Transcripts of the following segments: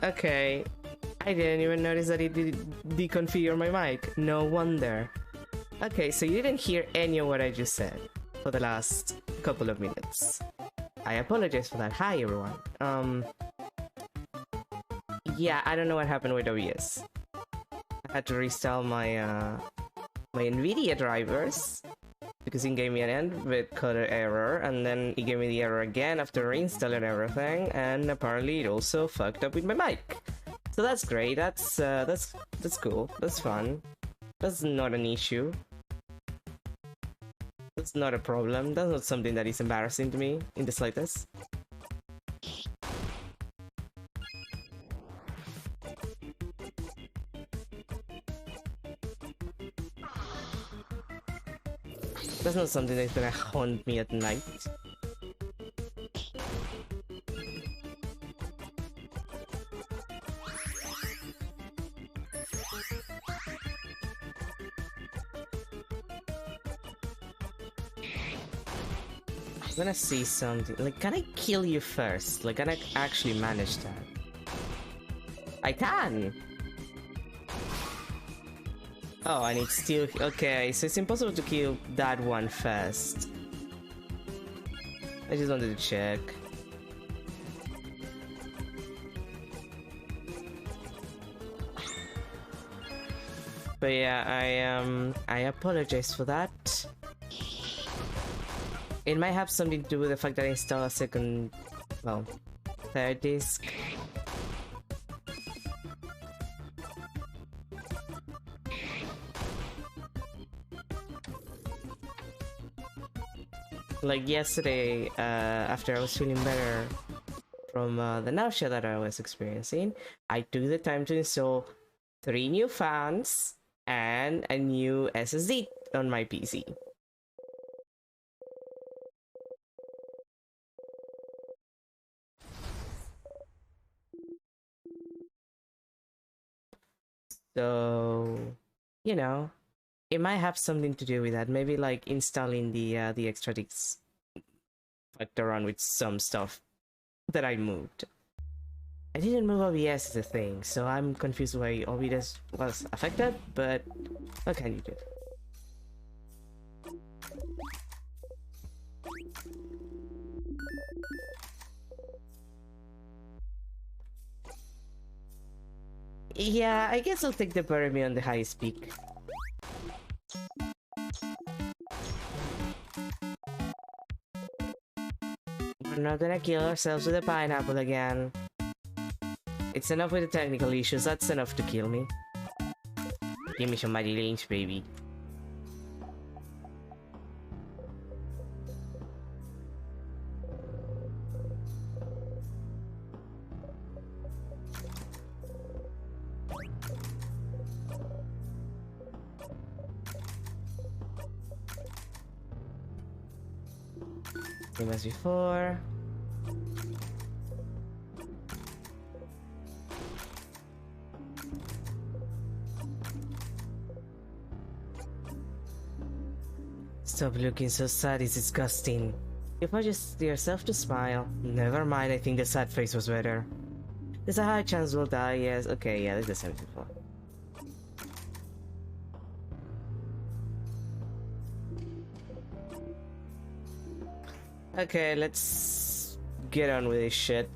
Okay, I didn't even notice that it did deconfigure my mic. No wonder. Okay, so you didn't hear any of what I just said for the last couple of minutes. I apologize for that. Hi everyone. Yeah, I don't know what happened with OBS. I had to restyle my my NVIDIA drivers because it gave me an encoder error, and then it gave me the error again after reinstalling everything, and apparently it also fucked up with my mic. So that's great. That's cool. That's fun. That's not an issue. That's not a problem. That's not something that is embarrassing to me in the slightest. That's not something that's gonna haunt me at night. I'm gonna see something. Like, can I kill you first? Like, can I actually manage that? I can! Oh, I need steel. Okay, so it's impossible to kill that one first. I just wanted to check. But yeah, I apologize for that. It might have something to do with the fact that I installed a second, well, third disc. Like yesterday, after I was feeling better from the nausea that I was experiencing, I took the time to install 3 new fans and a new SSD on my PC. So, you know, it might have something to do with that. Maybe like installing the extra discs fucked around with some stuff that I moved. I didn't move OBS as a thing, so I'm confused why OBS was affected, but what can you do? Yeah, I guess I'll take the Burmy on the highest peak. We're not gonna kill ourselves with a pineapple again. It's enough with the technical issues, that's enough to kill me. Give me some mighty range, baby. Same as before. Stop looking so sad, it's disgusting. You forced yourself to smile. Never mind, I think the sad face was better. There's a high chance we'll die, yes. Okay, yeah, this is the same before. Okay, let's get on with this shit.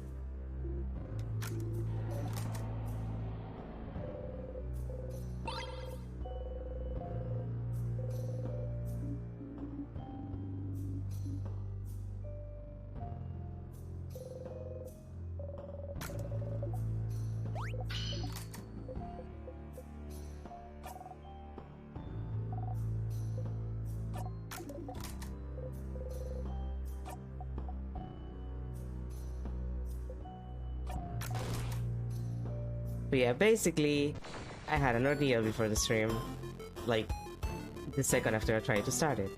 But yeah, basically, I had an ordeal before the stream. Like, the second after I tried to start it.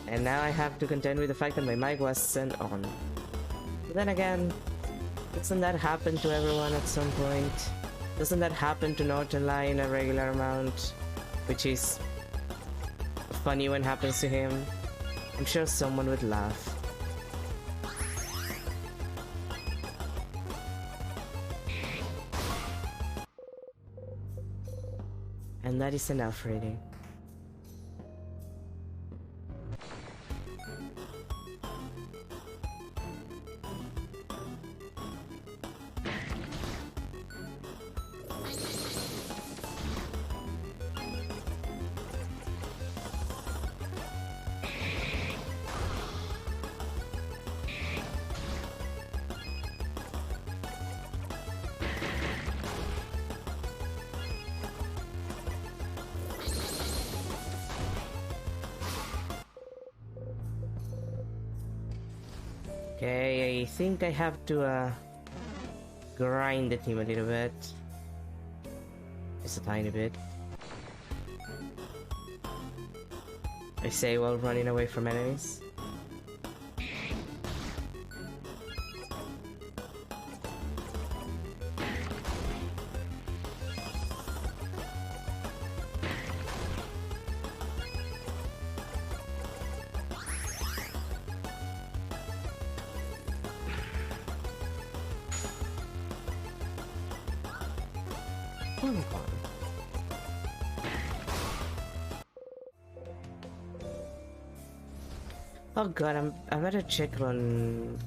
And now I have to contend with the fact that my mic wasn't on. But then again, doesn't that happen to everyone at some point? Doesn't that happen to Nortonline a regular amount? Which is funny when it happens to him. I'm sure someone would laugh. And that is enough, really. Okay, I think I have to grind the team a little bit. Just a tiny bit. I say while running away from enemies. Oh god, I better check on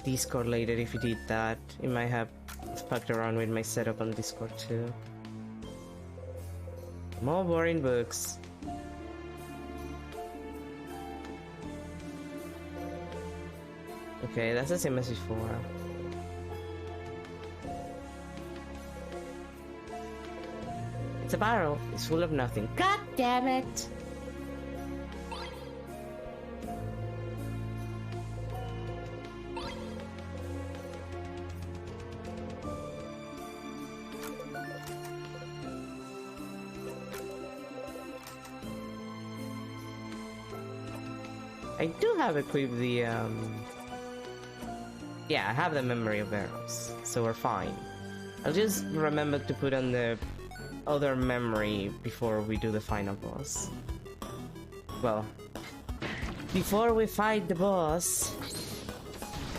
Discord later if you did that. It might have fucked around with my setup on Discord too. More boring books. Okay, that's the same as before. It's a barrel. It's full of nothing. God damn it! I do have equipped the yeah, I have the memory of arrows, so we're fine. I'll just remember to put on the other memory before we do the final boss. Well, before we fight the boss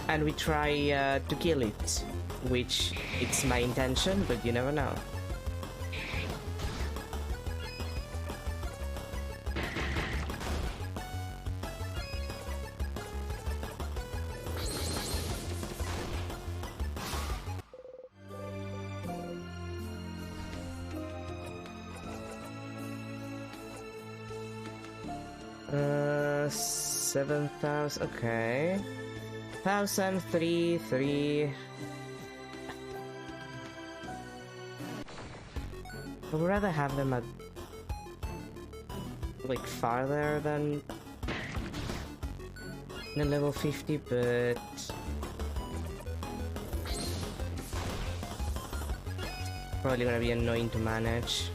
and we try to kill it, which it's my intention, but you never know. Uh, 7,000, okay. 1,003. I would rather have them at like farther than the level 50, but probably gonna be annoying to manage.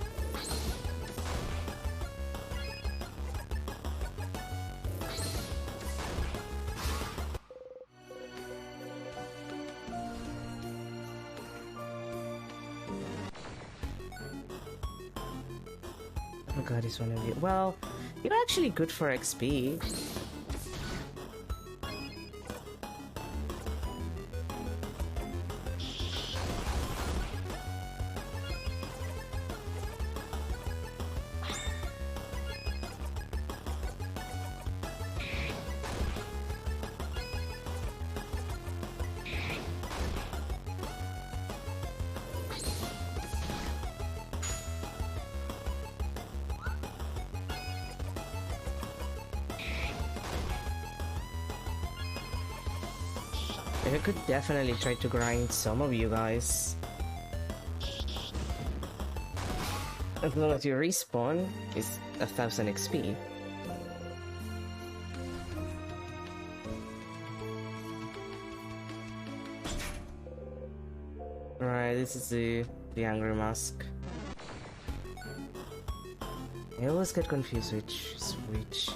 Oh god, he's one of you. Well, you're actually good for XP. I could definitely try to grind some of you guys. As long as you respawn, it's 1000 XP. Right, this is the Angry Mask. I always get confused which is which.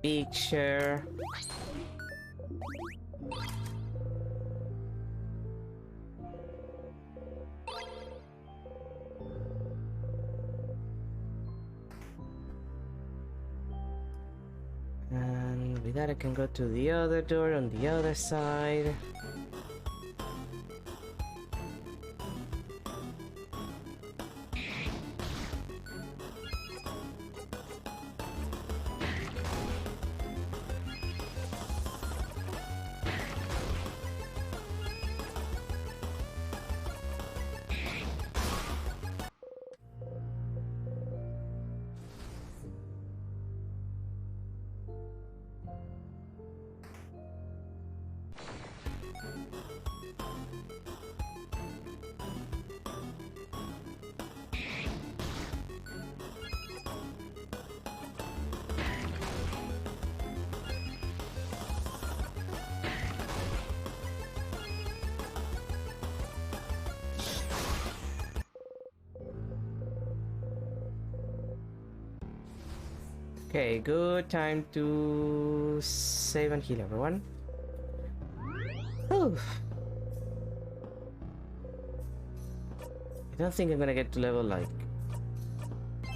Picture. And with that I can go to the other door on the other side. Okay, good time to save and heal everyone. Whew. I don't think I'm gonna get to level like, I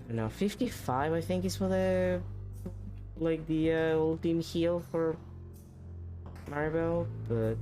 don't know, 55 I think is for the ultimate heal for Maribel, but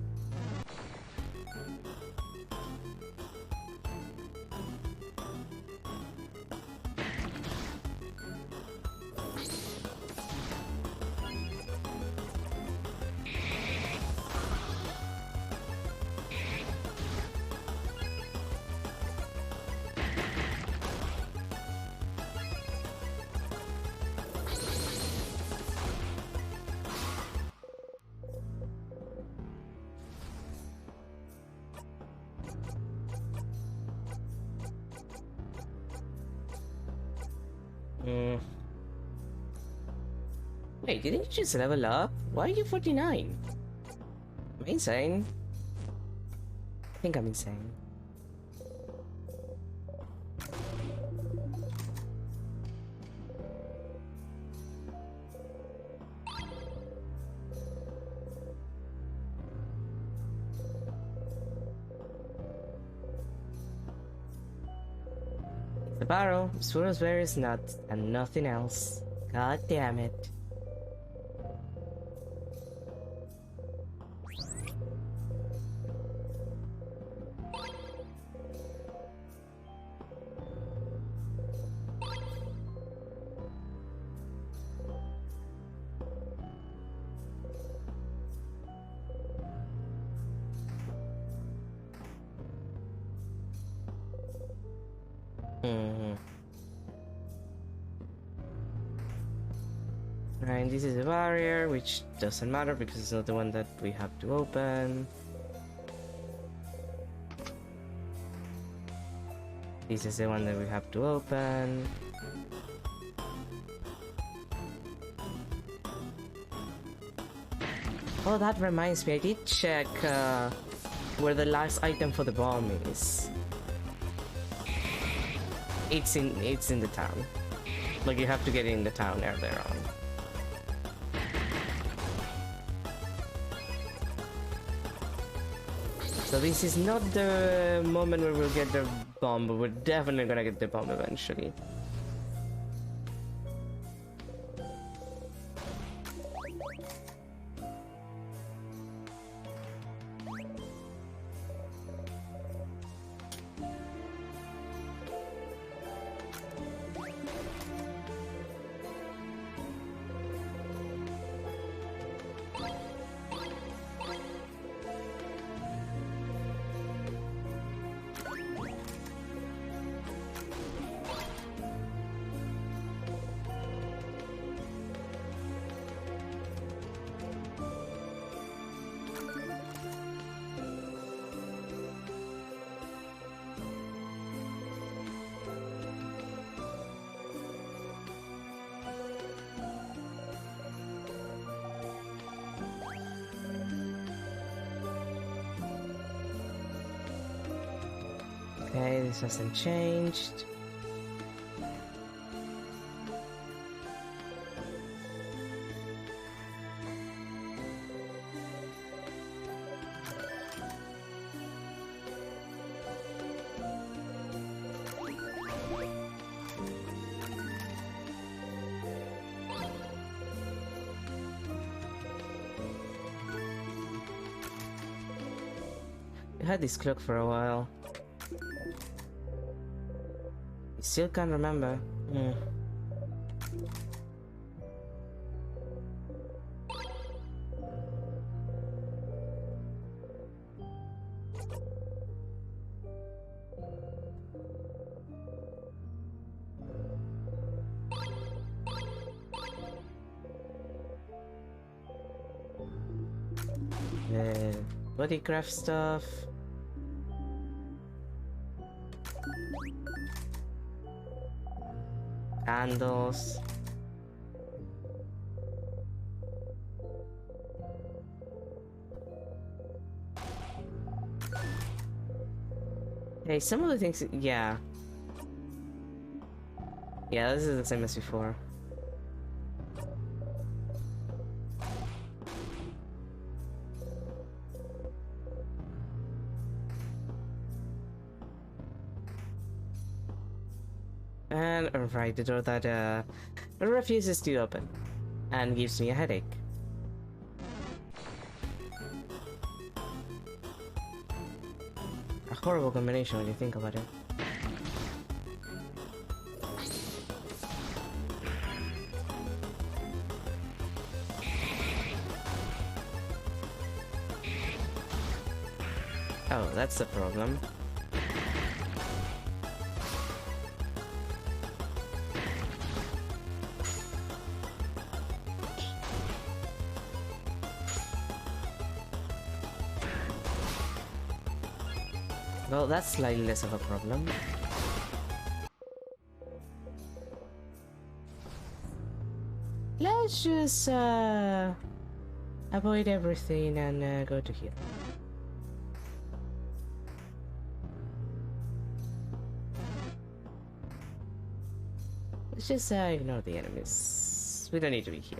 wait, didn't you just level up? Why are you 49? Am I insane? I think I'm insane. The barrel, Suros various nuts, and nothing else. God damn it. And this is a barrier, which doesn't matter because it's not the one that we have to open. This is the one that we have to open. Oh, that reminds me, I did check where the last item for the bomb is. It's in the town. Like, you have to get in the town earlier on. So this is not the moment where we'll get the bomb, but we're definitely gonna get the bomb eventually. Okay, this hasn't changed. I had this clock for a while. Still can't remember. The bodycraft stuff. Candles. Hey, some of the things, yeah. Yeah, this is the same as before. And right, the door that refuses to open and gives me a headache. A horrible combination when you think about it. Oh, that's the problem. Well, that's slightly less of a problem. Let's just avoid everything and go to here. Let's just ignore the enemies. We don't need to be here.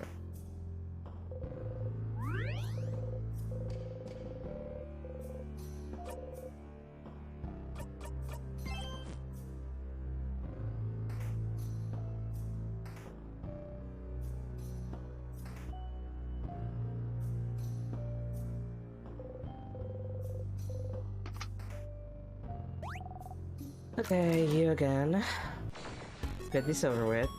Okay, you again. Let's get this over with.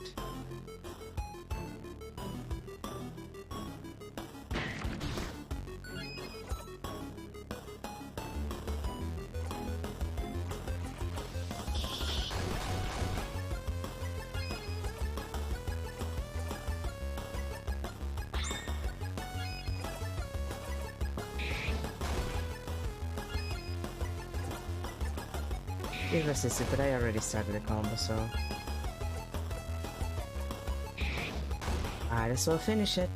It resisted, but I already started the combo, so might as well finish it.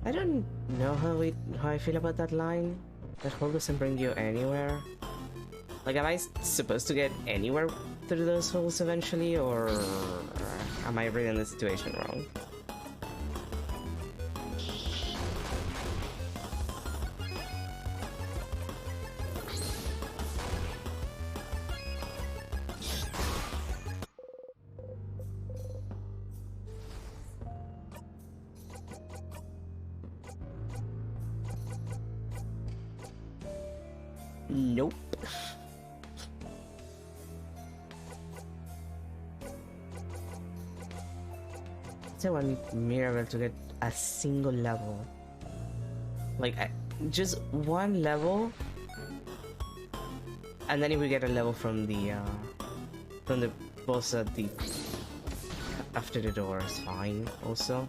I don't know how I feel about that line. That hole doesn't bring you anywhere. Like, am I supposed to get anywhere through those holes eventually, or am I reading the situation wrong? Nope. I want Mirabel to get a single level. Like, just one level. And then if we get a level from the boss at the after the door is fine also.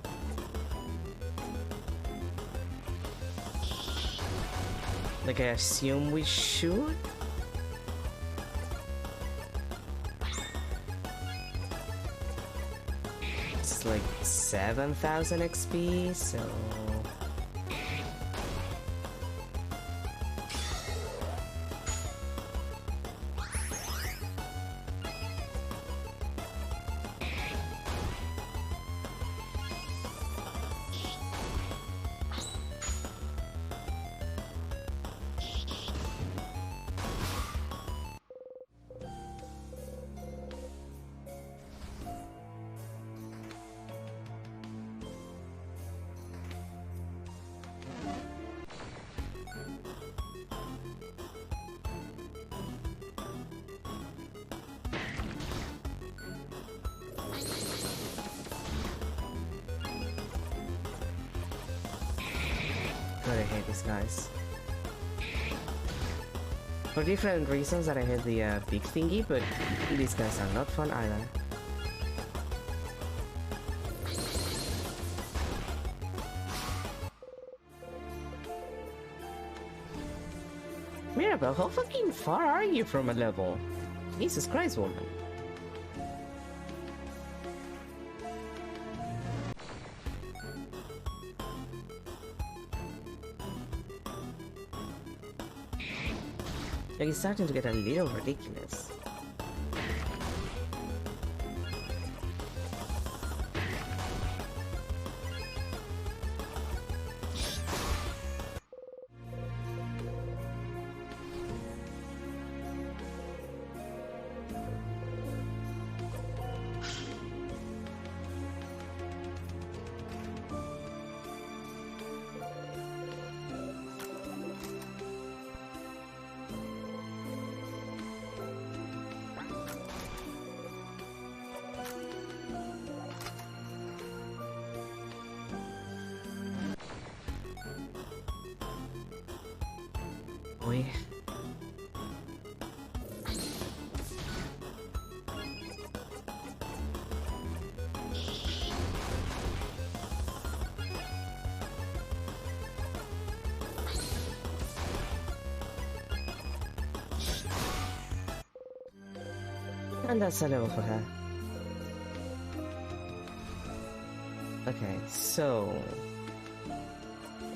Like, I assume we should? It's like 7,000 XP, so... God, I hate these guys. For different reasons that I hate the big thingy, but these guys are not fun either. Mirabel, how fucking far are you from a level? Jesus Christ, woman. Like, it's starting to get a little ridiculous. Boy. And that's a level for her. Okay, so I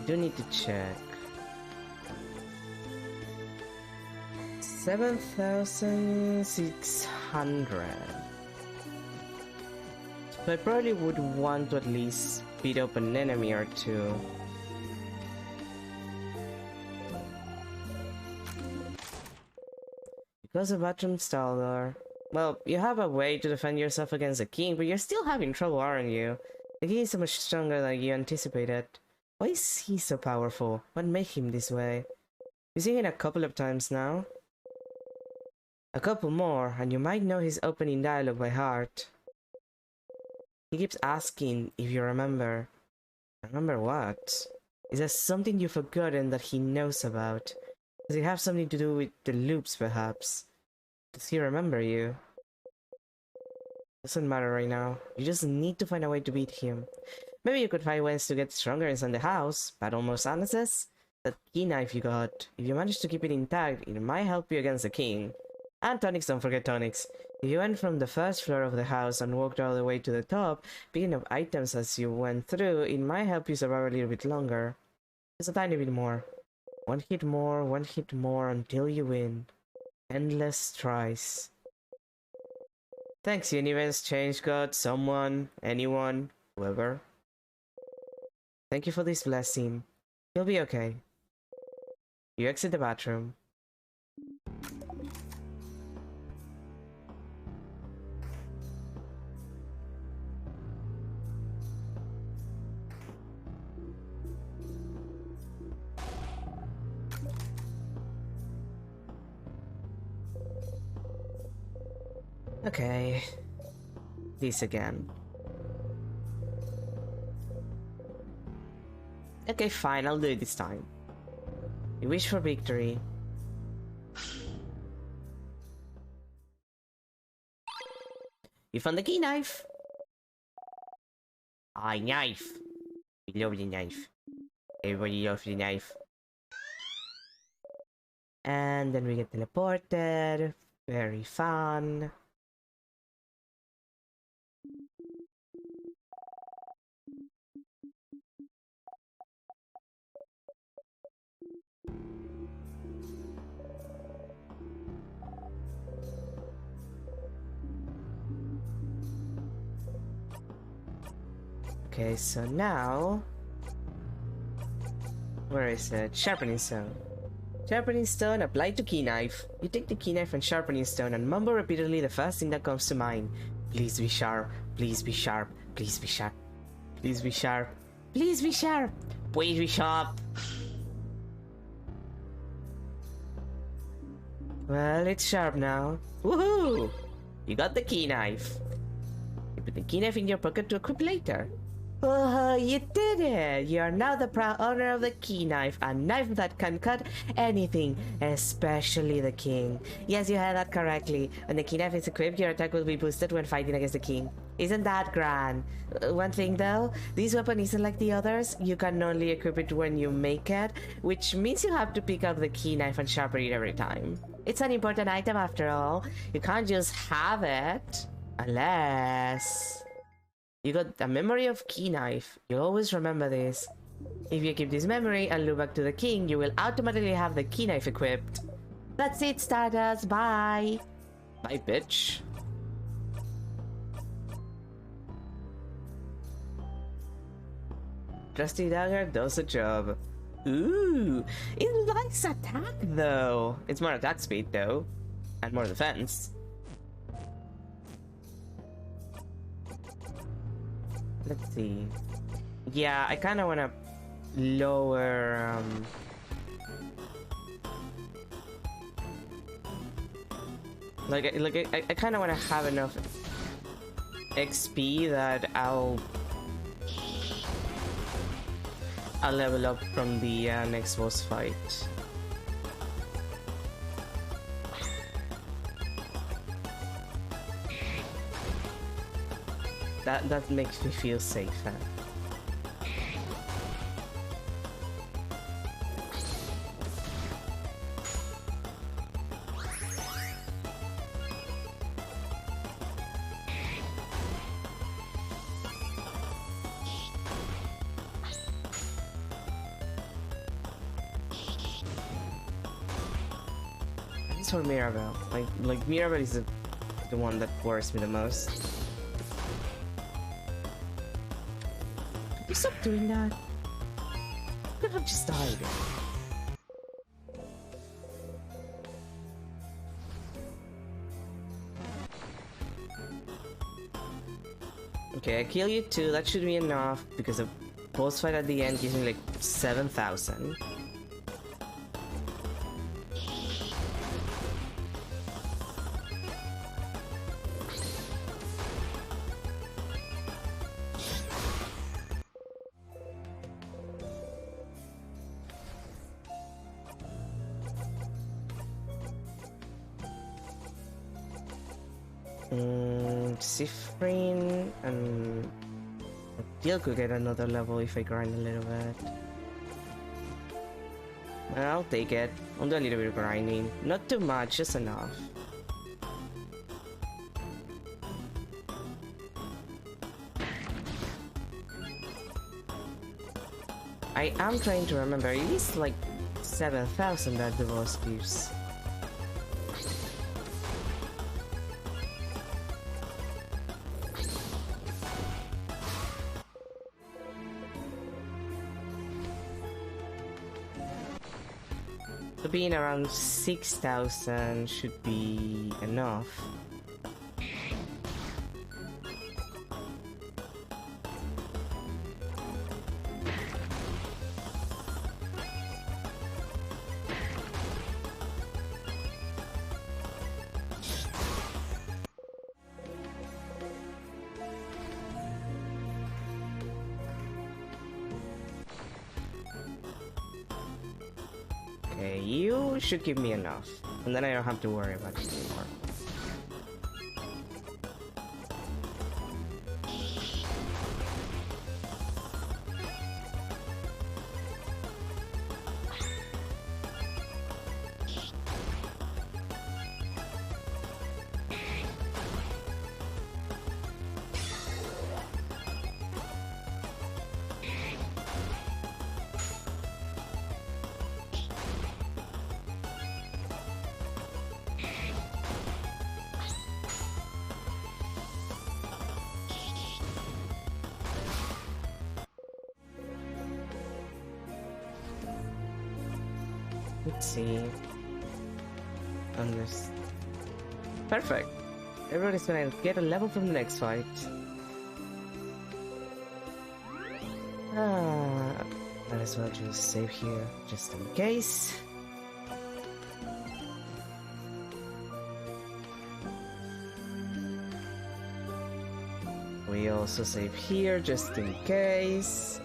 do need to check. 7,600. So I probably would want to at least beat up an enemy or two. Because of Bathroom Stalder. Well, you have a way to defend yourself against the king, but you're still having trouble, aren't you? The king is so much stronger than you anticipated. Why is he so powerful? What made him this way? You've seen it a couple of times now. A couple more, and you might know his opening dialogue by heart. He keeps asking if you remember. Remember what? Is there something you've forgotten that he knows about? Does it have something to do with the loops, perhaps? Does he remember you? Doesn't matter right now. You just need to find a way to beat him. Maybe you could find ways to get stronger inside the house. Battle more silences? That key knife you got. If you manage to keep it intact, it might help you against the king. And tonics, don't forget tonics. If you went from the first floor of the house and walked all the way to the top, picking up items as you went through, it might help you survive a little bit longer. Just a tiny bit more. One hit more until you win. Endless tries. Thanks, universe, change god, someone, anyone, whoever. Thank you for this blessing. You'll be okay. You exit the bathroom. Okay. This again. Okay, fine, I'll do it this time. You wish for victory. You found the key knife! Knife! We love the knife. Everybody loves the knife. And then we get teleported. Very fun. Okay, so now... Where is it? Sharpening stone. Sharpening stone applied to key knife. You take the key knife and sharpening stone and mumble repeatedly the first thing that comes to mind. Please be sharp. Please be sharp. Please be sharp. Please be sharp. Please be sharp. Please be sharp. Well, it's sharp now. Woohoo! You got the key knife. You put the key knife in your pocket to equip later. Oh, you did it! You are now the proud owner of the key knife, a knife that can cut anything, especially the king. Yes, you heard that correctly. When the key knife is equipped, your attack will be boosted when fighting against the king. Isn't that grand? One thing though, this weapon isn't like the others. You can only equip it when you make it, which means you have to pick up the key knife and sharpen it every time. It's an important item after all. You can't just have it, unless... You got a memory of key knife. You always remember this. If you keep this memory and look back to the king, you will automatically have the key knife equipped. That's it, Stardust. Bye. Bye, bitch. Trusty dagger does the job. Ooh, it likes attack though. It's more attack speed though, and more defense. Let's see. Yeah, I kind of want to lower... I kind of want to have enough XP that I'll level up from the next boss fight. That makes me feel safer. This for Mirabelle. Like Mirabelle is the one that worries me the most. You stop doing that. You could have just died. Okay, I kill you too. That should be enough because the boss fight at the end gives me like 7,000. Sifrin and Gil could get another level if I grind a little bit. Well, I'll take it. I'll do a little bit of grinding. Not too much, just enough. I am trying to remember. It is like 7,000 that the boss gives. So being around 6,000 should be enough. Okay, you should give me enough, and then I don't have to worry about it anymore. Let's see. On this. Perfect. Everybody's gonna get a level from the next fight. Might as well just save here, just in case. We also save here, just in case.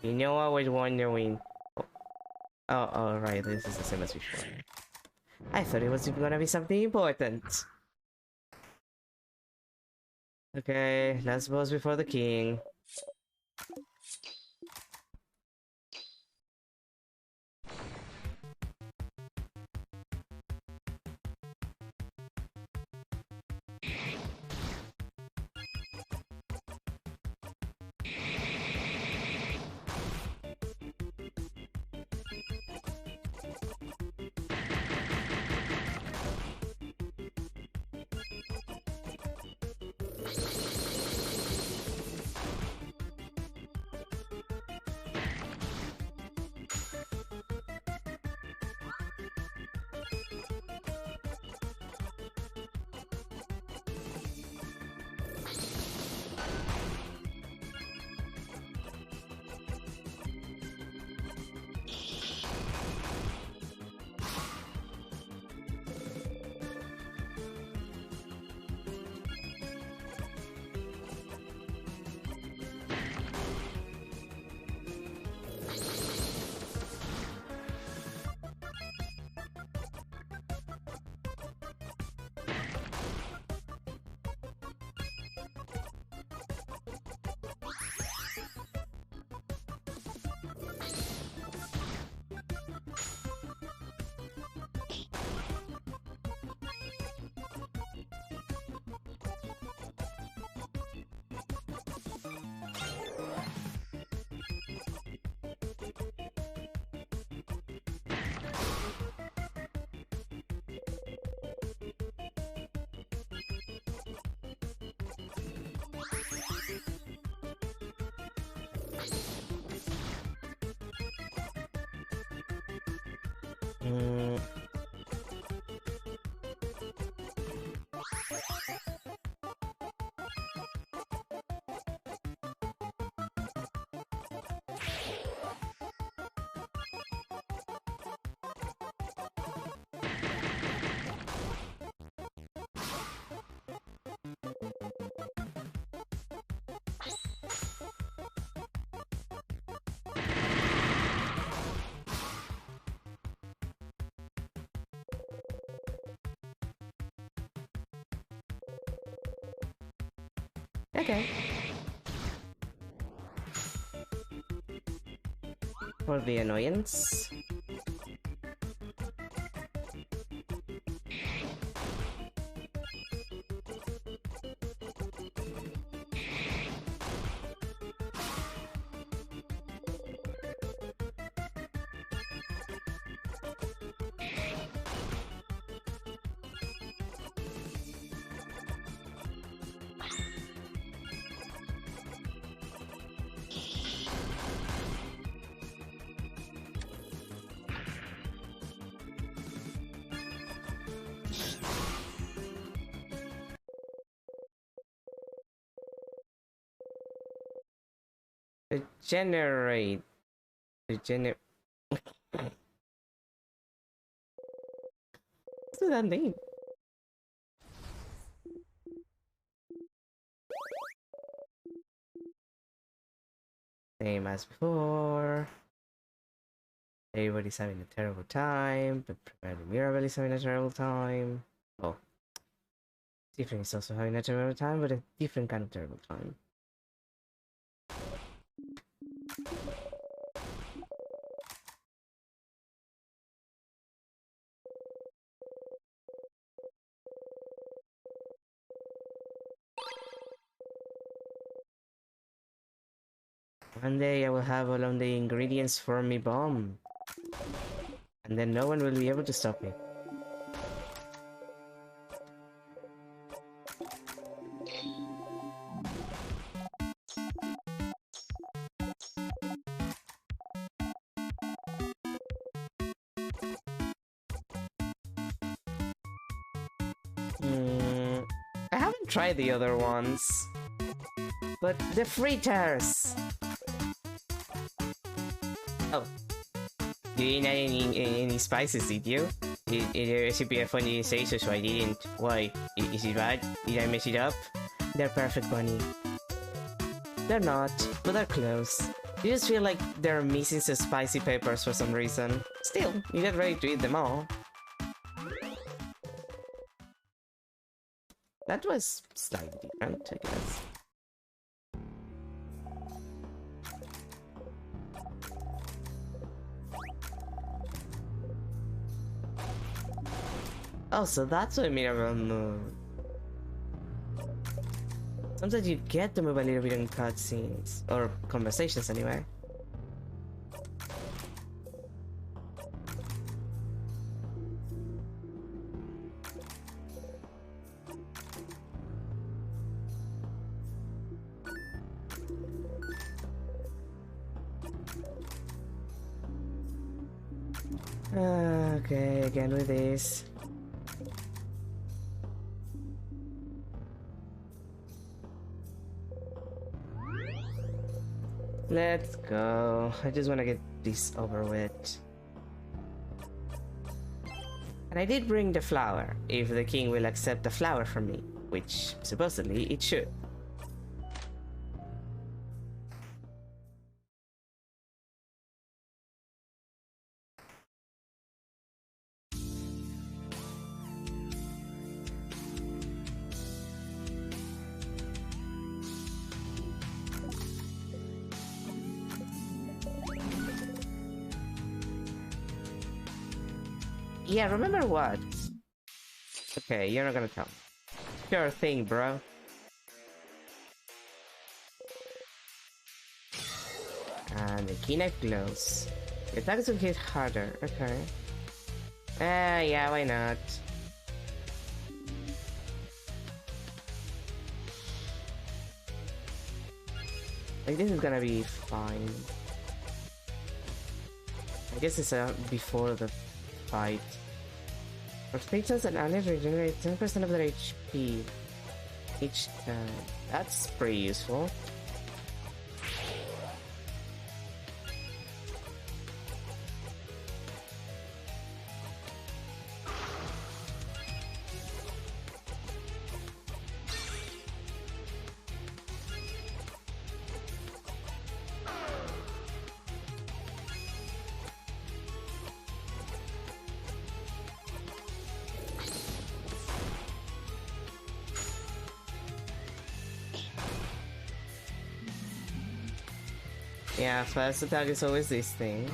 You know, I was wondering. Oh, right, this is the same as before. I thought it was gonna be something important. Okay, last boss before the king. Mm. Okay. For the annoyance. Regenerate. Regenerate. What's that name? Same as before. Everybody's having a terrible time, but primarily Mirabelle is having a terrible time. Oh, Tiffany is also having a terrible time, but a different kind of terrible time. One day I will have all of the ingredients for me bomb. And then no one will be able to stop me. I haven't tried the other ones. But the fritters! Oh. You didn't add any spices, did you? The recipe funny say so, so I didn't. Why? Is it bad? Did I mess it up? They're perfect, Bunny. They're not, but they're close. You just feel like they're missing some spicy peppers for some reason. Still, you get ready to eat them all. That was slightly different, I guess. Oh, so that's what Mirabelle moved. Sometimes you get to move a little bit in cutscenes, or conversations anyway. Okay, again with this. Let's go. I just want to get this over with. And I did bring the flower, if the king will accept the flower from me, which supposedly it should. Yeah, remember what? Okay, you're not gonna tell me. Sure thing, bro. And the key knife glows. The attacks will hit harder, okay. Yeah, why not? Like, this is gonna be fine. I guess it's before the fight. Frustrators and allies regenerate 10% of their HP each time. That's pretty useful. Yeah, first attack is always this thing.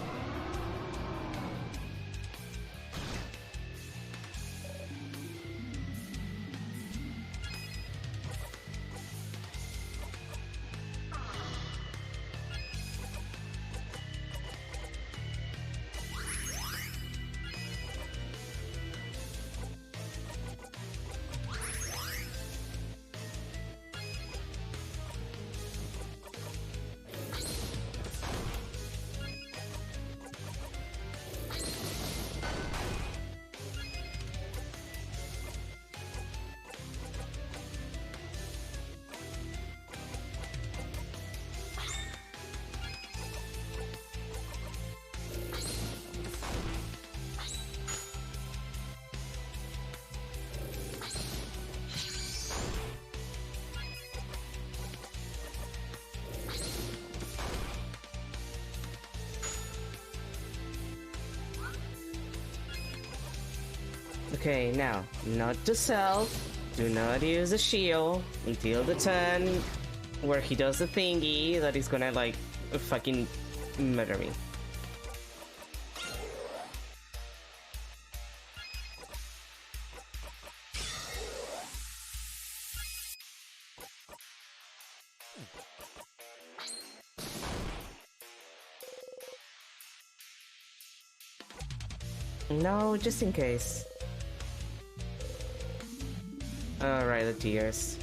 Okay, now, not to self. Do not use a shield until the turn where he does the thingy that is gonna, like, fucking murder me. No, just in case. Alright, the tears.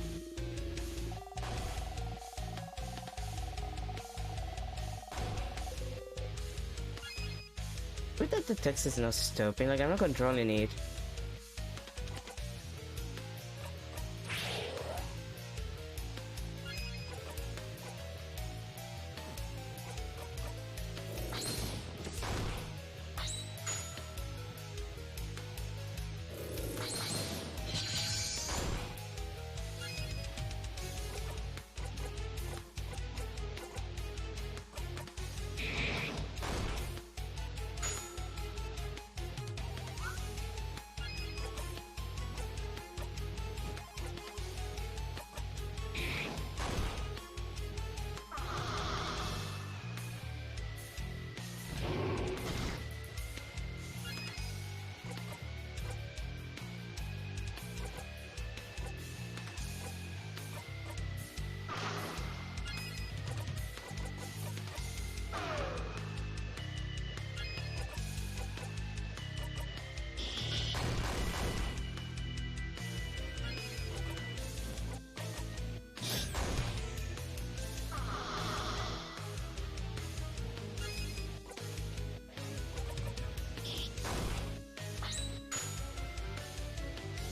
But that the text is not stopping, like I'm not controlling it.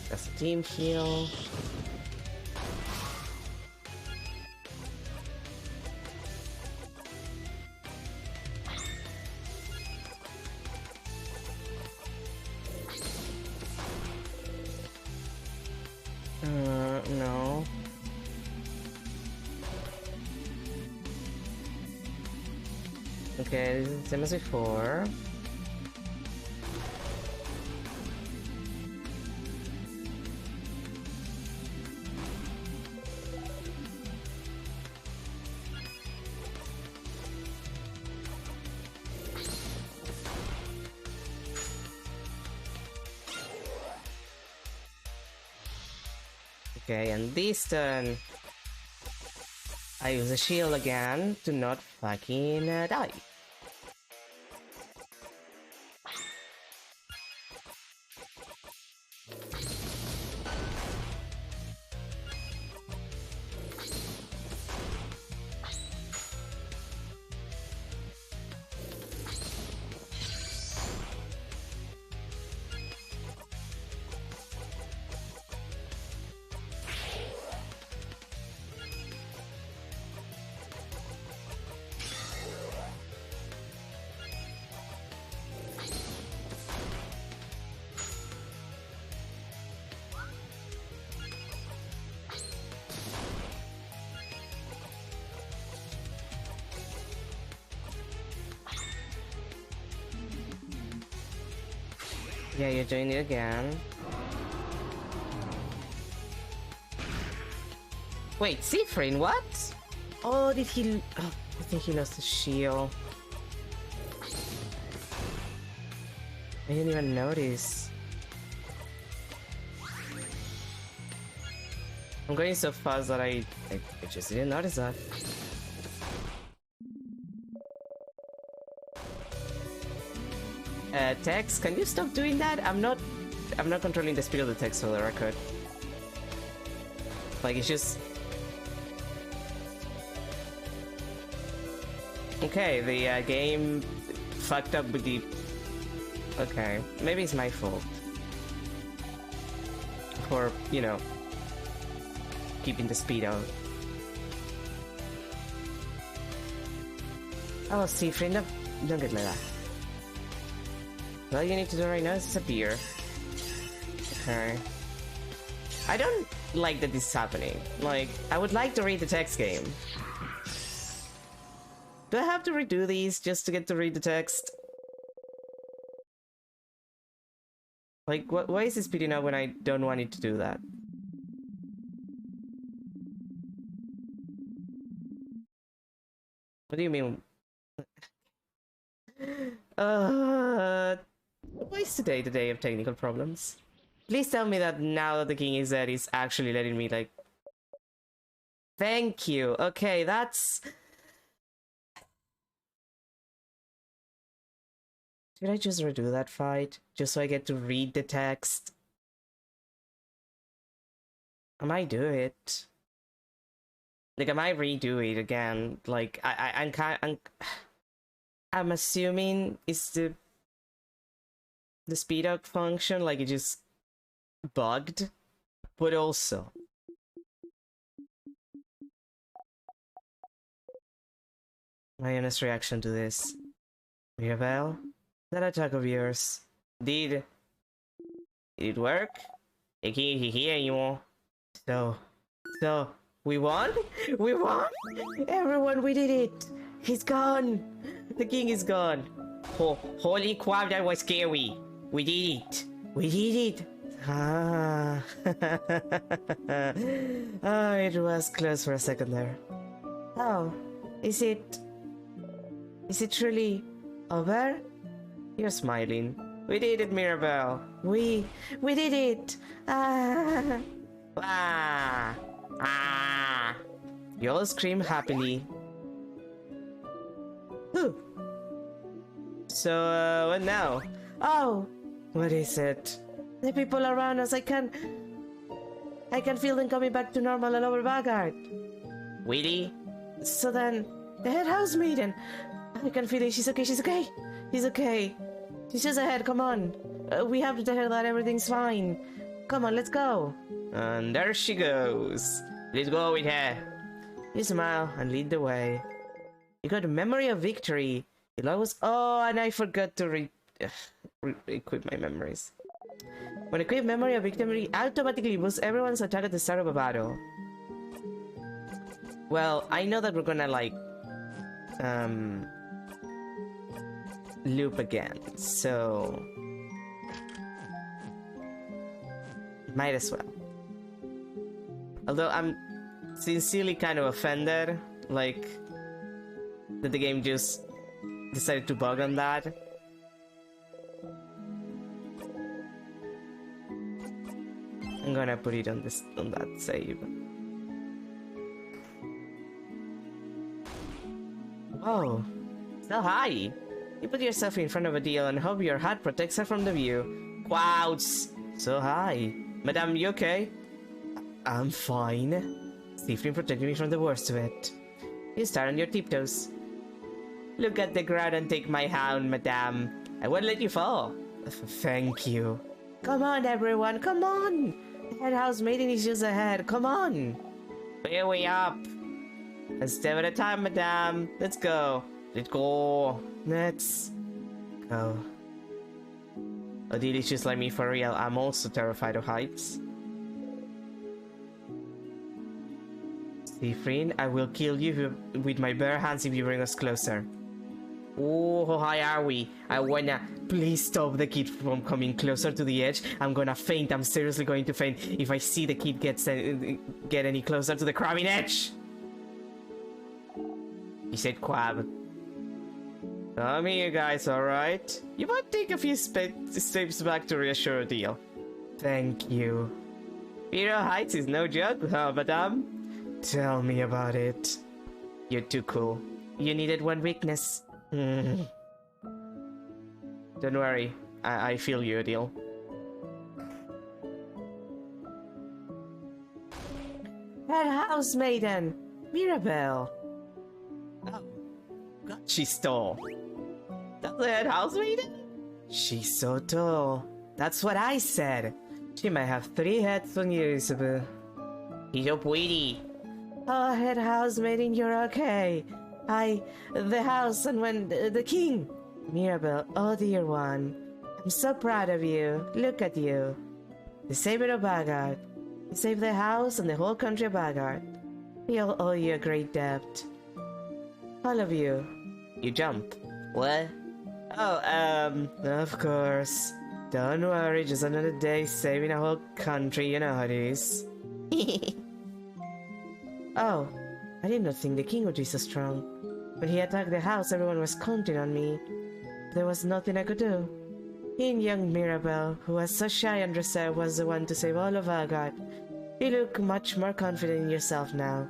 That's a team heal. No. Okay, this is the same as before. Okay, and this turn, I use a shield again to not fucking die. Yeah, you're doing it again. Wait, Siffrin, what? Oh, did he... Oh, I think he lost the shield. I didn't even notice. I'm going so fast that I just didn't notice that. Text, can you stop doing that? I'm not controlling the speed of the text for the record. Like, it's just... Okay, the game fucked up with the... Okay, maybe it's my fault. For, you know, keeping the speed out. Oh, see, friend, don't get like that. All you need to do right now is disappear. Okay. I don't like that this is happening. Like, I would like to read the text game. Do I have to redo these just to get to read the text? Like, why is it speeding up when I don't want it to do that? What do you mean? Why is today the day of technical problems? Please tell me that now that the king is dead, he's actually letting me, like... Thank you. Okay, that's... Should I just redo that fight? Just so I get to read the text? I might do it. Like, I might redo it again. Like, I'm assuming it's the speed up function, like it just bugged, but also my honest reaction to this. Mirabelle, that attack of yours, did it work? I can't hear you. So, we won? We won? Everyone, we did it! He's gone! The king is gone! Holy crap, that was scary! We did it! We did it! Ah. Oh, it was close for a second there. Oh, is it truly over? You're smiling. We did it, Mirabelle! We did it! Ah! Ah! Ah! You all scream happily. Ooh. So, what now? Oh! What is it? The people around us, I can feel them coming back to normal all over Vanguard. Really? So then, the head house maiden. I can feel it. She's okay. She's okay. She's okay. She's just ahead. Come on. We have to tell her that everything's fine. Come on, let's go. And there she goes. Let's go with her. You smile and lead the way. You got a memory of victory. It always... Oh, and I forgot to equip my memories. When equip memory of victory, automatically boosts everyone's attack at the start of a battle. Well, I know that we're gonna like loop again, so might as well. Although I'm sincerely kind of offended, like, that the game just decided to bug on that. I'm gonna put it on that save. Whoa, so high! You put yourself in front of a deal and hope your hat protects her from the view. Clouds! So high. Madame, you okay? I'm fine. Safely protecting me from the worst of it. You start on your tiptoes. Look at the ground and take my hand, madame. I won't let you fall. Thank you. Come on, everyone, come on! The head house maiden is just ahead, come on! Way, way up! A step at a time, madame. Let's go. Let's go. Let's go. Odile is just like me for real. I'm also terrified of heights. Siffrin, I will kill you with my bare hands if you bring us closer. Oh, how high are we? I wanna... Please stop the kid from coming closer to the edge. I'm gonna faint. I'm seriously going to faint if I see the kid get any closer to the crabbing edge. He said crab. Come here, guys, alright? You might take a few steps back to reassure Odile. Thank you. Hero Heights is no joke, huh, madame? Tell me about it. You're too cool. You needed one weakness. Don't worry, I feel you, Odile. Head house maiden, Mirabelle. Oh, God, she's tall. That's the head house maiden? She's so tall. That's what I said. She might have 3 heads on you, Isabel. He's so pretty. Oh, head house maiden, you're okay. The house and when the king. Mirabelle, oh dear one. I'm so proud of you. Look at you. The savior of Vanguard. You saved the house and the whole country of Vanguard. We all owe you a great debt. All of you. You jump. What? Oh, of course. Don't worry, just another day saving a whole country, you know how it is. Oh, I did not think the king would be so strong. When he attacked the house, everyone was counting on me. There was nothing I could do. He and young Mirabelle, who was so shy and reserved, was the one to save all of Agard. You look much more confident in yourself now.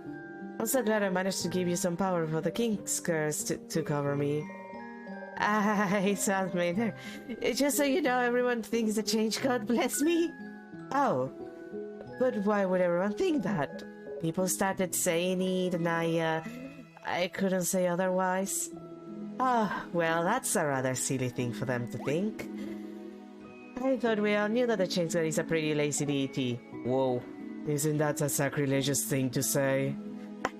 I'm so glad I managed to give you some power for the king's curse to cover me. I sound made. Just so you know, everyone thinks the change god bless me. Oh, but why would everyone think that? People started saying it, and I couldn't say otherwise. Ah, well, that's a rather silly thing for them to think. I thought we all knew that the change god is a pretty lazy deity. Whoa, isn't that a sacrilegious thing to say?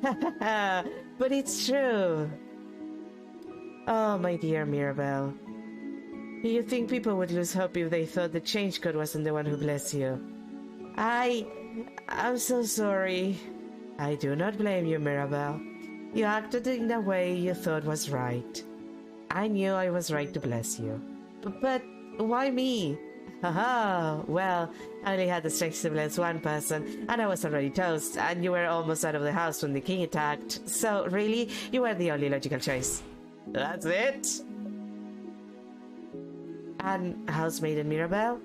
But it's true. Oh, my dear Mirabelle. Do you think people would lose hope if they thought the change god wasn't the one who blessed you? I'm so sorry. I do not blame you, Mirabelle. You acted in the way you thought was right. I knew I was right to bless you. But why me? Haha, well, I only had the strength to bless one person, and I was already toast, and you were almost out of the house when the king attacked. So, really, you were the only logical choice. That's it? And housemaiden Mirabelle?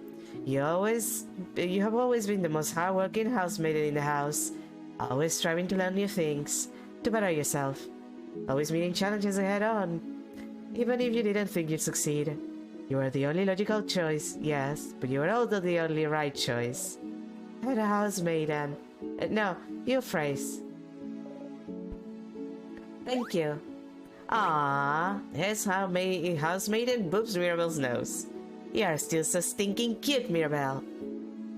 You have always been the most hardworking housemaiden in the house, always striving to learn new things, to better yourself, always meeting challenges head on. Even if you didn't think you'd succeed, you were the only logical choice, yes, but you were also the only right choice. And a housemaiden. No, your phrase. Thank you. Ah, here's housemaiden boobs Mirabelle's nose. You are still so stinking cute, Mirabelle.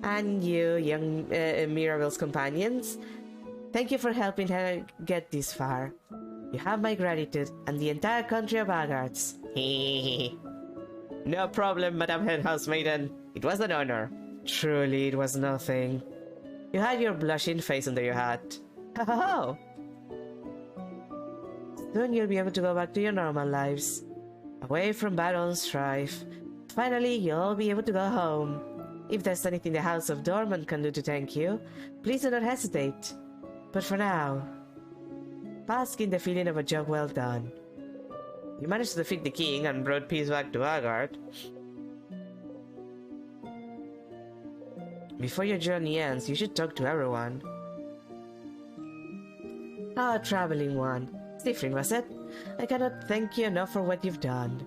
And you, young Mirabelle's companions, thank you for helping her get this far. You have my gratitude and the entire country of Agard's. No problem, Madame Head Housemaiden. It was an honor. Truly, it was nothing. You had your blushing face under your hat. Ho ho ho! Soon you'll be able to go back to your normal lives. Away from battle and strife. Finally, you'll be able to go home. If there's anything the House of Dormant can do to thank you, please do not hesitate. But for now, bask in the feeling of a job well done. You managed to defeat the king and brought peace back to Agard. Before your journey ends, you should talk to everyone. Ah, traveling one. Sifrin, was it? I cannot thank you enough for what you've done.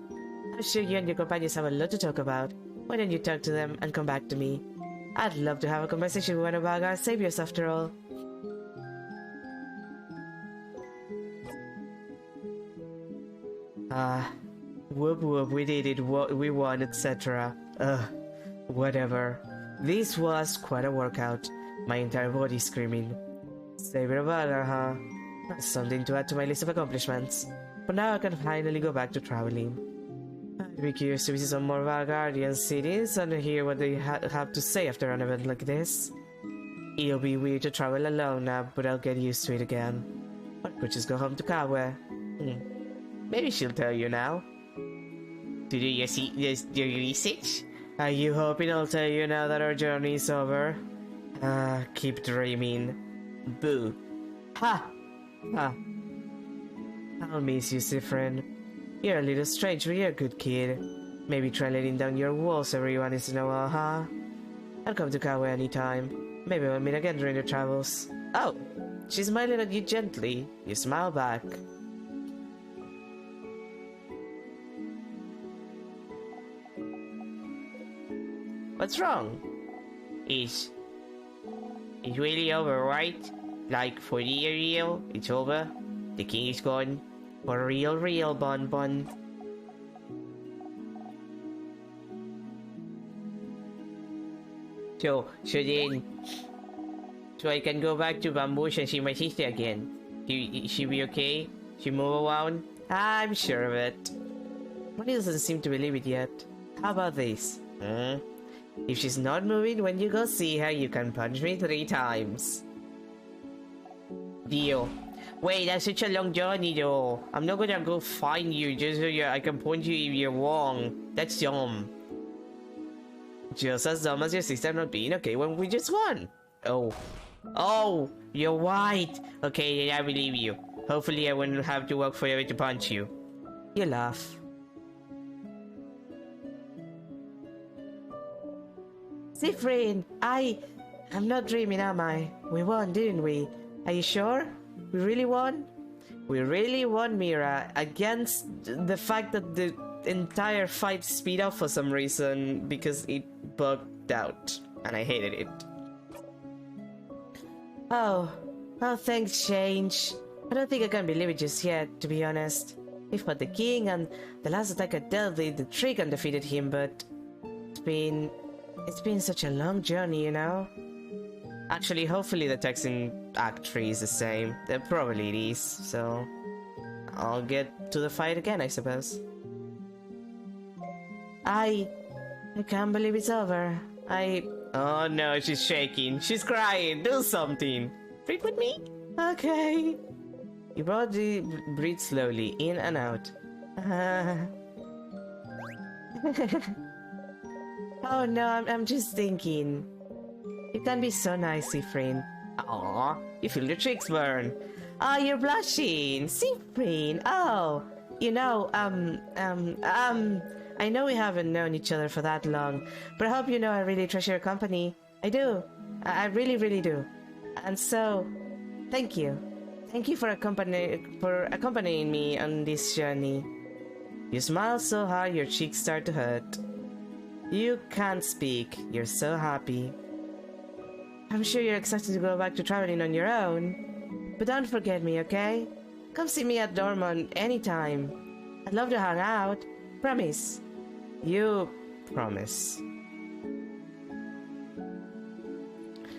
I'm sure you and your companions have a lot to talk about. Why don't you talk to them and come back to me? I'd love to have a conversation with one of Agard's saviors after all. Whoop whoop, we did it, we won, etc. Whatever. This was quite a workout. My entire body screaming. Savior of Agard, huh? That's something to add to my list of accomplishments. But now I can finally go back to traveling. I'd be curious to visit some more Agardian cities and hear what they have to say after an event like this. It'll be weird to travel alone now, but I'll get used to it again. Or could just go home to Kawe. Maybe she'll tell you now. To do your research? Are you hoping I'll tell you now that our journey is over? Keep dreaming. Boo. Ha! Ha. I'll miss you, Sifrin. You're a little strange, but you're a good kid. Maybe try letting down your walls every once in a while, huh? I'll come to Kawe anytime. Maybe we'll meet again during your travels. Oh! She's smiling at you gently. You smile back. What's wrong? It's really over, right? Like, for real, it's over? The king is gone? For real, Bon Bon? So I can go back to Bambush and see my sister again. She be okay? She move around? I'm sure of it. Money doesn't seem to believe it yet. How about this? If she's not moving when you go see her, you can punch me 3 times. Deal. Wait, that's such a long journey though. I'm not gonna go find you just so I can punch you if you're wrong. That's dumb. Just as dumb as your sister not being okay when we just won. Oh. Oh, you're white. Okay, yeah, I believe you. Hopefully I won't have to work forever to punch you. You laugh. Siffrin, I'm not dreaming, am I? We won, didn't we? Are you sure? We really won? We really won, Mira, against the fact that the entire fight speed up for some reason because it bugged out, and I hated it. Oh, thanks, Change. I don't think I can believe it just yet, to be honest. We fought the king, and the last attack I dealt did the trick and defeated him, but it's been such a long journey, you know? Actually, hopefully the text in Act 3 is the same. Probably it is, so I'll get to the fight again, I suppose. I can't believe it's over. Oh no, she's shaking. She's crying. Do something. Breathe with me? Okay. You broadly breathe slowly, in and out. Oh no, I'm just thinking. You can be so nice, Siffrin. Aw, you feel your cheeks burn. Oh, you're blushing. Siffrin. Oh, you know, I know we haven't known each other for that long, but I hope you know I really treasure your company. I do. I really, really do. And so, thank you. Thank you for accompanying me on this journey. You smile so hard your cheeks start to hurt. You can't speak. You're so happy. I'm sure you're excited to go back to traveling on your own. But don't forget me, okay? Come see me at Dortmund anytime. I'd love to hang out. Promise. You promise.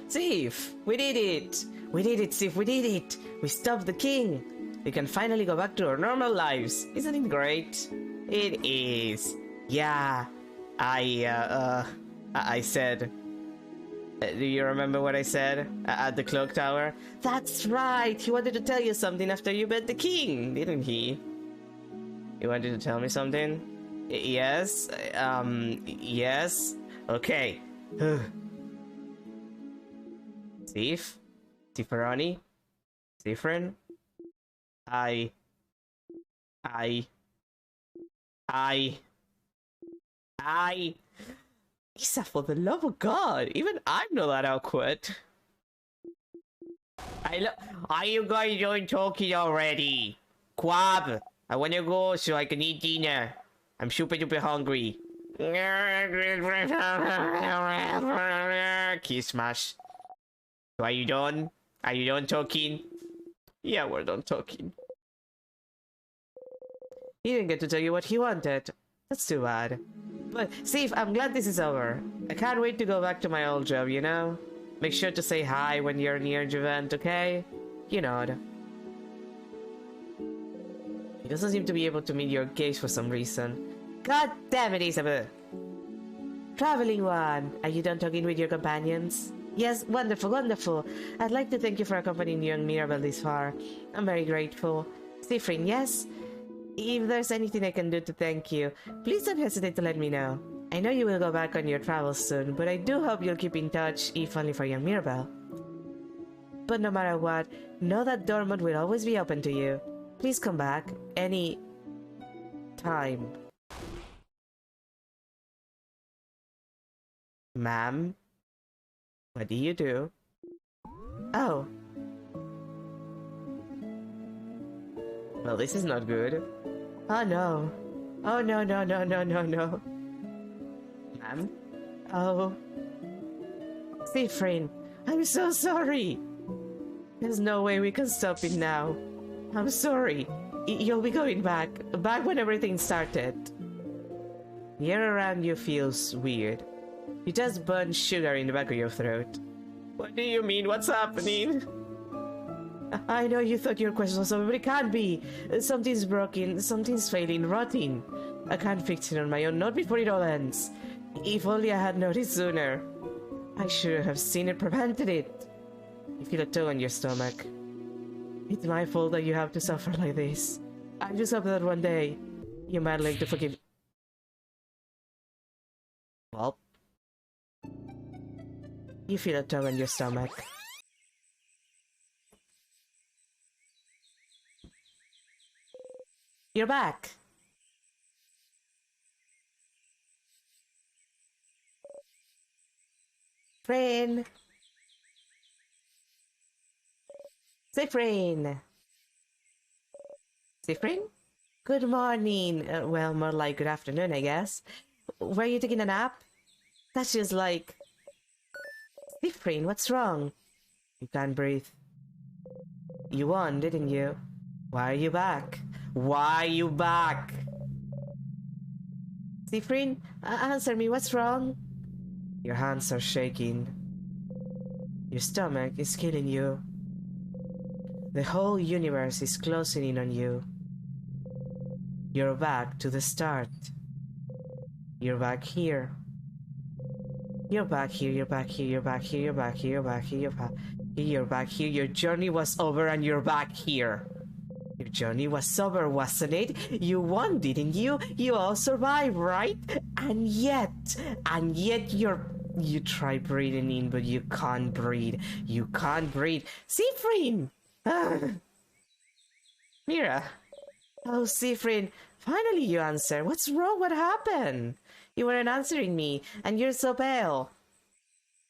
Sif, we did it! We did it, Sif, we did it! We stopped the king! We can finally go back to our normal lives. Isn't it great? It is. Yeah. I said... do you remember what I said at the clock tower? That's right! He wanted to tell you something after you met the king, didn't he? You wanted to tell me something? Yes? Yes? Okay. Sif? Tifarani? Siffrin? Isa, for the love of God, even I'm not that awkward. Are you guys done talking already? Quab, I wanna go so I can eat dinner. I'm super duper hungry. Kiss smash. So are you done? Are you done talking? Yeah, we're done talking. He didn't get to tell you what he wanted. That's too bad. But, Steve, I'm glad this is over. I can't wait to go back to my old job, you know? Make sure to say hi when you're near Juvent, okay? You know. He doesn't seem to be able to meet your gaze for some reason. God damn it, Isabel! Traveling one, are you done talking with your companions? Yes, wonderful, wonderful. I'd like to thank you for accompanying young Mirabel this far. I'm very grateful. Siffrin, yes? If there's anything I can do to thank you, please don't hesitate to let me know. I know you will go back on your travels soon, but I do hope you'll keep in touch, if only for young Mirabel. But no matter what, know that Dortmund will always be open to you. Please come back any time. Ma'am? What do you do? Oh. Well, this is not good. Oh no. Oh no, no, no, no, no, no. Ma'am? Oh. Siffrin, I'm so sorry. There's no way we can stop it now. I'm sorry. You'll be going back when everything started. The air around you feels weird. You just burn sugar in the back of your throat. What do you mean? What's happening? I know you thought your question was over, but it can't be. Something's broken, something's failing, rotting. I can't fix it on my own, not before it all ends. If only I had noticed sooner. I should have seen it, prevented it. You feel a tug on your stomach. It's my fault that you have to suffer like this. I just hope that one day you might like to forgive. Well, You feel a tug on your stomach. You're back. Friend. Zifrin. Zifrin? Good morning. Well, more like good afternoon, I guess. Were you taking a nap? That's just like... Zifrin, what's wrong? You can't breathe. You won, didn't you? Why are you back? Why are you back? Zifrin, answer me, what's wrong? Your hands are shaking. Your stomach is killing you. The whole universe is closing in on you. You're back to the start. You're back here. You're back here, you're back here, you're back here, you're back here, you're back here, you're back here, you're back here. Your journey was over and you're back here. Your journey was over, wasn't it? You won, didn't you? You all survived, right? And yet you try breathing in, but you can't breathe. You can't breathe. Zifrin! Mira. Oh, Zifrin, finally you answer. What's wrong? What happened? You weren't answering me, and you're so pale.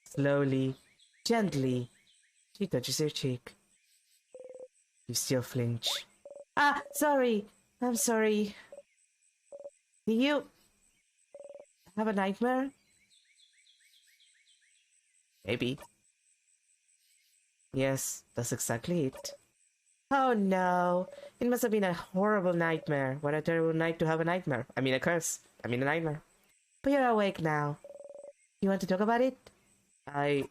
Slowly, gently, she touches your cheek. You still flinch. Ah, sorry. I'm sorry. Do you have a nightmare? Maybe. Yes, that's exactly it. Oh no. It must have been a horrible nightmare. What a terrible night to have a nightmare. I mean a curse. I mean a nightmare. But you're awake now. You want to talk about it? I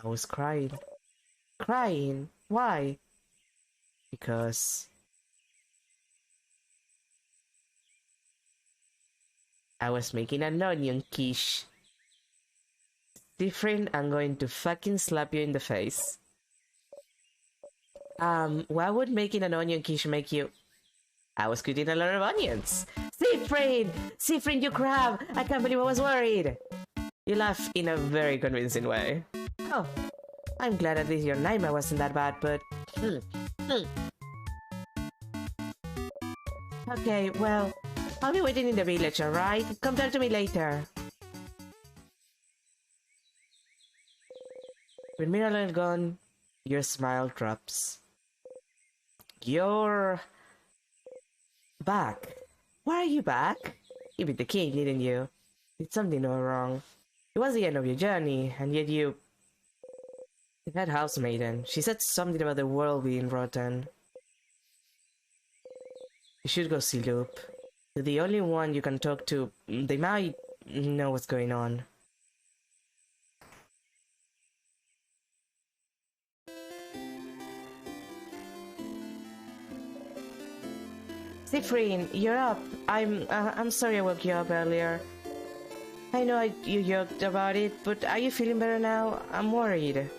was crying. Crying? Why? Because I was making an onion quiche. Different, I'm going to fucking slap you in the face. Why would making an onion quiche make you... I was cutting a lot of onions. Zifrin! Zifrin, you crab! I can't believe I was worried! You laugh in a very convincing way. Oh, I'm glad at least your nightmare wasn't that bad, but... Okay, well, I'll be waiting in the village, alright? Come talk to me later. With Miralel gone, your smile drops. You're... back. Why are you back? You beat the king, didn't you? Did something go wrong? It was the end of your journey, and yet you... That housemaiden, she said something about the world being rotten. You should go see Loop. They're the only one you can talk to. They might know what's going on. Zifrin, you're up. I'm sorry I woke you up earlier. I know you joked about it, but are you feeling better now? I'm worried.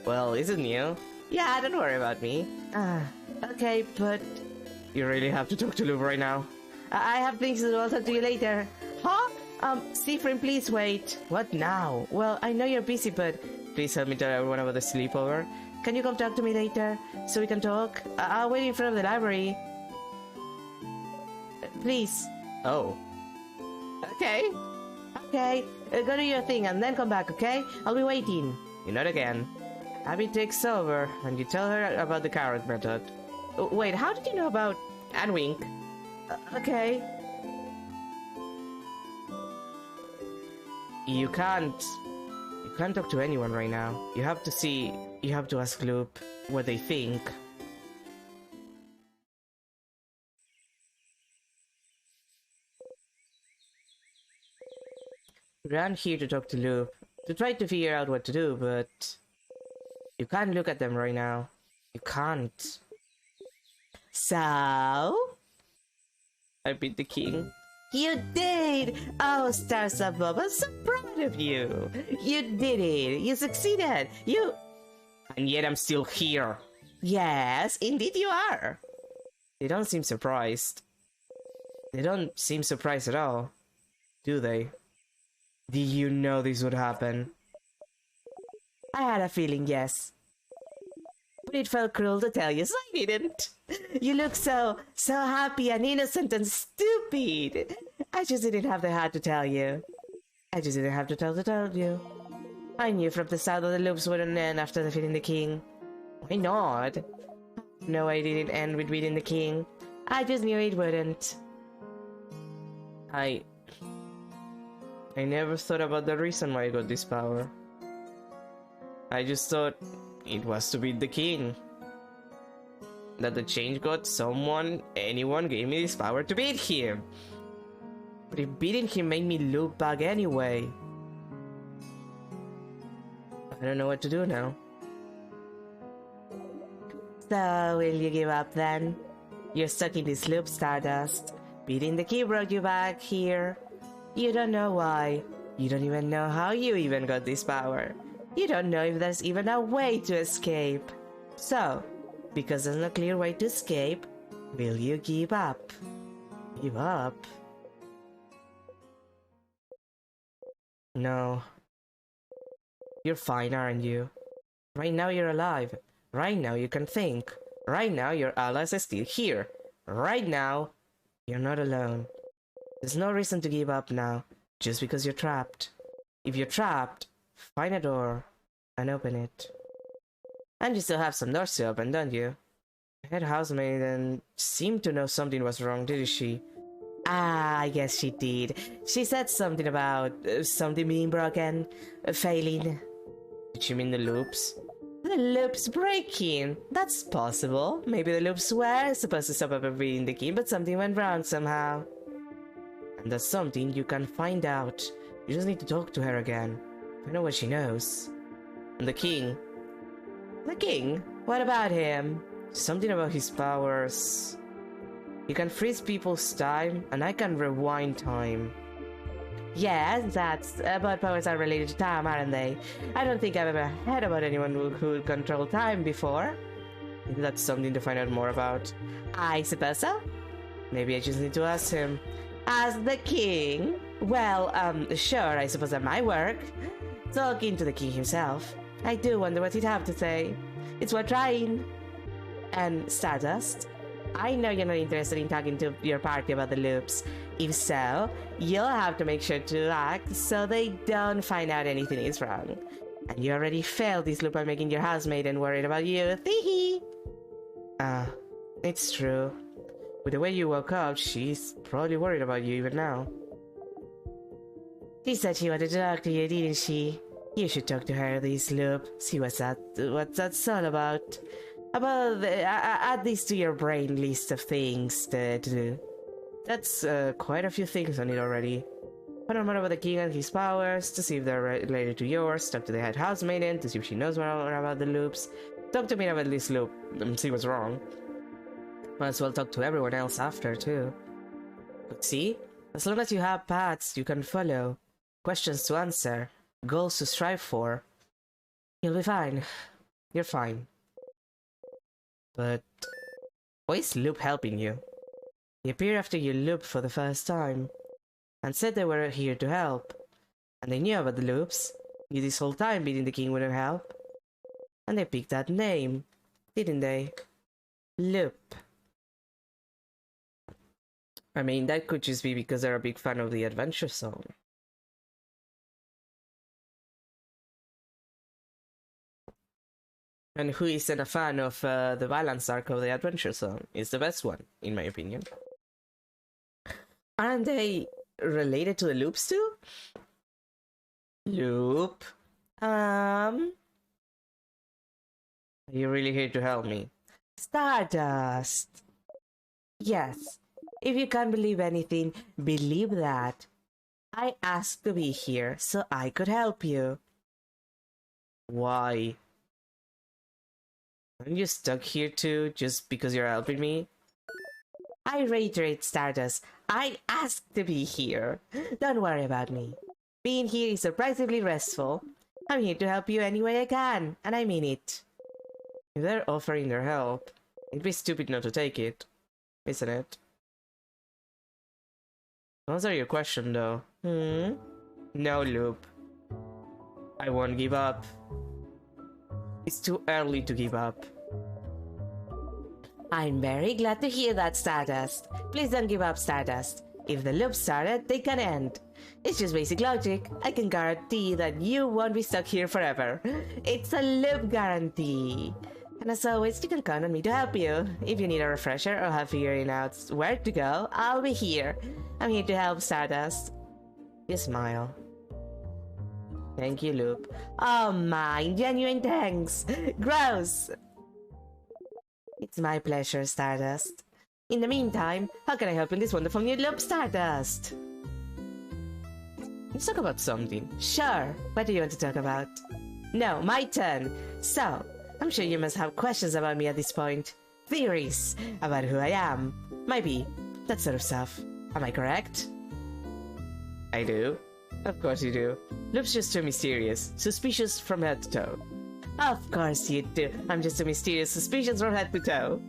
Well, isn't you? Yeah, don't worry about me. Okay, but... You really have to talk to Loop right now. I have things to do, I'll talk to you later. Huh? Zifrin, please wait. What now? Well, I know you're busy, but... Please help me tell everyone about the sleepover. Can you come talk to me later, so we can talk? I'll wait in front of the library. Please. Oh. Okay. Okay, go do your thing and then come back, okay? I'll be waiting. You not again. Abby takes over, and you tell her about the carrot method. Wait, how did you know about... And wink. Okay. You can't talk to anyone right now. You have to ask Loop what they think. Ran here to talk to Loop, to try to figure out what to do, but... You can't look at them right now. You can't. So? I beat the king. You did! Oh, stars above, I'm so proud of you! You did it! You succeeded! You... And yet I'm still here. Yes, indeed you are. They don't seem surprised. They don't seem surprised at all. Do they? Do you know this would happen? I had a feeling, yes. But it felt cruel to tell you, so I didn't. You look so happy and innocent and stupid. I just didn't have the heart to tell you. I just didn't have to tell you. I knew from the start that the loops wouldn't end after defeating the king. Why not? No, I didn't end with beating the king. I just knew it wouldn't. I never thought about the reason why I got this power. I just thought it was to beat the king. That the change god, anyone gave me this power to beat him. But if beating him made me loop back anyway. I don't know what to do now. So, will you give up then? You're stuck in this loop, Stardust. Beating the king brought you back here. You don't know why. You don't even know how you even got this power. You don't know if there's even a way to escape. So, because there's no clear way to escape, will you give up? Give up? No. You're fine, aren't you? Right now you're alive. Right now you can think. Right now your allies are still here. Right now, you're not alone. There's no reason to give up now, just because you're trapped. If you're trapped, find a door and open it. And you still have some doors to open, don't you? The head housemaid seemed to know something was wrong, didn't she? Ah, I guess she did. She said something about something being broken, failing. Did she mean the loops? The loops breaking! That's possible. Maybe the loops were supposed to stop her beating the king, but something went wrong somehow. And that's something you can find out. You just need to talk to her again. I know what she knows. And the king? The king? What about him? Something about his powers. You can freeze people's time, and I can rewind time. Yes, but powers are related to time, aren't they? I don't think I've ever heard about anyone who could control time before. Maybe that's something to find out more about. I suppose so. Maybe I just need to ask him. As the king? Well, sure, I suppose that might work. Talking to the king himself. I do wonder what he'd have to say. It's worth trying. And Stardust, I know you're not interested in talking to your party about the loops. If so, you'll have to make sure to act so they don't find out anything is wrong. And you already failed this loop by making your housemaid and worried about you. Teehee! It's true. With the way you woke up, she's probably worried about you even now. She said she wanted to talk to you, didn't she? You should talk to her this loop. See what's that's all about. Add this to your brain list of things to do. That's quite a few things on it already. Find out more about the king and his powers, to see if they're related to yours. Talk to the head housemaiden to see if she knows more about the loops. Talk to me about this loop and see what's wrong. Might as well talk to everyone else after, too. But see, as long as you have paths you can follow, questions to answer, goals to strive for, you'll be fine. You're fine. But why is Loop helping you? They appeared after you looped for the first time, and said they were here to help. And they knew about the loops, knew this whole time beating the king wouldn't help. And they picked that name, didn't they? Loop. I mean, that could just be because they're a big fan of the adventure song. And who isn't a fan of the balance arc of the adventure song? It's the best one, in my opinion. Aren't they related to the loops too? Loop? Are you really here to help me? Stardust! Yes. If you can't believe anything, believe that. I asked to be here so I could help you. Why? Aren't you stuck here too, just because you're helping me? I reiterate, Stardust, I asked to be here. Don't worry about me. Being here is surprisingly restful. I'm here to help you any way I can, and I mean it. If they're offering their help, it'd be stupid not to take it, isn't it? Answer your question though. No, Loop. I won't give up. It's too early to give up. I'm very glad to hear that, Stardust. Please don't give up, Stardust. If the loop started, they can end. It's just basic logic. I can guarantee that you won't be stuck here forever. It's a loop guarantee. And as always, you can count on me to help you. If you need a refresher or have figuring out where to go, I'll be here. I'm here to help, Stardust. You smile. Thank you, Loop. Oh my, genuine thanks. Gross. It's my pleasure, Stardust. In the meantime, how can I help in this wonderful new loop, Stardust? Let's talk about something. Sure. What do you want to talk about? No, my turn. So, I'm sure you must have questions about me at this point. Theories about who I am. Maybe. That sort of stuff. Am I correct? I do. Of course you do. Loop's just too mysterious. Suspicious from head to toe. Of course you do. I'm just a mysterious suspicious from head to toe.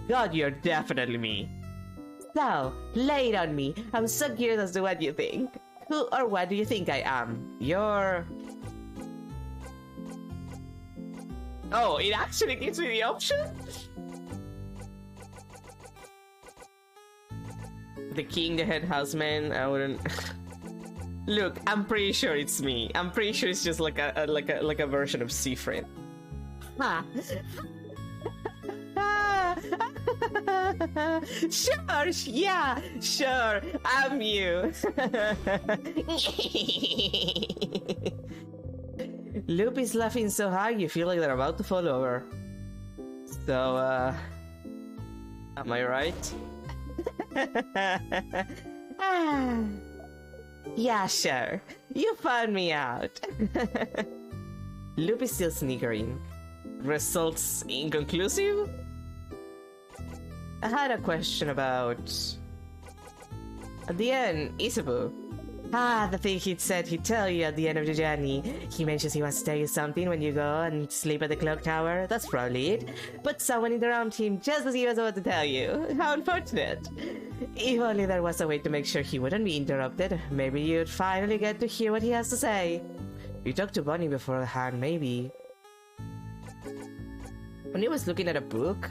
God, you're definitely me. So, lay it on me. I'm so curious as to what you think. Who or what do you think I am? You're... Oh, it actually gives me the option? The king, the head houseman, I wouldn't... Look, I'm pretty sure it's me. I'm pretty sure it's just like a version of Siegfried. Ha! Sure, yeah, sure, I'm you. Loop is laughing so hard you feel like they're about to fall over. So, am I right? Yeah, sure. You found me out. Loop is still sniggering. Results inconclusive? I had a question about... At the end, Isabu. Ah, the thing he'd said he'd tell you at the end of the journey. He mentions he wants to tell you something when you go and sleep at the clock tower. That's probably it. But someone interrupted him just as he was about to tell you. How unfortunate. If only there was a way to make sure he wouldn't be interrupted, maybe you'd finally get to hear what he has to say. You talked to Bonnie beforehand, maybe. When he was looking at a book?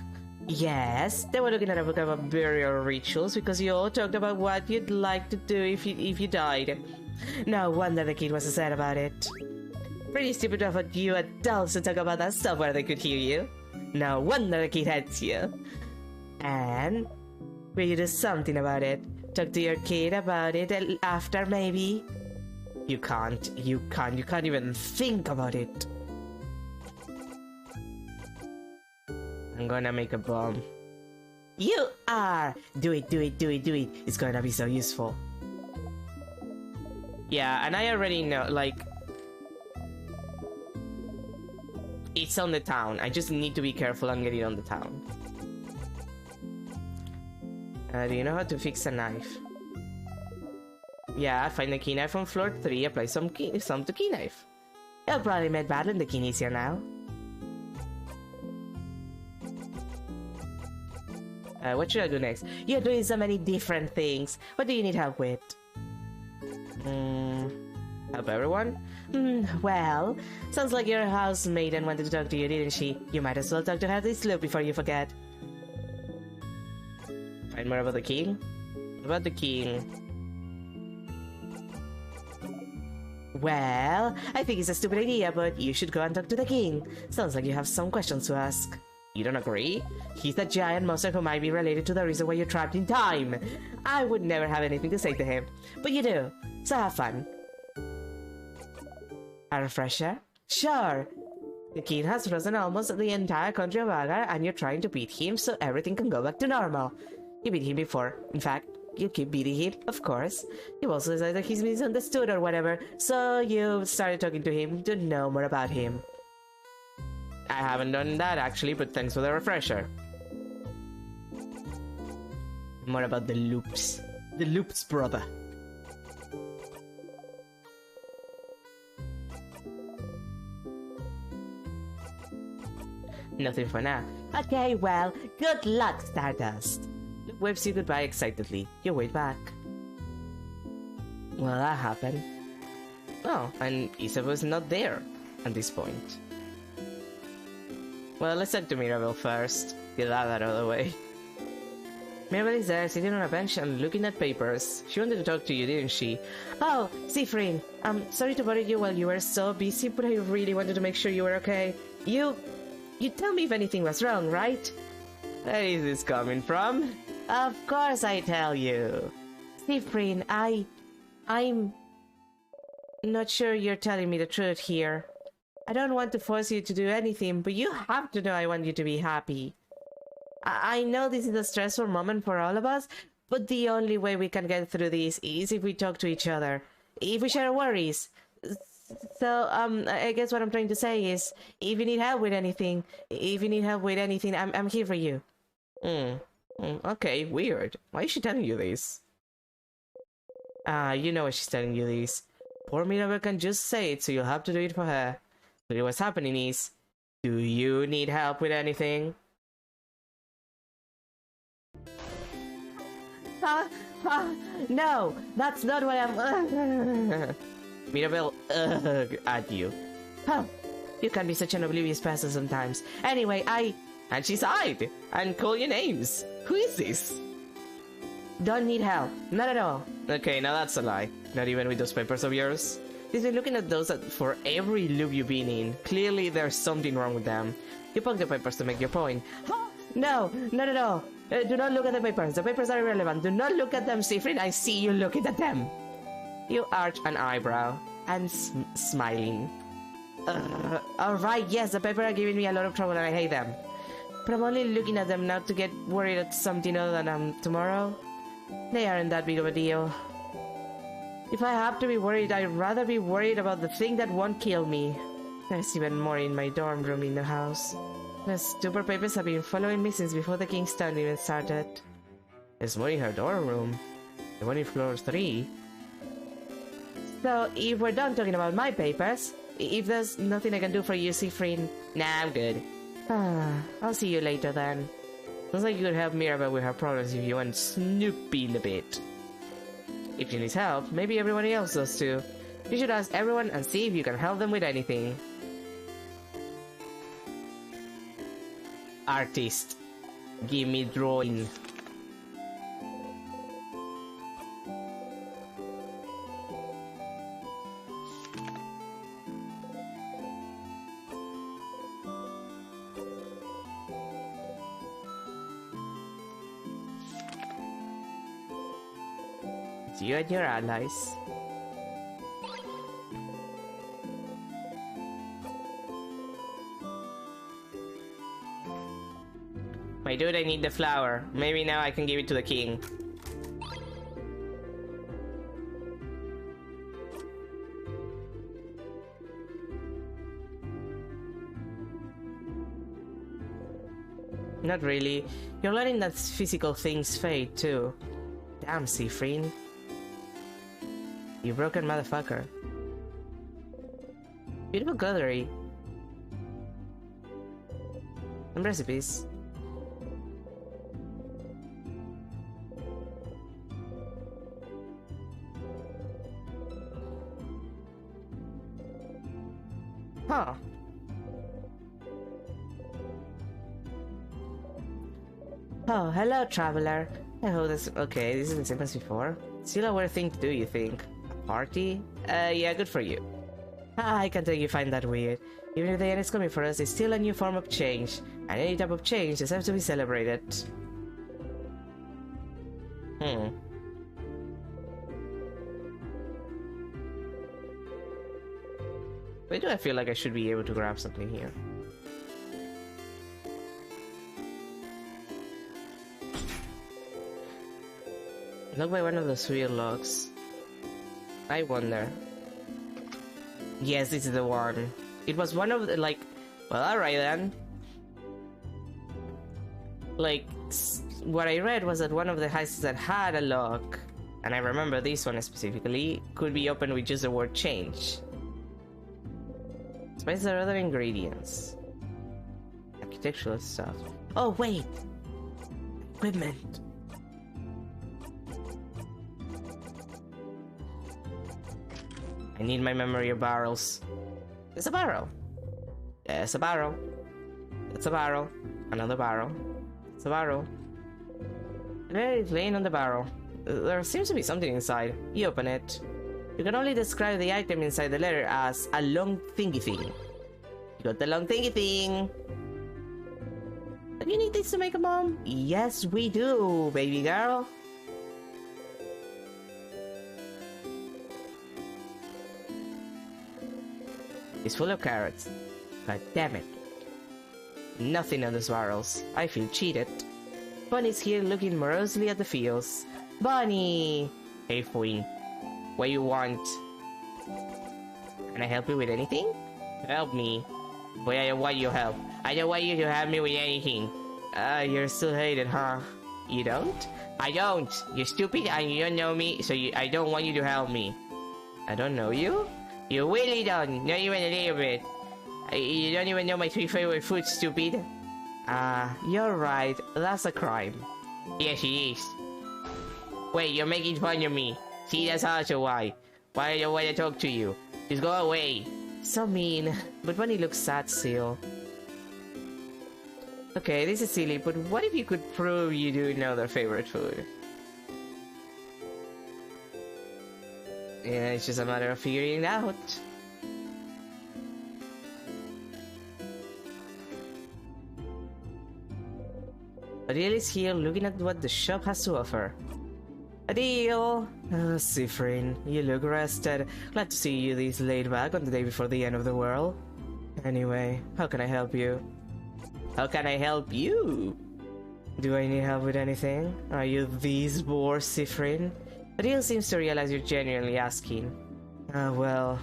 Yes, they were looking at a book about burial rituals because you all talked about what you'd like to do if you died. No wonder the kid was sad about it. Pretty stupid of you adults to talk about that stuff where they could hear you. No wonder the kid hates you. And will you do something about it? Talk to your kid about it after, maybe? You can't even think about it. I'm gonna make a bomb. You are! Do it. It's gonna be so useful. Yeah, and I already know, like... It's on the town. I just need to be careful and get it on the town. Do you know how to fix a knife? Yeah, find the key knife on floor 3, apply some to key knife. It'll probably make battling the key easier now. What should I do next? You're doing so many different things. What do you need help with? Help everyone? Well, sounds like your housemaid wanted to talk to you, didn't she? You might as well talk to her this loop before you forget. Find more about the king? About the king. Well, I think it's a stupid idea, but you should go and talk to the king. Sounds like you have some questions to ask. You don't agree? He's the giant monster who might be related to the reason why you're trapped in time. I would never have anything to say to him, but you do, so have fun. A refresher? Sure. The king has frozen almost the entire country of Agar, and you're trying to beat him so everything can go back to normal. You beat him before. In fact, you keep beating him, of course. You've also decided that he's misunderstood or whatever, so you started talking to him to know more about him. I haven't done that actually, but thanks for the refresher. More about the loops. The loops, brother. Nothing for now. Okay, well, good luck, Stardust. Loop waves you goodbye excitedly. You wait back. Well, that happened. Oh, and Isabeau's not there at this point. Well, let's talk to Mirabelle first. Get that out of the way. Mirabelle is there, sitting on a bench and looking at papers. She wanted to talk to you, didn't she? Oh, Siffrin, I'm sorry to bother you while you were so busy, but I really wanted to make sure you were okay. You'd tell me if anything was wrong, right? Where is this coming from? Of course I tell you. Siffrin, I'm not sure you're telling me the truth here. I don't want to force you to do anything, but you have to know I want you to be happy. I know this is a stressful moment for all of us, but the only way we can get through this is if we talk to each other, if we share worries. So, I guess what I'm trying to say is, if you need help with anything, I'm here for you. Okay, weird. Why is she telling you this? You know why she's telling you this. Poor Mirabelle can just say it, so you'll have to do it for her. So what's happening is, do you need help with anything? No, that's not what I'm... Mirabelle, at you. Oh, you can be such an oblivious person sometimes. Anyway, And she sighed and called your names. Who is this? Don't need help. Not at all. Okay, now that's a lie. Not even with those papers of yours? She's been looking at those for every loop you've been in. Clearly there's something wrong with them. You poke the papers to make your point. No, not at all. Do not look at the papers. The papers are irrelevant. Do not look at them, Siffrin. I see you looking at them. You arch an eyebrow and smiling. Alright, yes, the papers are giving me a lot of trouble and I hate them. But I'm only looking at them now to get worried at something other than tomorrow. They aren't that big of a deal. If I have to be worried, I'd rather be worried about the thing that won't kill me. There's even more in my dorm room in the house. The stupid papers have been following me since before the King's Town even started. There's more in her dorm room. The one in floor 3. So, if we're done talking about my papers, if there's nothing I can do for you, Siffrin, nah, I'm good. I'll see you later then. Looks like you could help Mirabelle with her problems if you want snooping a bit. If she needs help, maybe everybody else does too. You should ask everyone and see if you can help them with anything. Artist. Give me drawing. It's you and your allies. My dude, I need the flower. Maybe now I can give it to the king. Not really. You're letting that physical things fade too. Damn, Siffrin. You broken motherfucker. Beautiful cutlery. And recipes. Huh. Oh, hello, traveler. I hope this... Okay, this isn't the same as before. Still a weird thing to do, you think? A party? Yeah, good for you. I can tell you find that weird. Even if the end is coming for us, it's still a new form of change. And any type of change deserves to be celebrated. Why do I feel like I should be able to grab something here? Look by one of the weird logs. I wonder. Yes, this is the one. It was one of the, like... Well, alright then. Like, what I read was that one of the heists that had a lock, and I remember this one specifically, could be opened with just the word change. Spices are other ingredients. Architectural stuff. Oh, wait! Equipment. I need my memory of barrels. There's a barrel. There's a barrel. It's a barrel. Another barrel. It's a barrel. There it's laying on the barrel. There seems to be something inside. You open it. You can only describe the item inside the letter as a long thingy thing. You got the long thingy thing. Do you need this to make a bomb? Yes, we do, baby girl. It's full of carrots. God damn it. Nothing on those barrels. I feel cheated. Bunny's here looking morosely at the fields. Bunny! Hey, Queen. What you want? Can I help you with anything? Help me. Boy, I don't want your help. I don't want you to help me with anything. You're still hated, huh? You don't? I don't! You're stupid and you don't know me, so I don't want you to help me. I don't know you? You really don't, not even a little bit. You don't even know my 3 favorite foods, stupid. You're right, that's a crime. Yes, it is. Wait, you're making fun of me. See, that's also why. Why I don't want to talk to you. Just go away. So mean, but Bunny looks sad still. Okay, this is silly, but what if you could prove you do know their favorite food? Yeah, it's just a matter of figuring it out. Adele is here looking at what the shop has to offer. Adele! Siffrin, you look rested. Glad to see you this laid back on the day before the end of the world. Anyway, how can I help you? How can I help you? Do I need help with anything? Are you this bored, Siffrin? Adele seems to realize you're genuinely asking. Well...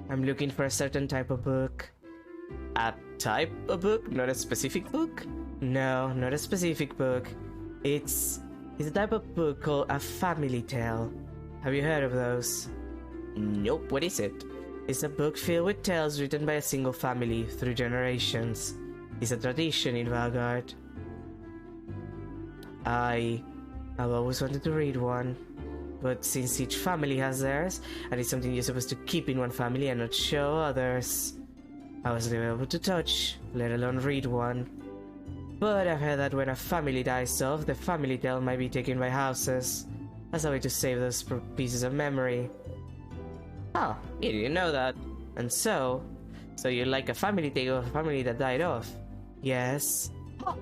I'm looking for a certain type of book. A type of book? Not a specific book? No, not a specific book. It's a type of book called a family tale. Have you heard of those? Nope, what is it? It's a book filled with tales written by a single family through generations. It's a tradition in Valgard. I've always wanted to read one, but since each family has theirs, and it's something you're supposed to keep in one family and not show others, I wasn't even able to touch, let alone read one. But I've heard that when a family dies off, the family tale might be taken by houses, as a way to save those pieces of memory. Oh, you didn't know that. And so you like a family tale of a family that died off? Yes. Oh,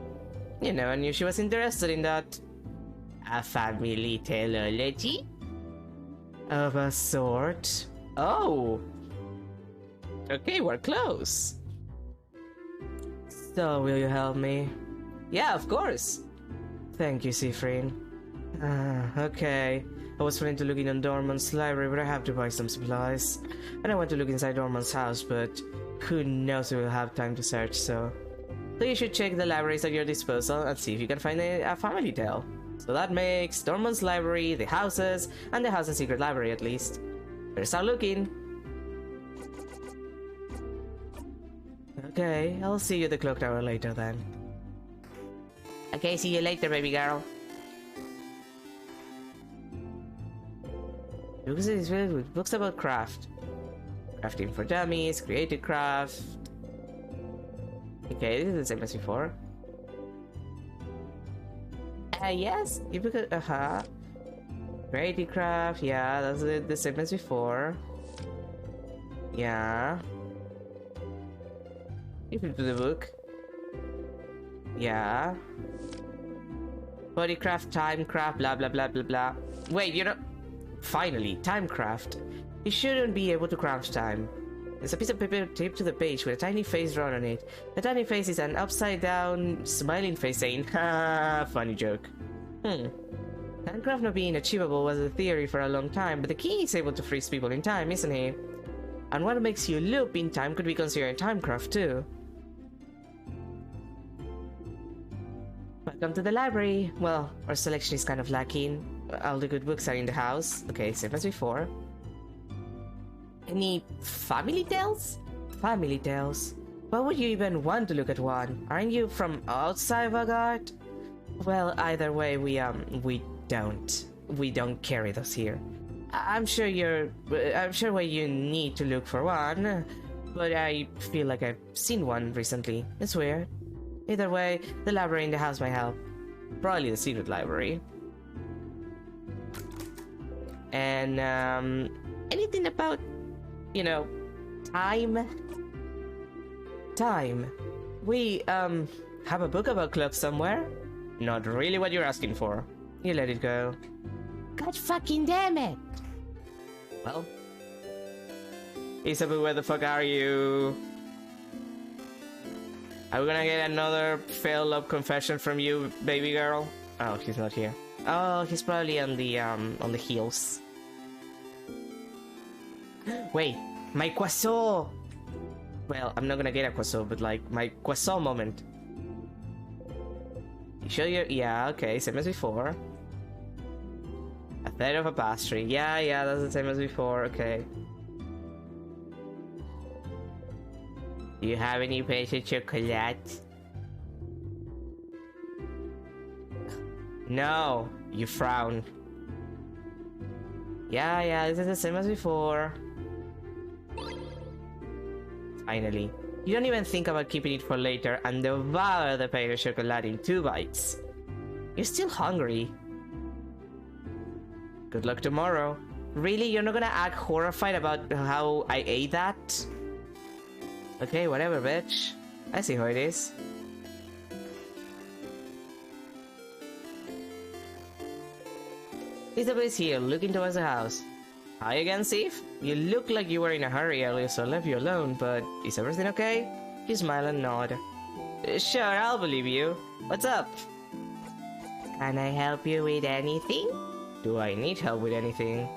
you know, I knew she was interested in that. A family teleology? Of a sort. Oh! Okay, we're close. So, will you help me? Yeah, of course. Thank you, Siffrin. Okay. I was planning to look in on Dorman's library, but I have to buy some supplies. And I want to look inside Dorman's house, but who knows if we'll have time to search, so you should check the libraries at your disposal and see if you can find a family tale. So that makes Dorman's library, the houses, and the house and secret library at least. Better start looking. Okay, I'll see you at the clock tower later then. Okay, see you later, baby girl. Books is filled with books about craft. Crafting for dummies, creative craft. Okay, this is the same as before. Yes, you book it, Creative craft, yeah, that's the same as before. Yeah. You flip to the book. Yeah. Bodycraft, timecraft, blah blah blah blah blah. Wait, you know. Finally, timecraft. You shouldn't be able to craft time. There's a piece of paper taped to the page with a tiny face drawn on it. The tiny face is an upside down, smiling face saying, ha, funny joke. Timecraft not being achievable was a theory for a long time, but the king is able to freeze people in time, isn't he? And what makes you loop in time could be considered timecraft too. Welcome to the library. Well, our selection is kind of lacking. All the good books are in the house. Okay, same as before. Any family tales? Family tales? Why would you even want to look at one? Aren't you from outside Valgard? Well, either way, we don't. we don't carry those here. I'm sure you need to look for one, but I feel like I've seen one recently. It's weird. Either way, the library in the house might help. Probably the secret library. And anything about, you know, time? Time. We have a book about clocks somewhere? Not really what you're asking for. You let it go. God fucking damn it! Well, Isabel, where the fuck are you? Are we gonna get another failed love confession from you, baby girl? Oh, he's not here. Oh, he's probably on the hills. Wait, my croissant! Well, I'm not gonna get a croissant, but like, my croissant moment. You sure you're... Yeah, okay, same as before. A third of a pastry. Yeah, that's the same as before, okay. Do you have any pastry chocolate? No, you frown. Yeah, this is the same as before. Finally. You don't even think about keeping it for later and devour the pastry chocolate in 2 bites. You're still hungry. Good luck tomorrow. Really? You're not gonna act horrified about how I ate that? Okay, whatever, bitch. I see how it is. Isabel is here, looking towards the house. Hi again, Sif? You look like you were in a hurry earlier, so I left you alone, but is everything okay? You smile and nod. Sure, I'll believe you. What's up? Can I help you with anything? Do I need help with anything?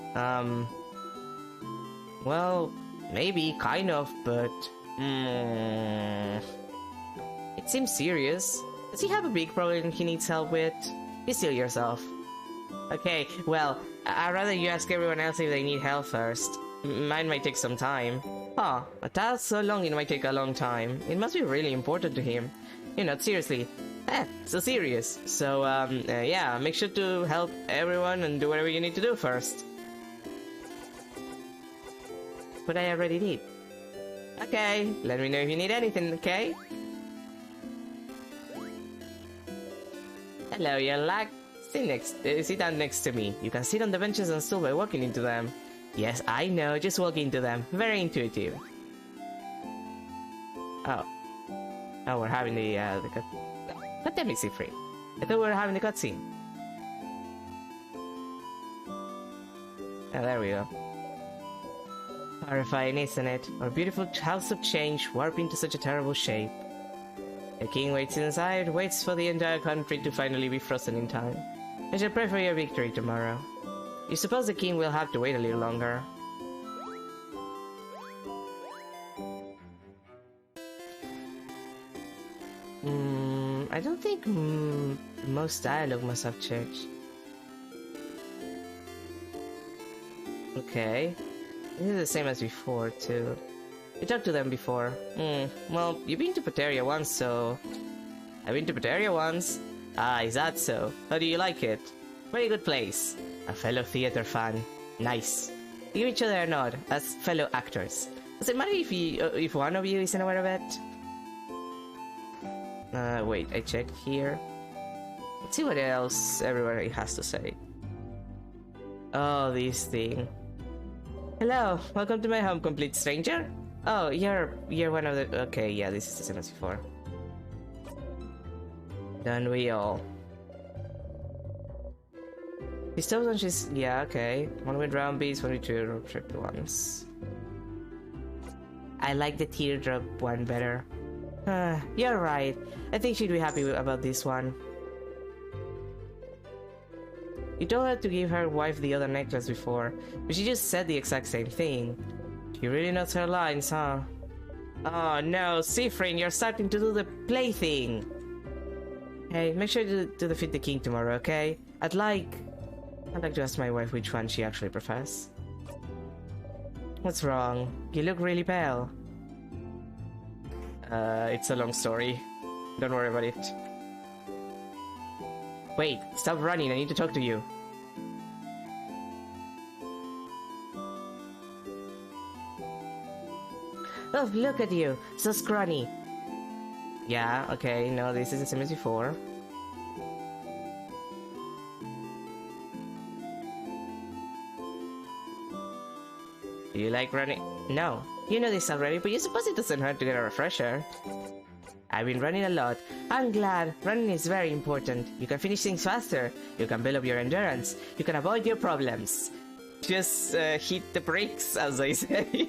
Well, maybe, kind of, but... It seems serious. Does he have a big problem he needs help with? Be still yourself. Okay, well, I'd rather you ask everyone else if they need help first. Mine might take some time. Oh, a task so long it might take a long time. It must be really important to him. You know, seriously. So serious. So, yeah, make sure to help everyone and do whatever you need to do first. But I already did. Okay, let me know if you need anything, okay? Hello, you're like... sit down next to me. You can sit on the benches and stool by walking into them. Yes, I know, just walk into them. Very intuitive. Oh. Oh, we're having the cut... Let them be free. I thought we were having the cutscene. Oh, there we go. Horrifying, isn't it? Our beautiful house of change warped into such a terrible shape. The king waits inside, waits for the entire country to finally be frozen in time. I shall pray for your victory tomorrow. You suppose the king will have to wait a little longer. I don't think most dialogue must have changed. Okay. This is the same as before, too. You talked to them before. Well, you've been to Pateria once, so... I've been to Pateria once. Ah, is that so? How do you like it? Very good place. A fellow theater fan. Nice. Give each other a nod, as fellow actors. Does it matter if one of you isn't aware of it? Wait, I checked here. Let's see what else everybody has to say. Oh, this thing. Hello, welcome to my home, complete stranger. Oh, you're one of the... Okay, yeah, this is the same as before. Don't we all? He stops on she's... Yeah, okay. One with round beads, one with two triple ones. I like the teardrop one better. You're right. I think she'd be happy about this one. You told her to give her wife the other necklace before, but she just said the exact same thing. She really knows her lines, huh? Oh no, Siffrin, you're starting to do the play thing! Hey, make sure to defeat the king tomorrow, okay? I'd like to ask my wife which one she actually prefers. What's wrong? You look really pale. It's a long story. Don't worry about it. Wait, stop running, I need to talk to you. Oh, look at you, so scrawny. Yeah, okay, no, this is the same as before. Do you like running? No, you know this already, but you suppose it doesn't hurt to get a refresher. I've been running a lot. I'm glad. Running is very important. You can finish things faster. You can build up your endurance. You can avoid your problems. Just hit the brakes, as I say.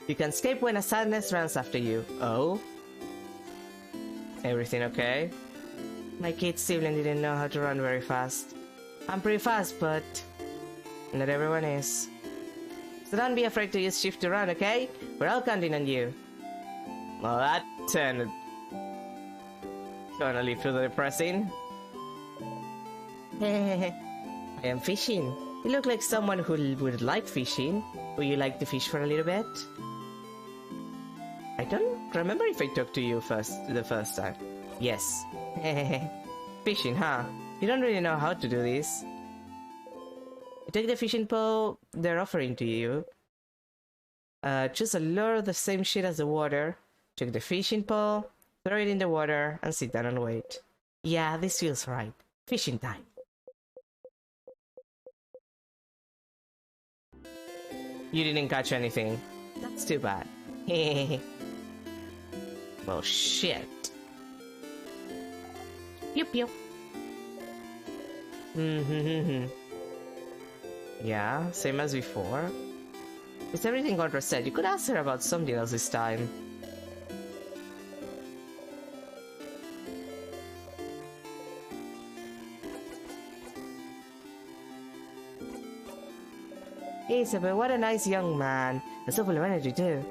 You can escape when a sadness runs after you. Oh? Everything okay? My kid sibling didn't know how to run very fast. I'm pretty fast, but not everyone is. So don't be afraid to use shift to run, okay? We're all counting on you. Well, that turned totally feel depressing. I am fishing. You look like someone who would like fishing. Would you like to fish for a little bit? I don't remember if I talked to you the first time. Yes. Fishing, huh? You don't really know how to do this. You take the fishing pole they're offering to you. Choose a lure the same shit as the water. Take the fishing pole, throw it in the water, and sit down and wait. Yeah, this feels right. Fishing time. You didn't catch anything. That's too bad. Well, shit. Yup, yup. Yeah, same as before. Is everything got reset? You could ask her about something else this time. Isabel, what a nice young man. And so full of energy too.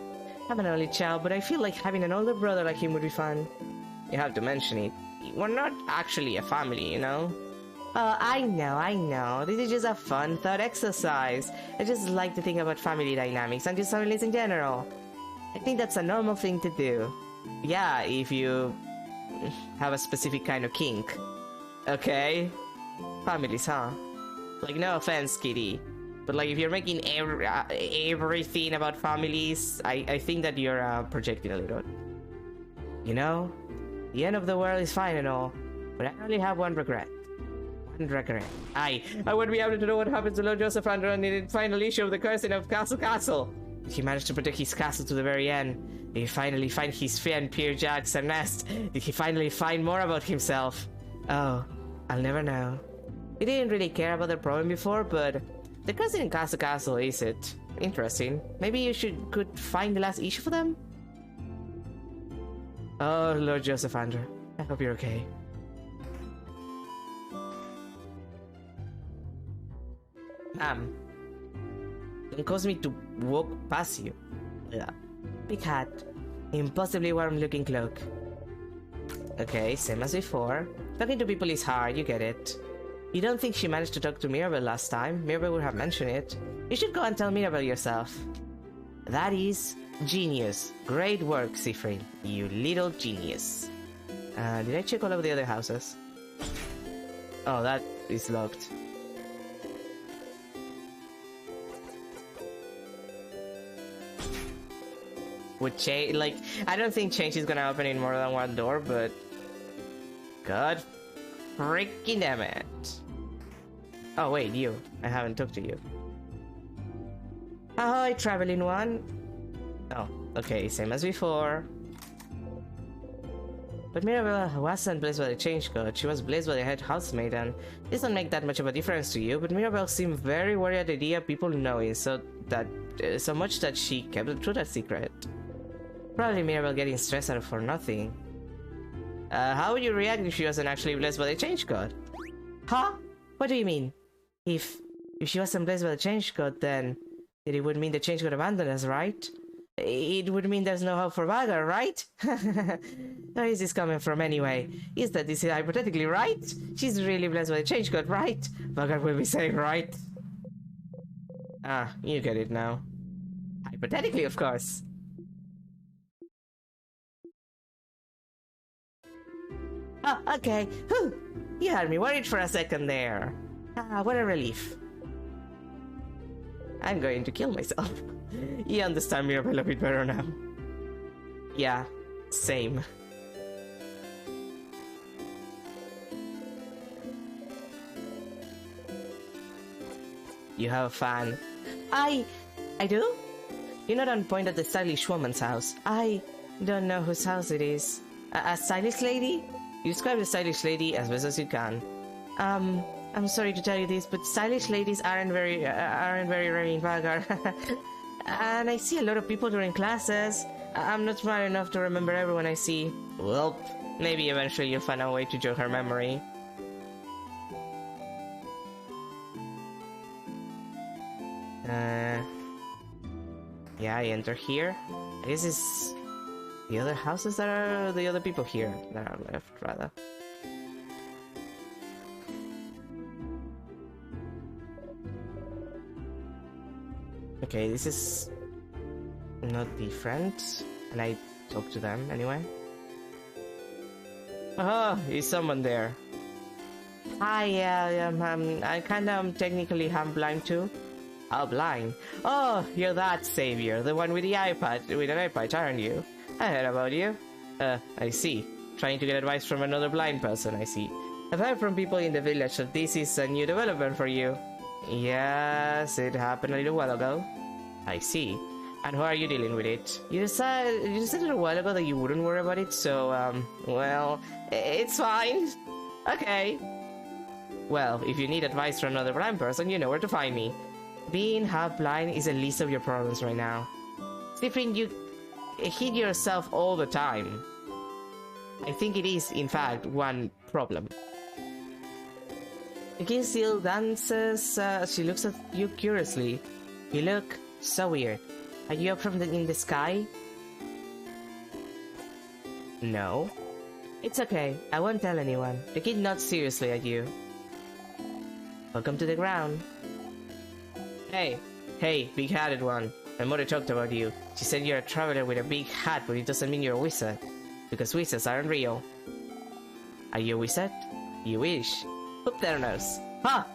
I'm an only child, but I feel like having an older brother like him would be fun. You have to mention it. We're not actually a family, you know? Oh, I know. This is just a fun thought exercise. I just like to think about family dynamics and just families in general. I think that's a normal thing to do. Yeah, if you have a specific kind of kink. Okay? Families, huh? Like, no offense, kitty. But like, if you're making everything about families, I think that you're projecting a little. You know, the end of the world is fine and all, but I only have one regret. I wouldn't be able to know what happened to Lord Joseph Andrew in the final issue of the Cursing of Castle Castle. He managed to protect his castle to the very end. Did he finally find his friend Pierre Jacques Ernest? Did he finally find more about himself? Oh, I'll never know. He didn't really care about the problem before, but the Cursing in Castle Castle is it. Interesting. Maybe you could find the last issue for them? Oh, Lord Joseph Andrew. I hope you're okay. Ma'am, don't cause me to walk past you. Yeah. Big hat. Impossibly warm looking cloak. Okay, same as before. Talking to people is hard, you get it. You don't think she managed to talk to Mirabel last time? Mirabel would have mentioned it. You should go and tell Mirabel yourself. That is genius. Great work, Siffrin. You little genius. Did I check all of the other houses? Oh, that is locked. Would change, like, I don't think change is gonna open in more than one door, but god freaking damn it. Oh wait, you. I haven't talked to you. Ahoy, traveling one. Oh, okay, same as before. But Mirabel wasn't blessed by the change code. She was blessed by the head housemaid, and this doesn't make that much of a difference to you. But Mirabel seemed very worried at the idea of people knowing, so much that she kept the truth a secret. Probably Mirabel getting stressed out for nothing. How would you react if she wasn't actually blessed by the change code? Huh? What do you mean? If she wasn't blessed by the change code, then it would mean the change code abandoned us, right? It would mean there's no hope for Vagar, right? Where is this coming from anyway? Is that this is hypothetically right? She's really blessed by the change code, right? Vagar will be saying, right? Ah, you get it now. Hypothetically, of course. Oh, okay. Whew. You had me worried for a second there. Ah, what a relief. I'm going to kill myself. You understand me a little bit better now. Yeah, same. You have a fan. I do? You're not on point at the stylish woman's house. I don't know whose house it is. A stylish lady? You describe the stylish lady as best as you can. I'm sorry to tell you this, but stylish ladies aren't very rare in Vagar. And I see a lot of people during classes. I'm not smart enough to remember everyone I see. Well, maybe eventually you'll find a way to jog her memory. Yeah, I enter here. I guess it's the other houses that are the other people here that are left, rather. Okay, this is not different, and I talk to them anyway. Oh, is someone there? Hi, I kinda technically am blind too. Oh, blind. Oh, you're that savior, the one with the iPad, with an iPad, aren't you? I heard about you. I see. Trying to get advice from another blind person, I see. I've heard from people in the village that this is a new development for you. Yes, it happened a little while ago. I see. And how are you dealing with it? You said a little while ago that you wouldn't worry about it, so, well, it's fine. Okay. Well, if you need advice from another blind person, you know where to find me. Being half blind is the least of your problems right now. Stephen, you hit yourself all the time. I think it is, in fact, one problem. The kid still dances. She looks at you curiously. You look so weird. Are you up from in the sky? No. It's okay. I won't tell anyone. The kid nods seriously at you. Welcome to the ground. Hey, big-hatted one. My mother talked about you. She said you're a traveler with a big hat, but it doesn't mean you're a wizard. Because wizards aren't real. Are you a wizard? You wish. Hoop their nose. Ha!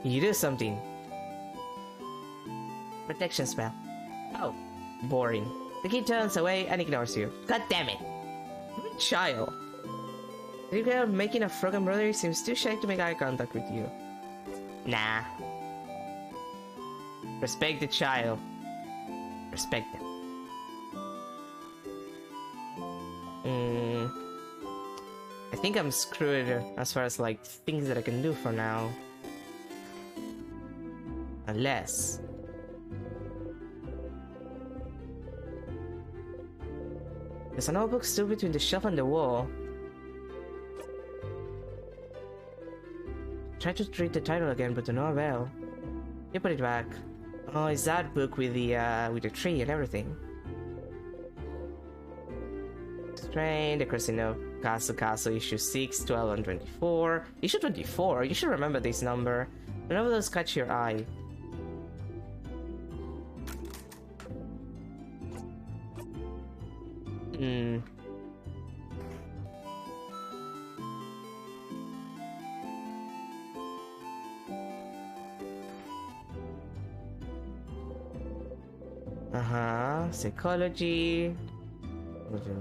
You do something. Protection spell. Oh, boring. The kid turns away and ignores you. God damn it! Good child. The girl making a frog embroidery seems too shy to make eye contact with you. Nah. Respect the child. Respect them. I think I'm screwed as far as like things that I can do for now. Unless... There's a notebook still between the shelf and the wall. Try to read the title again, but to no avail. You put it back. Oh, it's that book with the tree and everything. Strain, the Crescent of Castle, issue 6, 12, and 24. Issue 24? You should remember this number. None of those catch your eye. Psychology.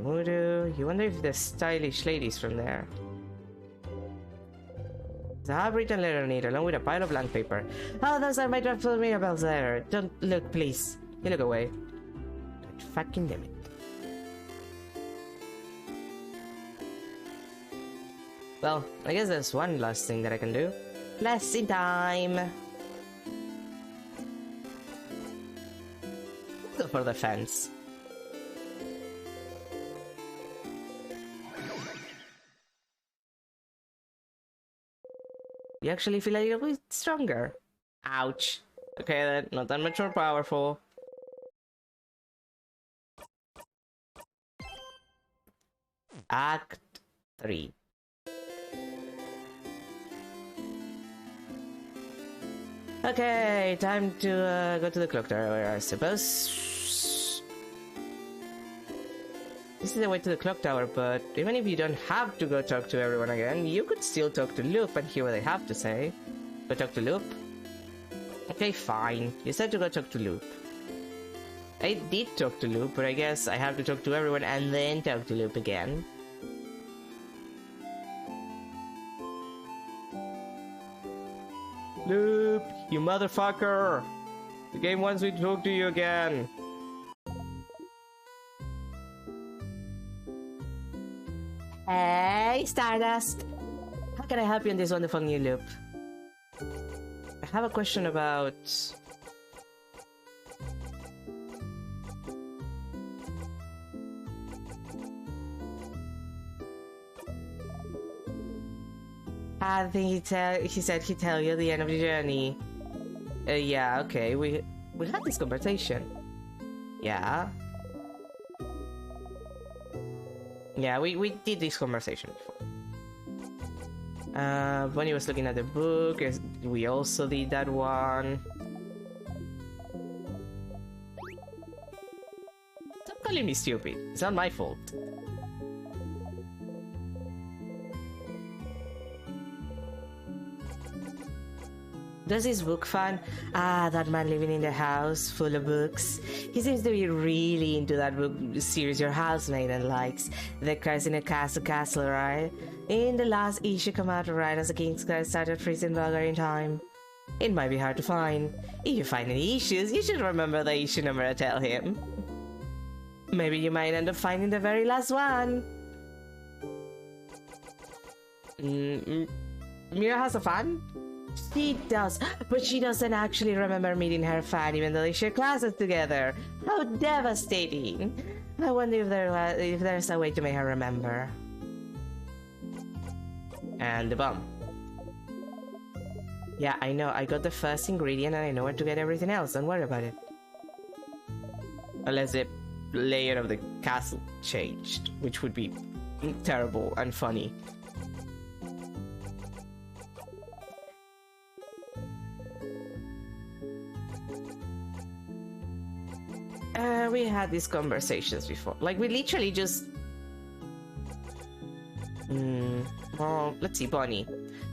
Mudu. You wonder if the stylish ladies from there. The handwritten letter on it, along with a pile of blank paper. Oh, those are my draft Mirabelle's letter. Don't look, please. You look away. God fucking damn it. Well, I guess there's one last thing that I can do. Lesson time! Go for the fence. You actually feel a little bit stronger. Ouch. Okay then, not that much more powerful. Act 3. Okay, time to go to the clock tower, I suppose. This is the way to the clock tower, but even if you don't have to go talk to everyone again, you could still talk to Loop and hear what they have to say. Go talk to Loop? Okay, fine. You said to go talk to Loop. I did talk to Loop, but I guess I have to talk to everyone and then talk to Loop again. Loop, you motherfucker! The game wants me to talk to you again. Hey, Stardust! How can I help you in this wonderful new loop? I have a question about... I think he said he'd tell you the end of the journey. Yeah, okay, we had this conversation. Yeah. Yeah, we did this conversation before. Bonnie was looking at the book, we also did that one. Stop calling me stupid, it's not my fault. Does his book fan? Ah, that man living in the house full of books. He seems to be really into that book series your housemaiden likes. The Curse in a Castle, right? In the last issue come out right as the King's Curse started freezing Bulgarian time. It might be hard to find. If you find any issues, you should remember the issue number to tell him. Maybe you might end up finding the very last one. Mira has a fan? She does, but she doesn't actually remember meeting her fan even though they share classes together. How devastating! I wonder if there's a way to make her remember. And the bomb. Yeah, I know, I got the first ingredient and I know where to get everything else, don't worry about it. Unless the layer of the castle changed, which would be terrible and funny. We had these conversations before. Like, we literally just... Oh, let's see, Bonnie.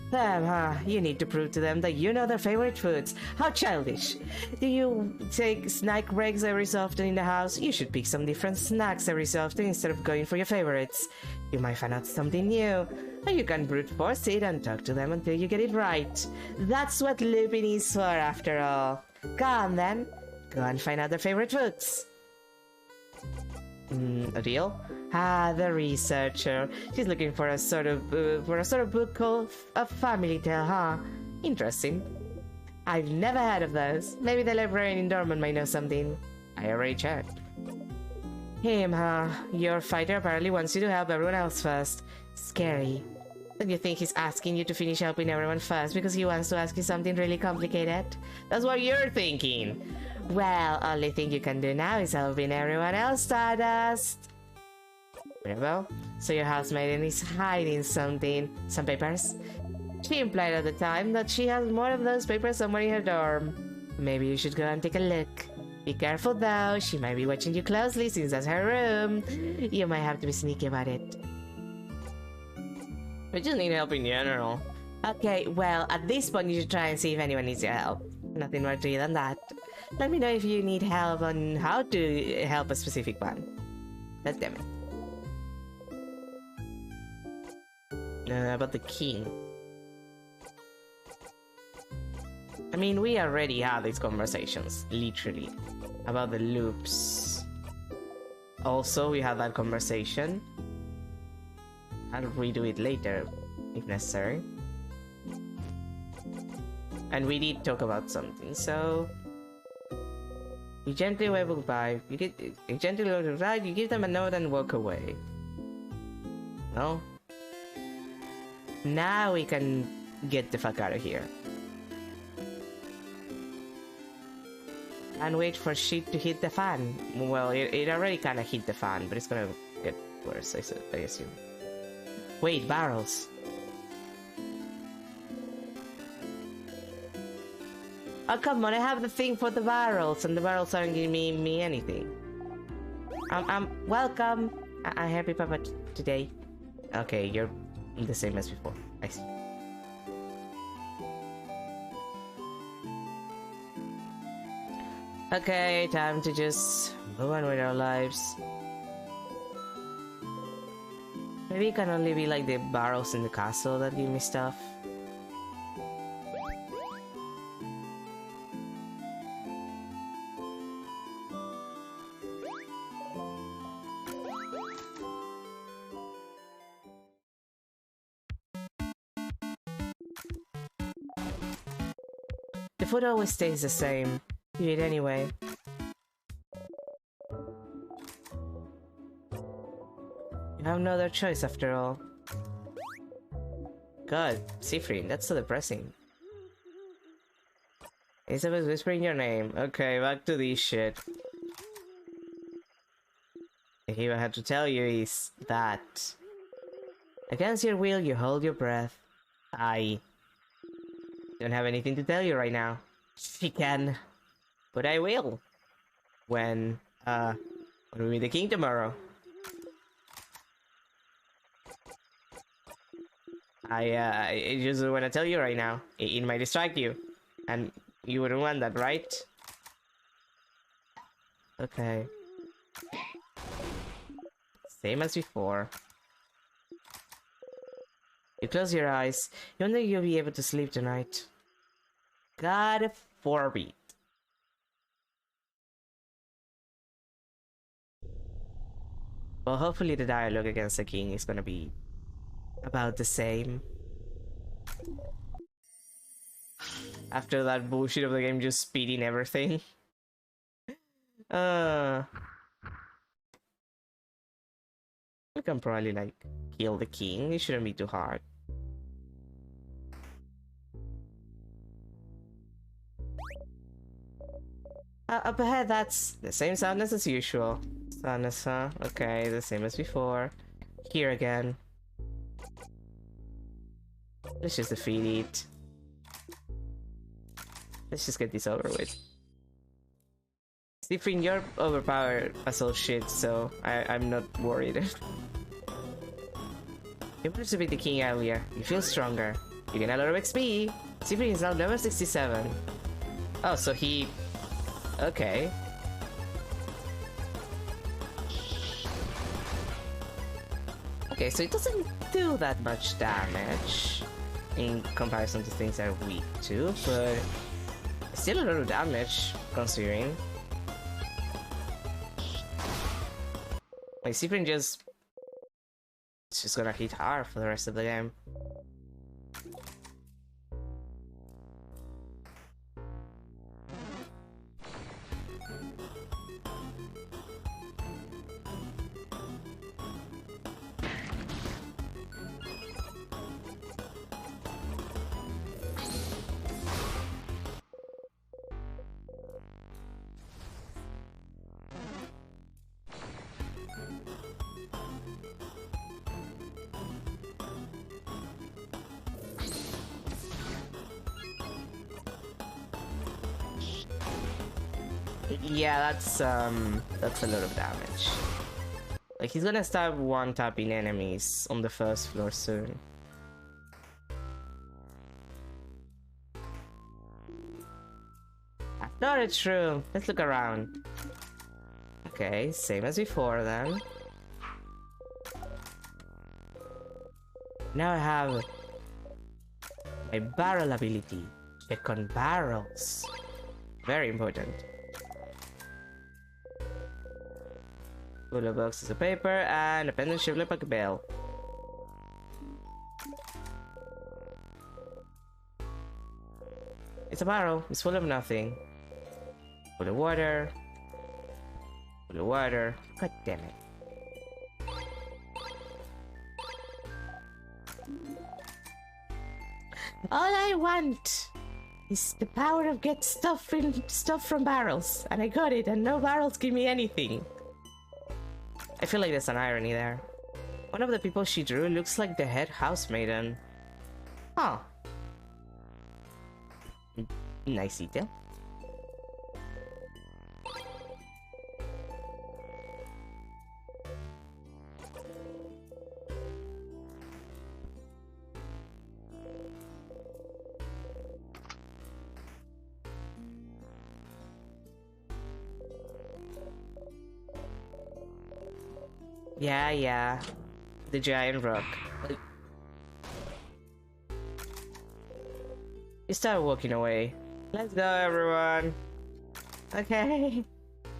Them, huh? You need to prove to them that you know their favorite foods. How childish. Do you take snack breaks every so often in the house? You should pick some different snacks every so often instead of going for your favorites. You might find out something new. And you can brute force it and talk to them until you get it right. That's what looping is for, after all. Go on, then. Go and find out their favorite foods. A deal? Ah, the researcher. She's looking for a sort of book called A Family Tale, huh? Interesting. I've never heard of those. Maybe the librarian in Dortmund might know something. I already checked. Him, huh? Your fighter apparently wants you to help everyone else first. Scary. Don't you think he's asking you to finish helping everyone first because he wants to ask you something really complicated? That's what you're thinking. Well, only thing you can do now is helping everyone else, Stardust. Well, so your housemaiden is hiding something. Some papers? She implied at the time that she has more of those papers somewhere in her dorm. Maybe you should go and take a look. Be careful though, she might be watching you closely since that's her room. You might have to be sneaky about it. We just need help in general. Okay, well, at this point you should try and see if anyone needs your help. Nothing more to you than that. Let me know if you need help on how to help a specific one. God damn it. About the king. I mean, we already had these conversations, literally, about the loops. Also, we had that conversation. I'll redo it later, if necessary. And we did talk about something, so... You gently wave goodbye. You gently wave goodbye, you give them a note and walk away. No? Now we can get the fuck out of here. And wait for shit to hit the fan. Well, it already kinda hit the fan, but it's gonna get worse, I assume. Wait, barrels. Oh, come on, I have the thing for the barrels, and the barrels aren't giving me anything. Welcome. I'm happy Papa today. Okay, you're the same as before. I see. Okay, time to just Move on with our lives. Maybe it can only be like the barrels in the castle that give me stuff. The food always stays the same. You eat anyway. You have no other choice after all. God, Siffrin, that's so depressing. Isabel's whispering your name. Okay, back to this shit. The hero I had to tell you is that against your will, you hold your breath. I don't have anything to tell you right now. She can, but I will. When we meet the king tomorrow. I just want to tell you right now. It might distract you, and you wouldn't want that, right? Okay. Same as before. You close your eyes. You wonder if you'll be able to sleep tonight. God forbid. Well, hopefully the dialogue against the king is gonna be about the same. After that bullshit of the game just speeding everything. We can probably like kill the king. It shouldn't be too hard. Up ahead, that's the same soundness as usual. Soundness, huh? Okay, the same as before. Here again. Let's just defeat it. Let's just get this over with. Siffrin, you're overpowered as all shit, so I'm not worried. You managed to beat the king earlier. You feel stronger. You gain a lot of XP. Siffrin is now level 67. Oh, so he... Okay. Okay, so it doesn't do that much damage in comparison to things that are weak to, but still a lot of damage considering. Like, Siffrin just... It's just gonna hit hard for the rest of the game. Yeah, that's a lot of damage. Like, he's gonna start one-tapping enemies on the first floor soon. I thought it's true. Let's look around. Okay, same as before then. Now I have my barrel ability. Check on barrels. Very important. Full of boxes of paper and a pendant shaped like a bell. It's a barrel. It's full of nothing. Full of water. Full of water. God damn it. All I want is the power of get stuff from barrels, and I got it, and no barrels give me anything. I feel like there's an irony there. One of the people she drew looks like the head housemaiden. Huh. Nice detail. Yeah, yeah. The giant rock. You start walking away. Let's go, everyone. Okay.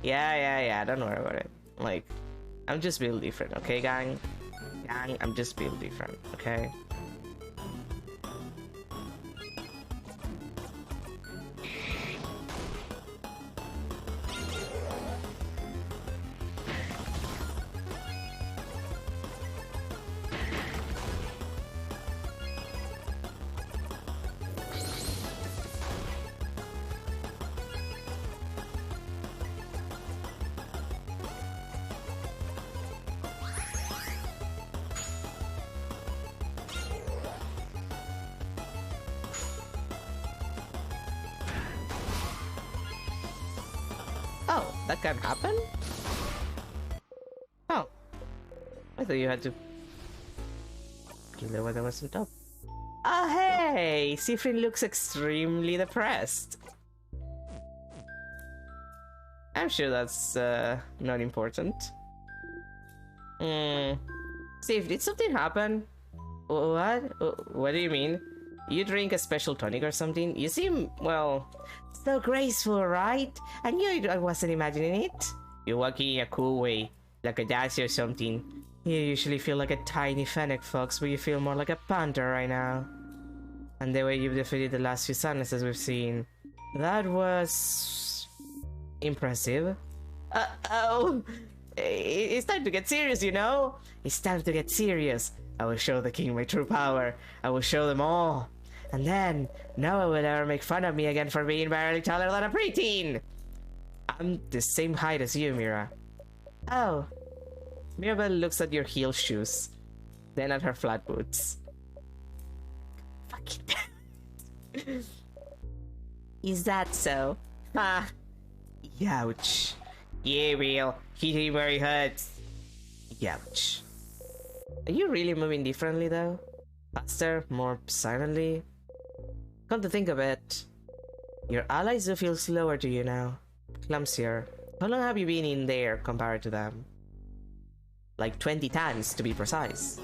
Yeah. Don't worry about it. Like, I'm just built different, okay, gang? Gang, I'm just built different, okay? Oh, that can happen? Oh. I thought you had to kill the one that was on top. Oh, hey! Siffrin looks extremely depressed. I'm sure that's not important. Sif, did something happen? What? What do you mean? You drink a special tonic or something? You seem, well, so graceful, right? I knew I wasn't imagining it. You're walking in a cool way, like a daisy or something. You usually feel like a tiny fennec fox, but you feel more like a panther right now. And the way you've defeated the last few sunnesses we've seen, that was impressive. Oh, it's time to get serious, you know? It's time to get serious. I will show the king my true power. I will show them all. And then, no one will ever make fun of me again for being barely taller than a preteen. I'm the same height as you, Mira. Oh. Mirabelle looks at your heel shoes, then at her flat boots. Fucking Is that so? Ah. Youch. Yeah, real. Hitting where it hurts. Youch. Are you really moving differently though? Faster? More silently? Come to think of it, your allies do feel slower to you now. Clumsier. How long have you been in there compared to them? Like 20 times to be precise.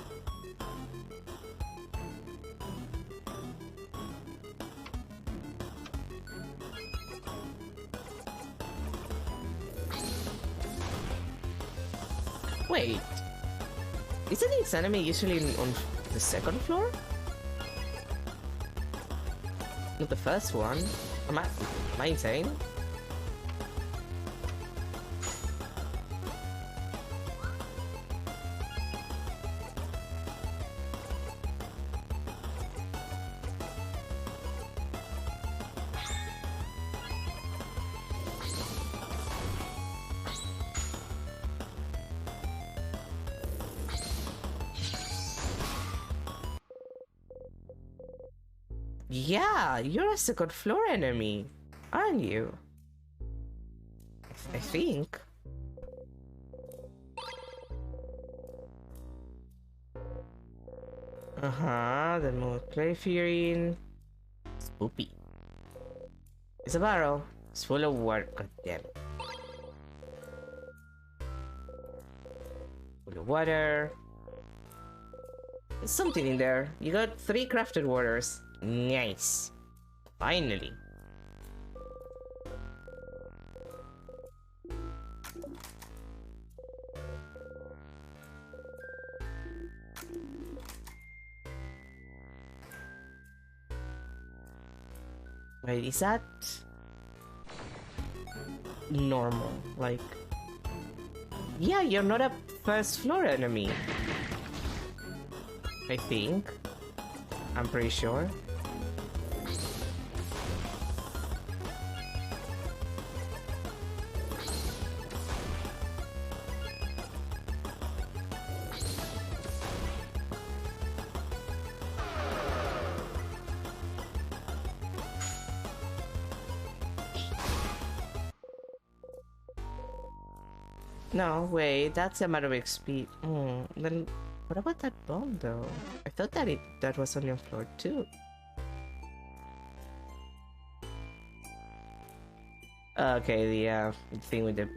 Wait, isn't this enemy usually on the second floor? Not the first one. Am I insane? Yeah, you're a second floor enemy, aren't you? I think. The Clarifiering. Spoopy. It's a barrel. It's full of water. God damn it. Full of water. There's something in there. You got 3 crafted waters. Nice. Finally. Wait, is that normal? Like, yeah, you're not a first floor enemy. I think. I'm pretty sure. No, wait, that's a matter of XP. Then what about that bomb though? I thought that was on your floor too. Okay, the thing with the...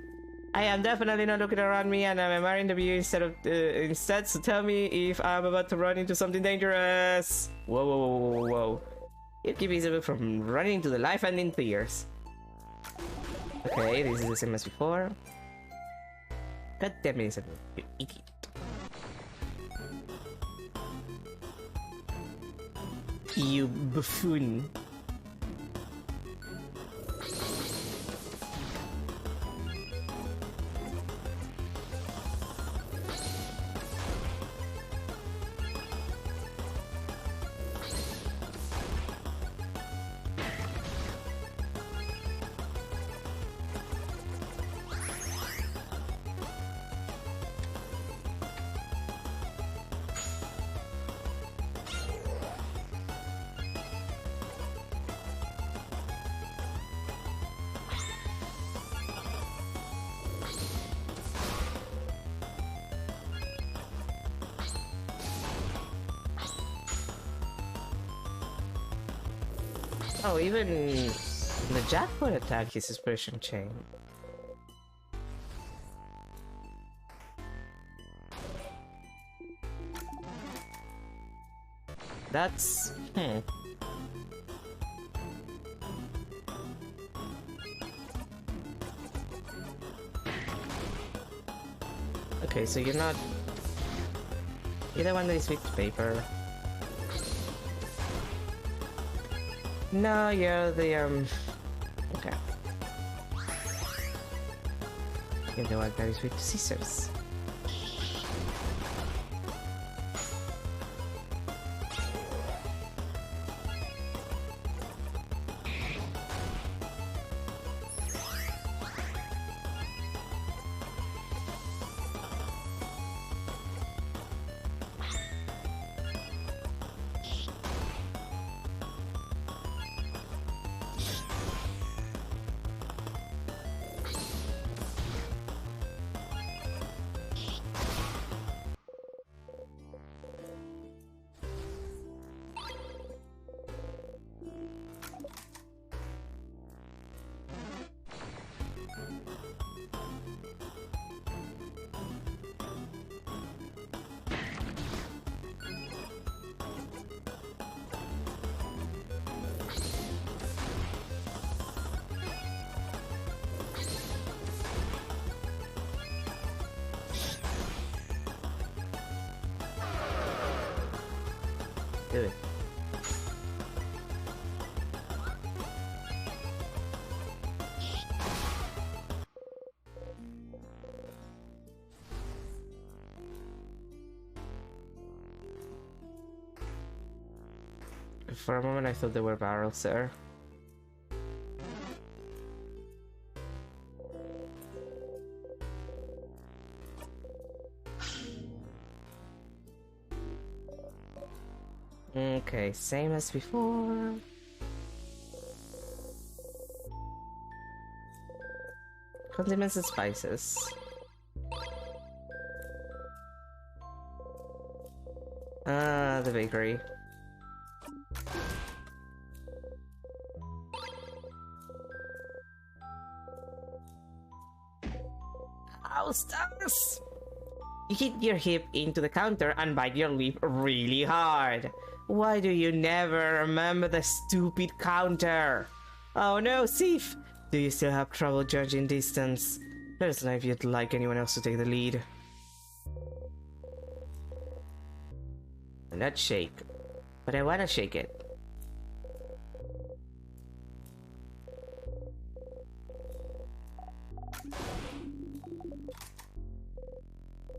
I am definitely not looking around me, and I'm admiring the view instead. So tell me if I'm about to run into something dangerous. Whoa, whoa, whoa, whoa, whoa! It keeps me from running into the life-ending tears. Okay, this is the same as before. God damn it, you idiot. You buffoon. Oh, even the jackpot attack is expression chain. That's... Okay, so you're not... You're the one that is with paper. No, you're the, Okay. You're the one that is with scissors. Do it. For a moment I thought there were barrels there. Okay, same as before. Condiments and spices. Ah, the bakery. Ow, stars! You hit your hip into the counter and bite your lip really hard. Why do you never remember the stupid counter? Oh no, Sif! Do you still have trouble judging distance? Let us know if you'd like anyone else to take the lead. Not shake, but I wanna shake it.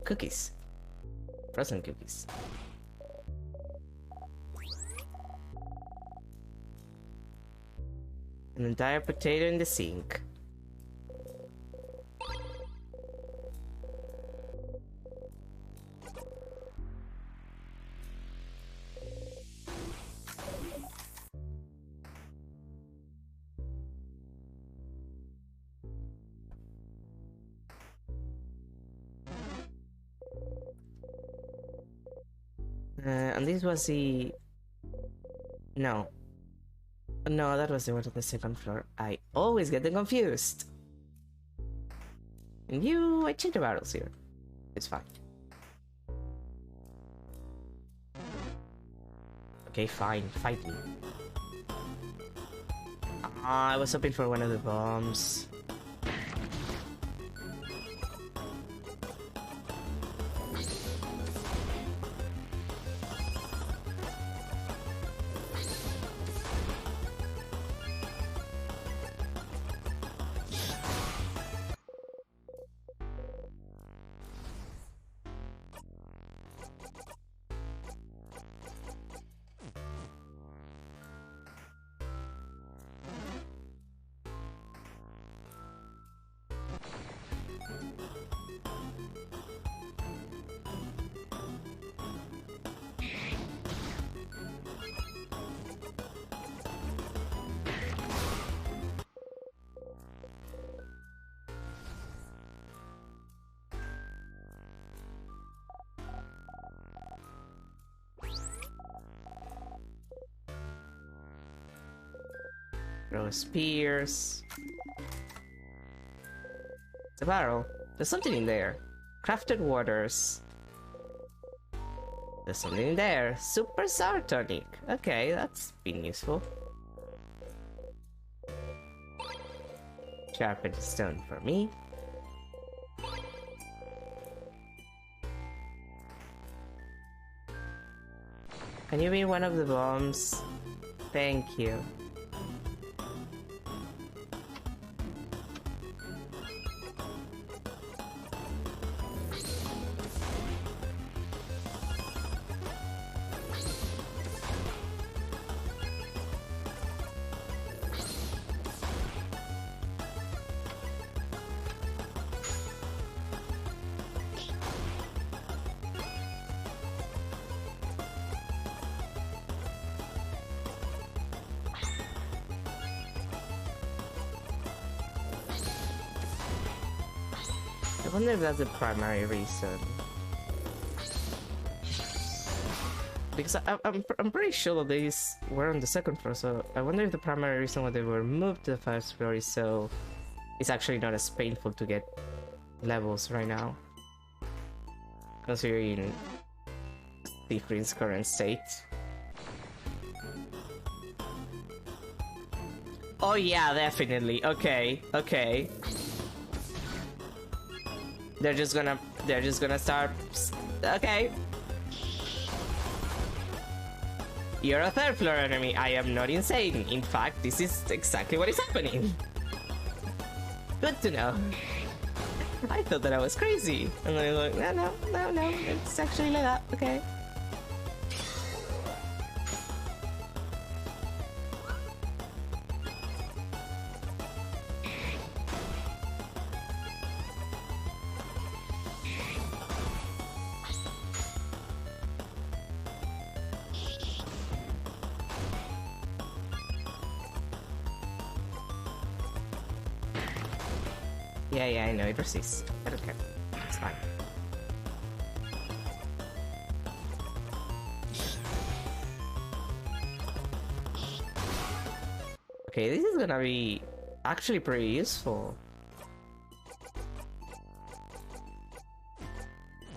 Cookies. Frozen cookies. An entire potato in the sink. And this was the... No. No, that was the one on the second floor. I always get them confused. And you, I checked the battles here. It's fine. Okay, fine. Fight me. I was hoping for one of the bombs. Throw spears. It's a barrel. There's something in there. Crafted waters. There's something in there. Super sour tonic. Okay, that's been useful. Sharpened stone for me. Can you be one of the bombs? Thank you. I wonder if that's the primary reason. Because I'm pretty sure that these were on the second floor, so I wonder if the primary reason why they were moved to the first floor is so it's actually not as painful to get levels right now. Considering Tiflin's current state. Oh yeah, definitely. Okay, okay. They're just gonna start. Okay. You're a third floor enemy. I am not insane. In fact, this is exactly what is happening. Good to know. I thought that I was crazy. And then I'm like, no. It's actually like that. Okay. Yeah, I know, it resists. I don't care. It's fine. Okay, this is gonna be actually pretty useful.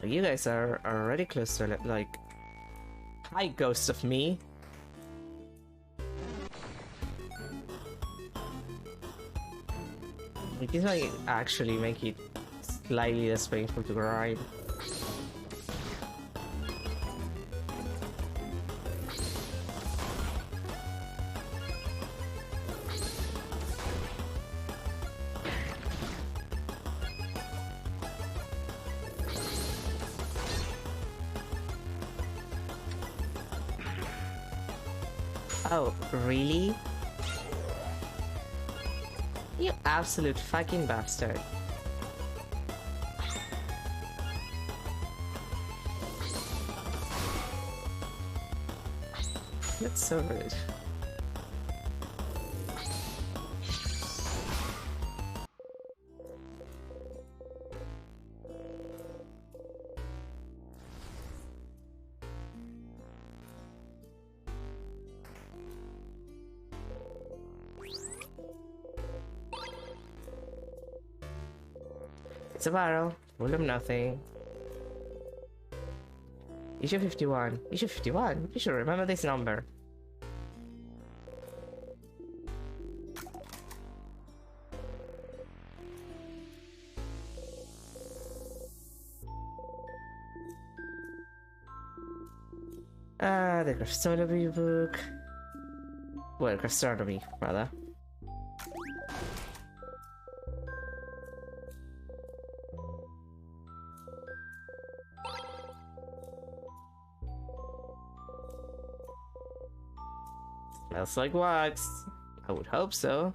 You guys are already close to it, like... Hi, ghost of me! This might actually make it slightly less painful to grind. Oh, really? You absolute fucking bastard. That's so rude. It's a barrel full of nothing. Issue 51. Issue 51? You should remember this number. The gastronomy book. Well, gastronomy, rather. Smells like wax. I would hope so.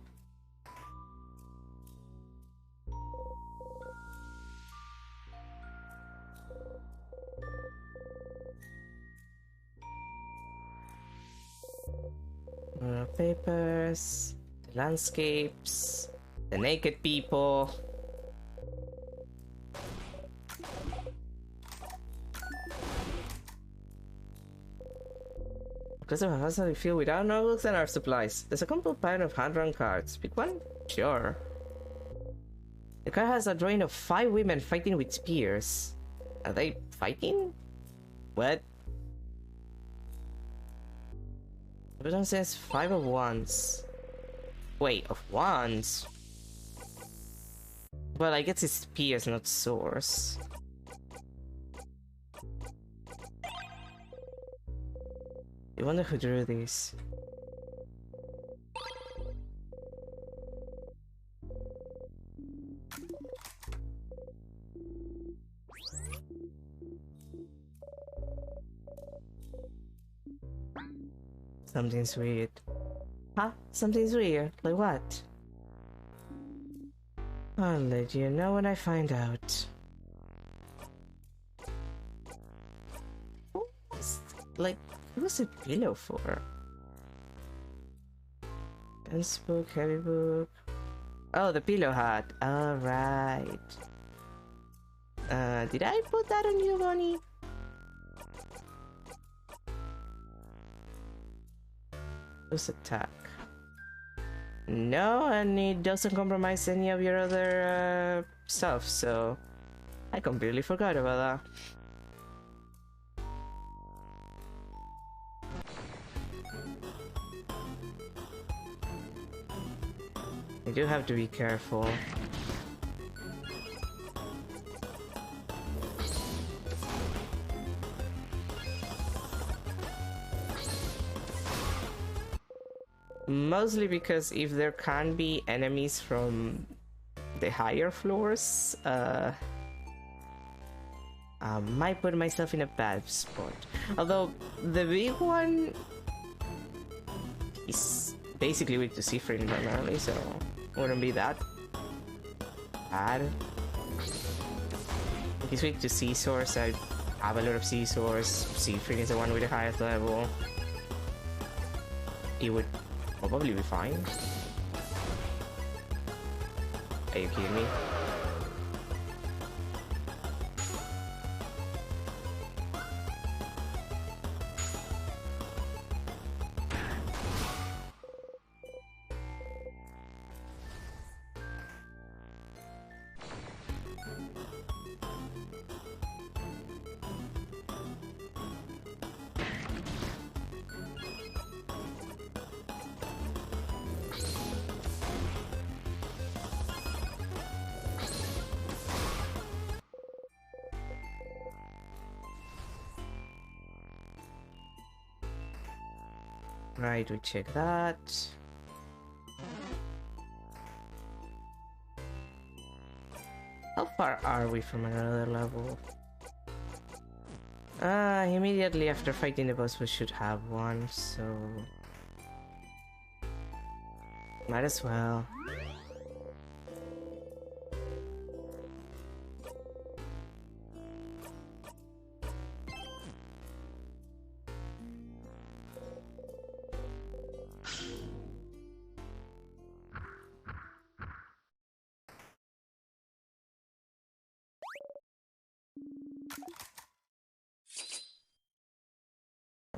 Papers, the landscapes, the naked people. Because of how we feel without notebooks and art supplies. There's a complete pile of hand-drawn cards. Pick one? Sure. The card has a drawing of 5 women fighting with spears. Are they fighting? What? The button says 5 of wands. Wait, of wands? Well, I guess it's spears, not swords. I wonder who drew these. Something's weird. Huh? Something's weird? Like what? I'll let you know when I find out. Like, what's a pillow for? Dense book, heavy book. Oh, the pillow hat. Alright. Did I put that on you, Bonnie? Let's attack. No, and it doesn't compromise any of your other stuff, so I completely forgot about that. You do have to be careful. Mostly because if there can be enemies from the higher floors, I might put myself in a bad spot. Although the big one is basically weak to Siffrin primarily, so wouldn't be that bad. He's weak to Scizors. I have a lot of Scizors. Siffrin is the one with the highest level. He would probably be fine. Are you kidding me? Right, we check that. How far are we from another level? Immediately after fighting the boss we should have one, so might as well.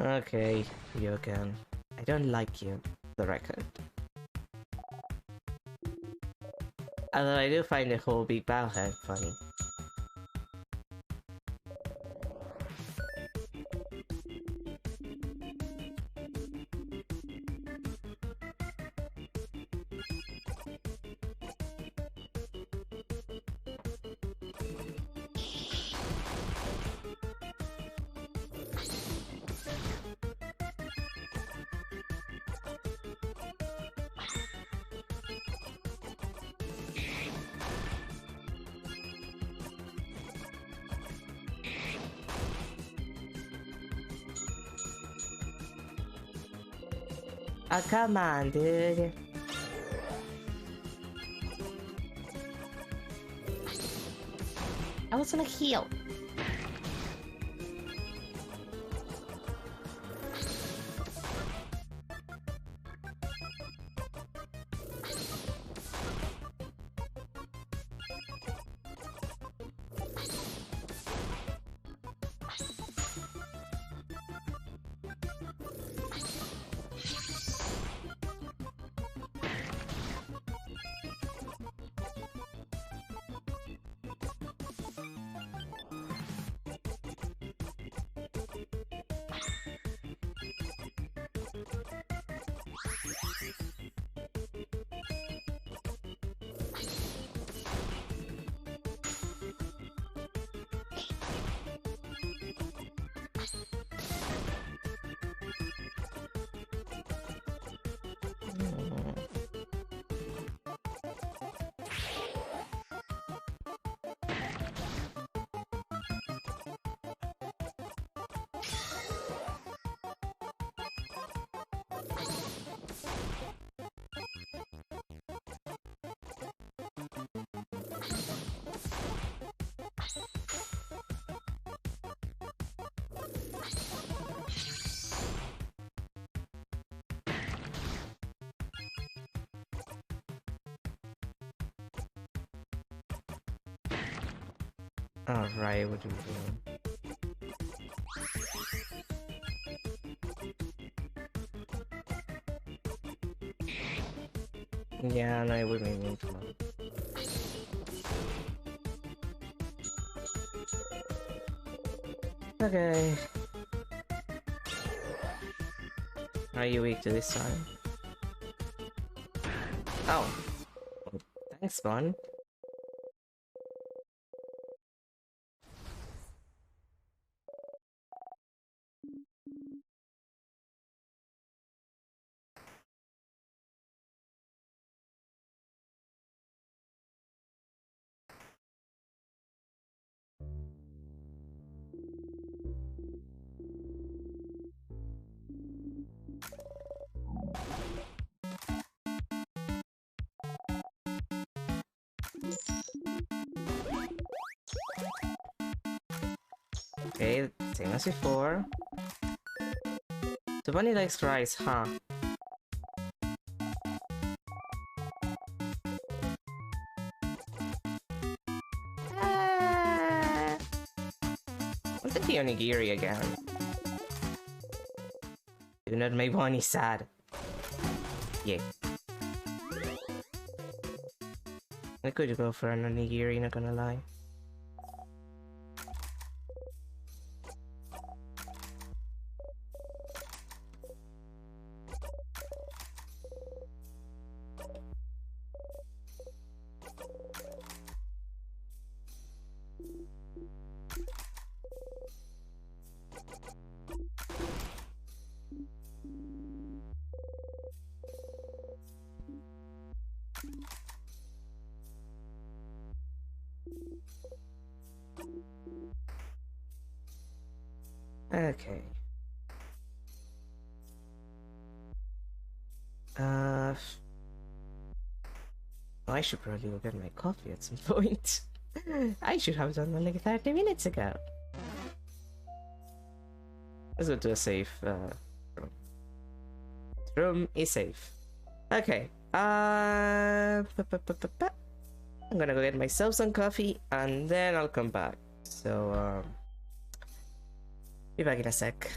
Okay, you again. I don't like you, the record. Although I do find the whole big battle head funny. Oh, come on, dude. I was gonna heal. Alright, what are we doing? Yeah, no, we may need one. Okay. Are you weak to this time? Oh. Thanks, man. Okay, same as before. The bunny likes rice, huh? What's the onigiri again? Do not make bunny sad. Yeah. I could go for an onigiri, not gonna lie. Okay. I should probably go get my coffee at some point. I should have done that like 30 minutes ago. Let's go to a safe room. Room is safe. Okay. I'm gonna go get myself some coffee and then I'll come back. So, be back in a sec.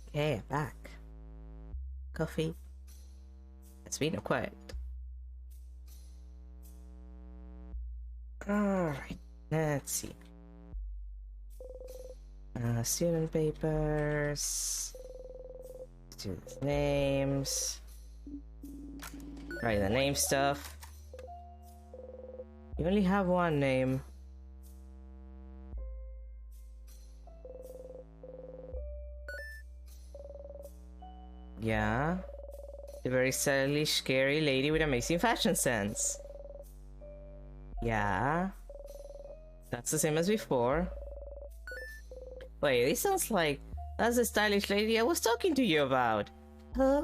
Okay, I'm back. Coffee. It's been a quiet. Alright, let's see. Student papers. Students' names. Write the name stuff. You only have one name. Yeah. The very stylish, scary lady with amazing fashion sense. Yeah. That's the same as before. Wait, this sounds like that's the stylish lady I was talking to you about. Huh?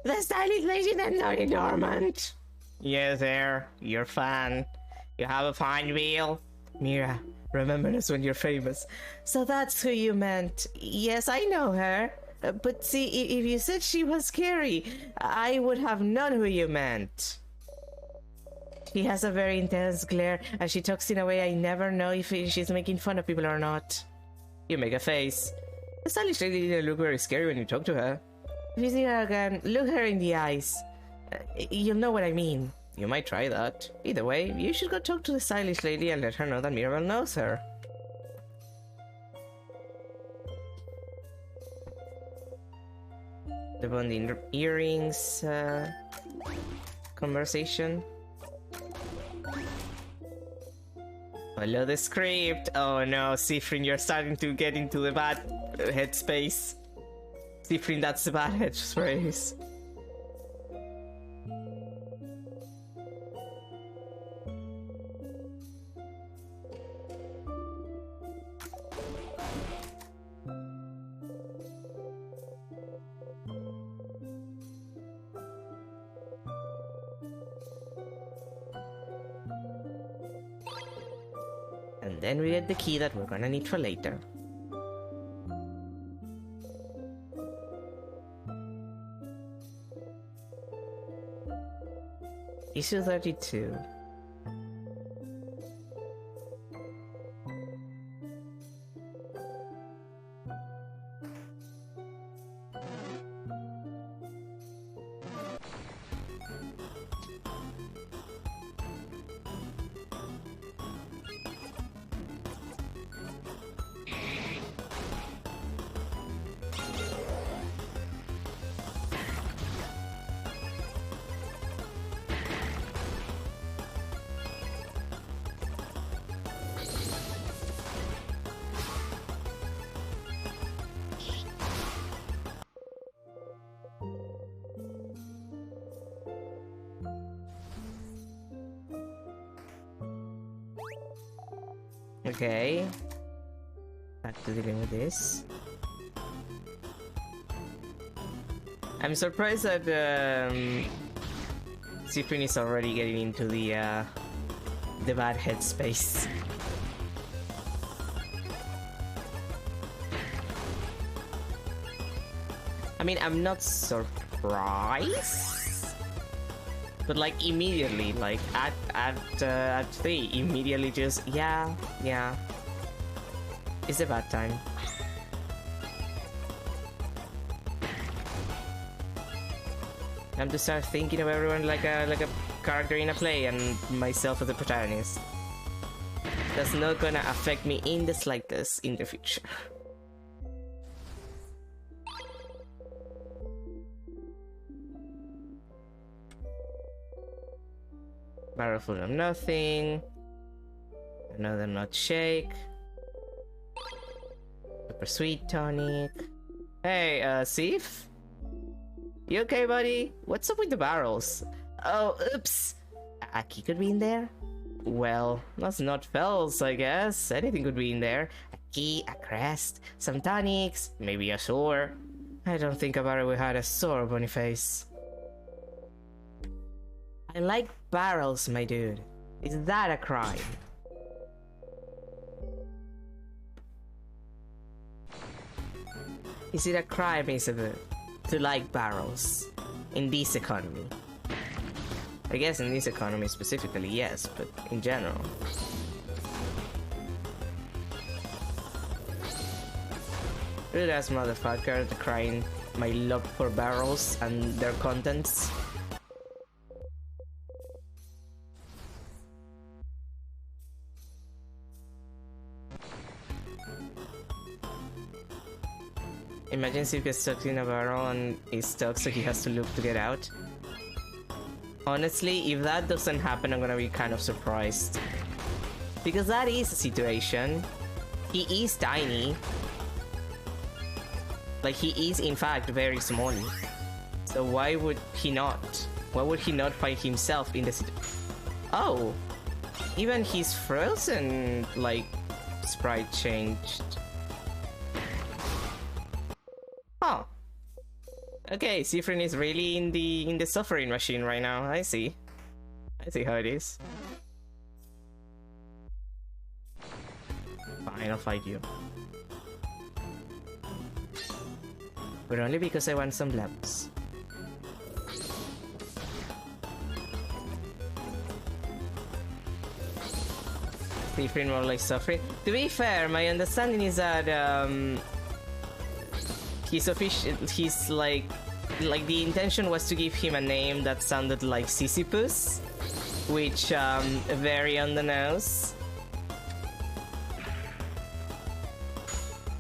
The stylish lady named Lady Dormant. Yes, there. You're fan. You have a fine wheel. Mira, remember us when you're famous. So that's who you meant. Yes, I know her. But see, if you said she was scary, I would have known who you meant. She has a very intense glare, and she talks in a way I never know if she's making fun of people or not. You make a face. The stylish lady didn't look very scary when you talk to her. If you see her again, look her in the eyes. You'll know what I mean. You might try that. Either way, you should go talk to the stylish lady and let her know that Mirabel knows her. The bonding earrings conversation. Follow the script. Oh no, Siffrin, you're starting to get into the bad headspace. Siffrin, that's the bad headspace. And then we get the key that we're gonna need for later. Issue 32. Okay. Back to dealing with this. I'm surprised that Siffrin is already getting into the bad headspace. I mean, I'm not surprised, but like immediately, like at 3, immediately just yeah, it's a bad time. Time to start thinking of everyone like a character in a play and myself as the protagonist. That's not gonna affect me in the slightest in the future. Barrel full of nothing. Another nut shake. Super sweet tonic. Hey, Sif? You okay, buddy? What's up with the barrels? Oh, oops. A key could be in there? Well, that's not Fells, I guess. Anything could be in there. A key, a crest, some tonics, maybe a sword. I don't think about it we had a sword, Boniface. I like barrels, my dude. Is that a crime? Is it a crime, Isabel, to like barrels in this economy? I guess in this economy specifically, yes, but in general. Rude ass motherfucker decrying my love for barrels and their contents. Imagine Steve gets stuck in a barrel and he's stuck, so he has to loop to get out. Honestly, if that doesn't happen, I'm gonna be kind of surprised. Because that is a situation. He is tiny. Like, he is in fact very small. So why would he not? Why would he not find himself in the situation? Oh! Even his frozen, like, sprite changed. Huh. Okay, Siffrin is really in the suffering machine right now. I see how it is. Fine, I'll fight you. But only because I want some levels. Siffrin more like suffering. To be fair, my understanding is that he's like the intention was to give him a name that sounded like Sisyphus, which very on the nose,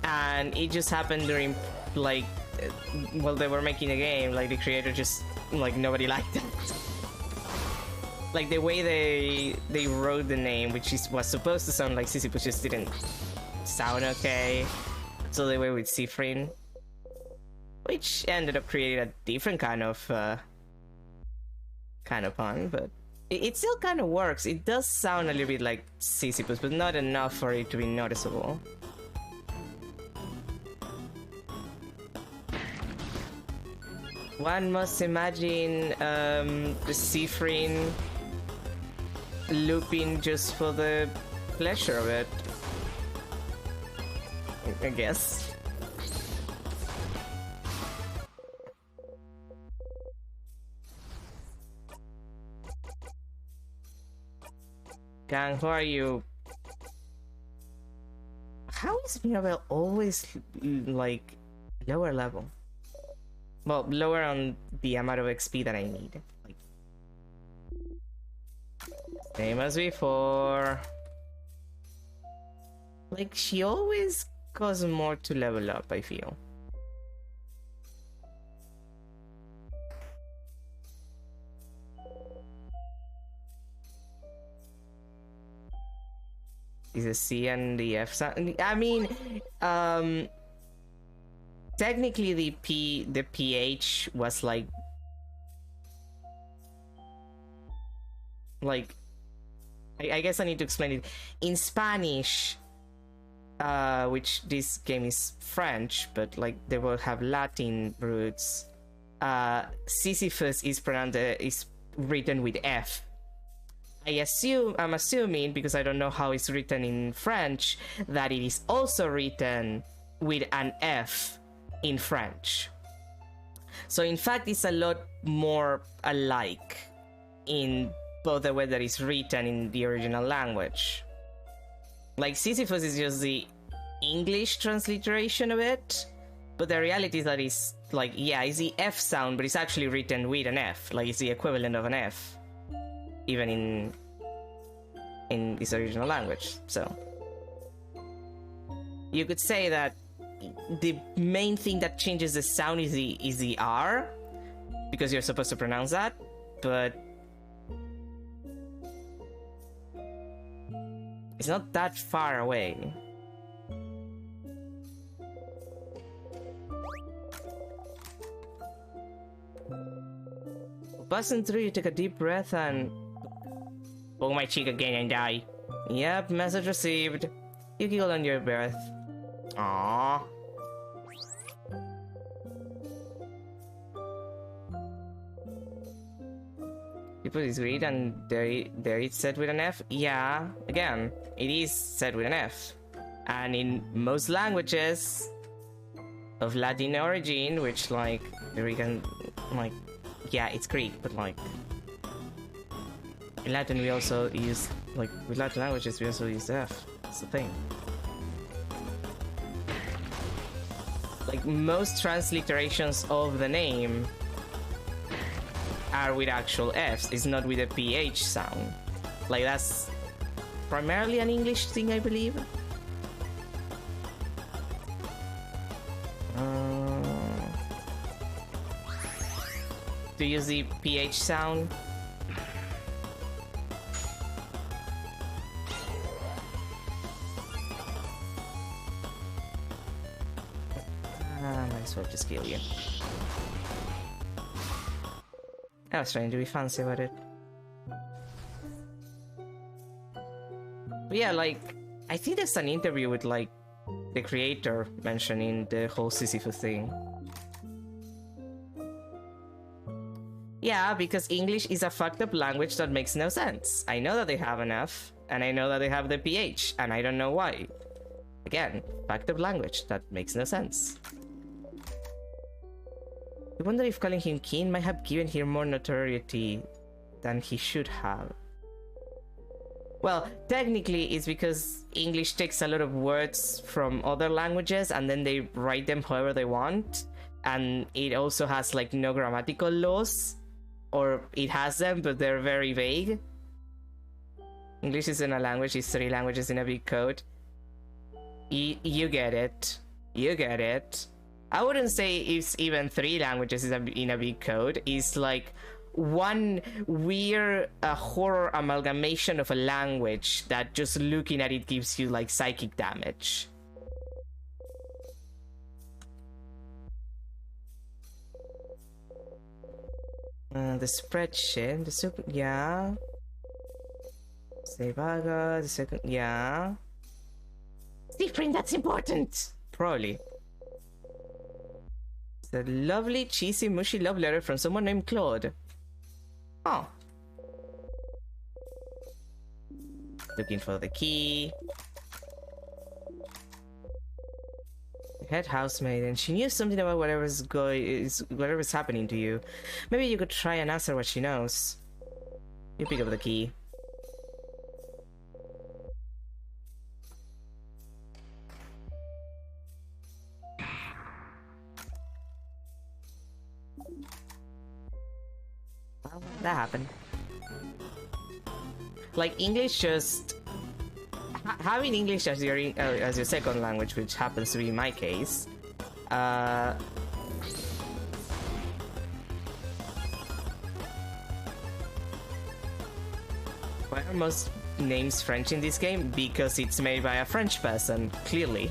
and it just happened during like while they were making a game, like the creator just like nobody liked it. Like the way they wrote the name, which was supposed to sound like Sisyphus, just didn't sound okay. So they went with Siffrin, which ended up creating a different kind of pun, but it still kind of works. It does sound a little bit like Sisyphus, but not enough for it to be noticeable. One must imagine Siffrin looping just for the pleasure of it, I guess. Gang, who are you? How is Mirabelle always like lower level? Well, lower on the amount of XP that I need. Like, same as before. Like, she always costs more to level up, I feel. Is the C and the F sound? I mean, technically the PH was like I guess I need to explain it. In Spanish, which this game is French, but like they both have Latin roots. Sisyphus is written with F. I'm assuming, because I don't know how it's written in French, that it is also written with an F in French. So in fact, it's a lot more alike in both the way that it's written in the original language. Like, Sisyphus is just the English transliteration of it, but the reality is that it's like, yeah, it's the F sound, but it's actually written with an F. Like, it's the equivalent of an F, even in its original language. So you could say that the main thing that changes the sound is the R, because you're supposed to pronounce that, but it's not that far away. Passing through, you take a deep breath and pull my cheek again and die. Yep, message received. You giggle on your breath. Aww. People is great, and there it's said with an F. Yeah, again, it is said with an F. And in most languages of Latin origin, which like we can like, yeah, it's Greek, but like in Latin we also use, like with Latin languages we also use F. That's the thing. Like, most transliterations of the name are with actual Fs. It's not with a PH sound. Like, that's primarily an English thing, I believe. To use the PH sound. Might as well just kill you. I was trying to be fancy about it. But yeah, like, I think there's an interview with, like, the creator mentioning the whole Sisyphus thing. Yeah, because English is a fucked up language that makes no sense. I know that they have an F, and I know that they have the PH, and I don't know why. Again, fucked up language that makes no sense. I wonder if calling him King might have given him more notoriety than he should have. Well, technically it's because English takes a lot of words from other languages and then they write them however they want. And it also has like no grammatical laws. Or it has them, but they're very vague. English isn't a language, it's 3 languages in a big code. You get it. You get it. I wouldn't say it's even 3 languages in a big code. It's like one weird horror amalgamation of a language that just looking at it gives you like psychic damage. The spreadsheet, the second, yeah. Seibaga, the second, yeah. Different, that's important. Probably. It's a lovely, cheesy, mushy love letter from someone named Claude. Oh. Looking for the key. Head housemaid, and she knew something about whatever's happening to you. Maybe you could try and ask her what she knows. You pick up the key. Well, that happened. Like, English just... having English as your second language, which happens to be my case, why are most names French in this game? Because it's made by a French person, clearly.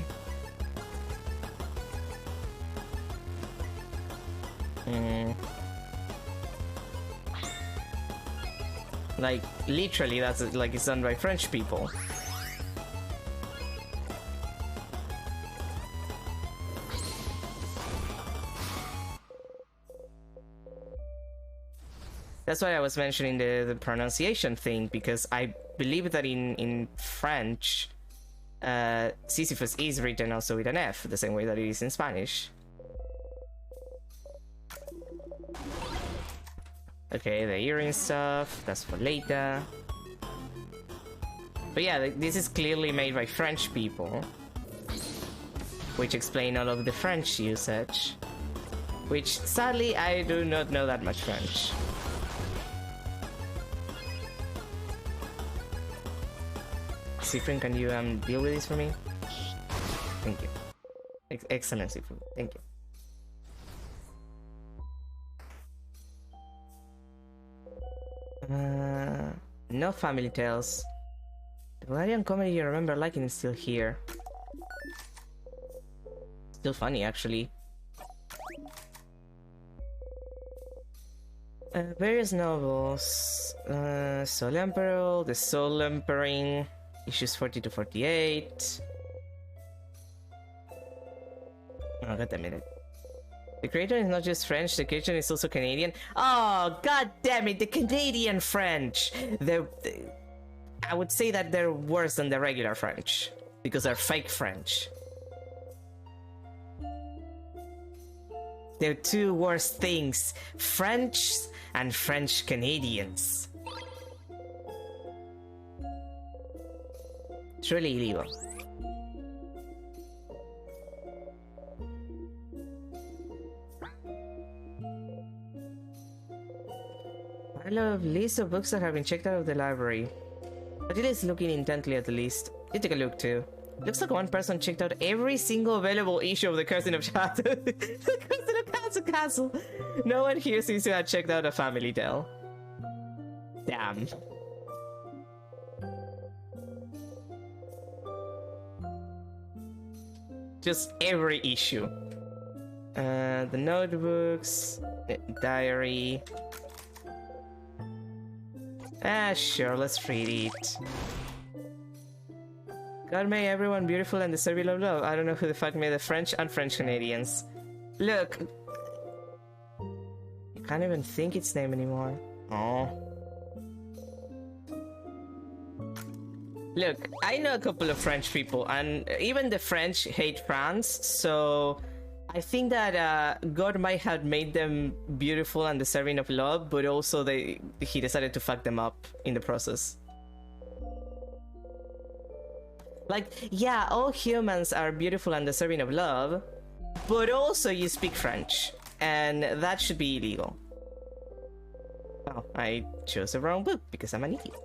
Like, literally, that's like it's done by French people. That's why I was mentioning the pronunciation thing, because I believe that in French, Sisyphus is written also with an F, the same way that it is in Spanish. Okay, the earring stuff, that's for later. But yeah, this is clearly made by French people, which explain all of the French usage. Which, sadly, I do not know that much French. Siffrin, can you deal with this for me? Thank you. Excellent, Siffrin. Thank you. No family tales. The Valerian comedy you remember liking is still here. Still funny, actually. Various novels. Soul Emperor, The Soul Emperor, issues 40 to 48. Oh, wait a minute. The creator is not just French, the creator is also Canadian. Oh, god damn it, the Canadian French! I would say that they're worse than the regular French, because they're fake French. They're two worst things, French and French Canadians. Truly illegal. I love list of books that have been checked out of the library. Matilda is looking intently at the list. You take a look too. Looks like one person checked out every single available issue of the Cousin of Chateau. The Cousin of Castle Castle. No one here seems to have checked out A Family Tale. Damn. Just every issue. The notebooks, the diary. Sure, let's read it. God made everyone beautiful and deserving of love. I don't know who the fuck made the French and French Canadians. Look. You can't even think its name anymore. Oh. Look, I know a couple of French people, and even the French hate France, so I think that God might have made them beautiful and deserving of love, but also he decided to fuck them up in the process. Like, yeah, all humans are beautiful and deserving of love, but also you speak French, and that should be illegal. Oh, I chose the wrong book because I'm an idiot.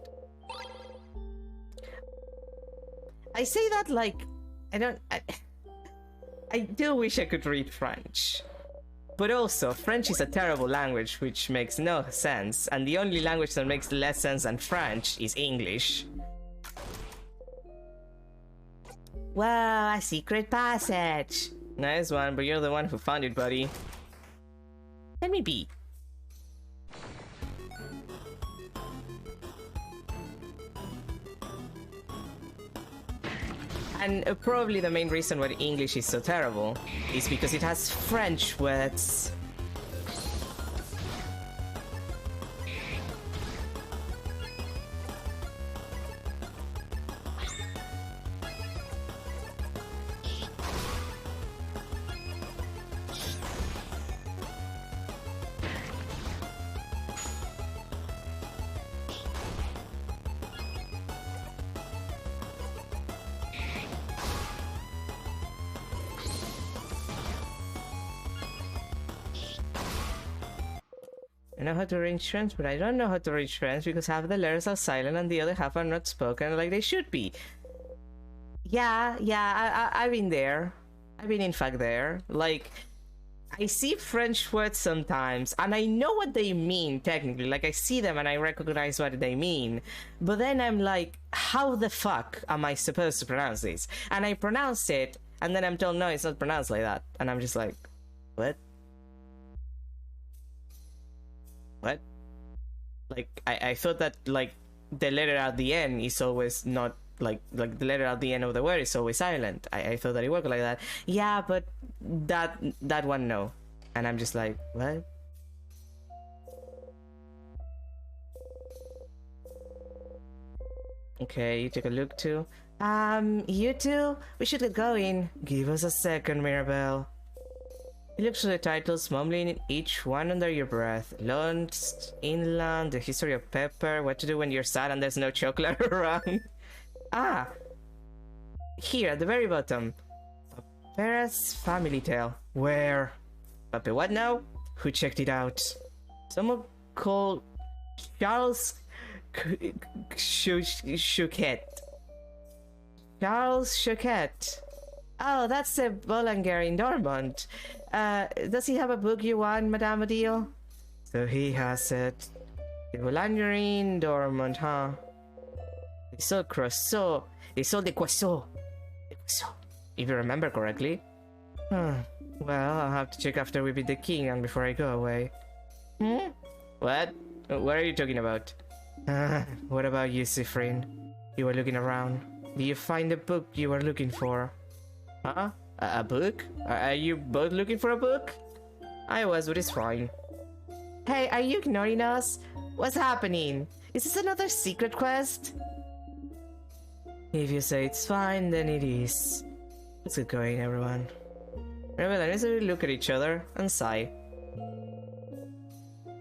I say that like, I do wish I could read French. But also, French is a terrible language which makes no sense, and the only language that makes less sense than French is English. Wow, a secret passage! Nice one, but you're the one who found it, buddy. Let me be. And probably the main reason why English is so terrible is because it has French words. I know how to read French, but I don't know how to read French because half the letters are silent and the other half are not spoken like they should be. Yeah, I've been there. I've been in fact there. Like, I see French words sometimes and I know what they mean technically. Like, I see them and I recognize what they mean. But then I'm like, how the fuck am I supposed to pronounce this? And I pronounce it and then I'm told, no, it's not pronounced like that. And I'm just like, what? What? Like, I thought that, like, the letter at the end is always not, like the letter at the end of the word is always silent. I thought that it worked like that. Yeah, but that one, no. And I'm just like, what? Okay, you take a look too. You two? We should get going. Give us a second, Mirabelle. You look through the titles, mumbling each one under your breath. Lost Inland, The History of Pepper, What to Do When You're Sad and There's No Chocolate Around. Ah! Here, at the very bottom. Papa's Family Tale. Where? Pape what now? Who checked it out? Someone called Charles Chouquet. Charles Chouquet. Oh, that's the Boulanger in Dortmund. Does he have a book you want, Madame Odile? So he has it. The Boulanger in Dortmund, huh? They sold Croissant. They sold the Croissant. If you remember correctly. Well, I'll have to check after we beat the king and before I go away. What? What are you talking about? What about you, Siffrin? You were looking around. Did you find the book you were looking for? Huh? A book? Are you both looking for a book? I was, but it's fine. Hey, are you ignoring us? What's happening? Is this another secret quest? If you say it's fine, then it is. Let's get going, everyone. Remember, let's look at each other and sigh.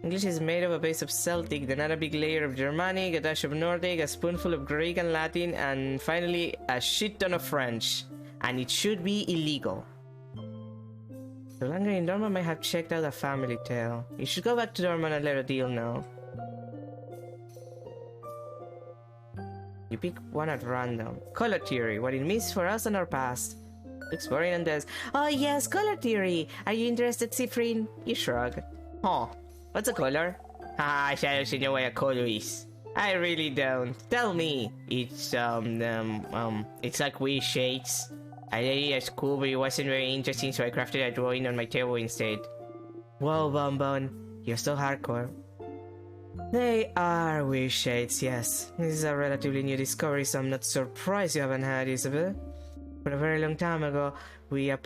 English is made of a base of Celtic, then add a big layer of Germanic, a dash of Nordic, a spoonful of Greek and Latin, and finally a shit ton of French. And it should be illegal. The Boulanger in Dortmund might have checked out A Family Tale. You should go back to Dortmund and let Odile know. You pick one at random. Color theory, what it means for us and our past. Looks boring and does. Oh yes, color theory. Are you interested, Cyprian? You shrug. Huh. What's a color? Ah, I don't know what a color is. I really don't. Tell me. It's it's like weird shades. I did it at school, but it wasn't very interesting, so I crafted a drawing on my table instead. Whoa, Bonbon. You're so hardcore. They are weird shades, yes. This is a relatively new discovery, so I'm not surprised you haven't heard, Isabel. For a very long time ago, we could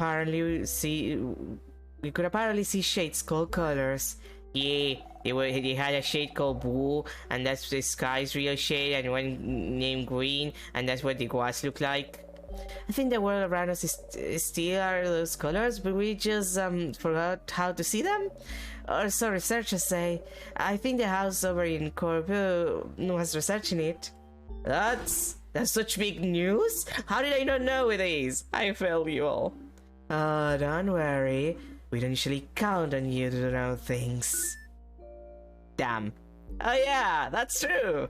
apparently see shades called colors. Yeah, they had a shade called blue, and that's the sky's real shade, and one named green, and that's what the grass look like. I think the world around us is still are those colors, but we just forgot how to see them. Or so researchers say. I think the house over in Corbu was researching it. That's such big news? How did I not know it is? I failed you all. Oh, don't worry. We don't usually count on you to know things. Damn. Oh yeah, that's true.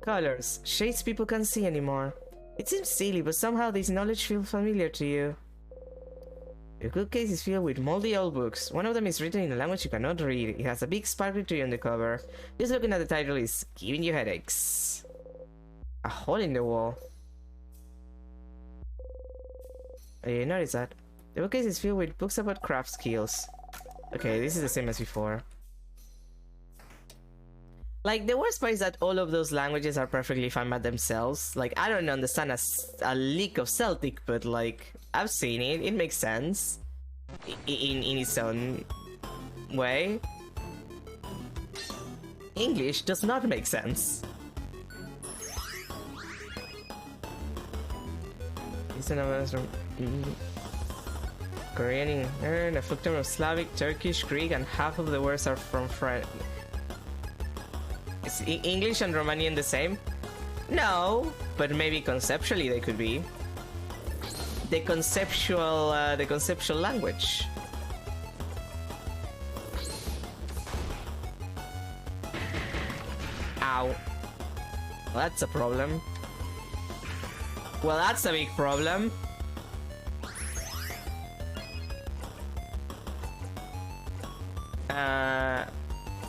Colors. Shades people can't see anymore. It seems silly, but somehow this knowledge feels familiar to you. Your bookcase is filled with moldy old books. One of them is written in a language you cannot read. It has a big sparkly tree on the cover. Just looking at the title is giving you headaches. A hole in the wall. Oh, you notice that? The bookcase is filled with books about craft skills. Okay, this is the same as before. Like, the worst part is that all of those languages are perfectly fine by themselves. Like, I don't understand a lick of Celtic, but like, I've seen it. It makes sense. In its own way. English does not make sense. Korean, a full of Slavic, Turkish, Greek, and half of the words are from French. Is English and Romanian the same? No, but maybe conceptually they could be. The conceptual language. Ow. Well, that's a problem. Well, that's a big problem.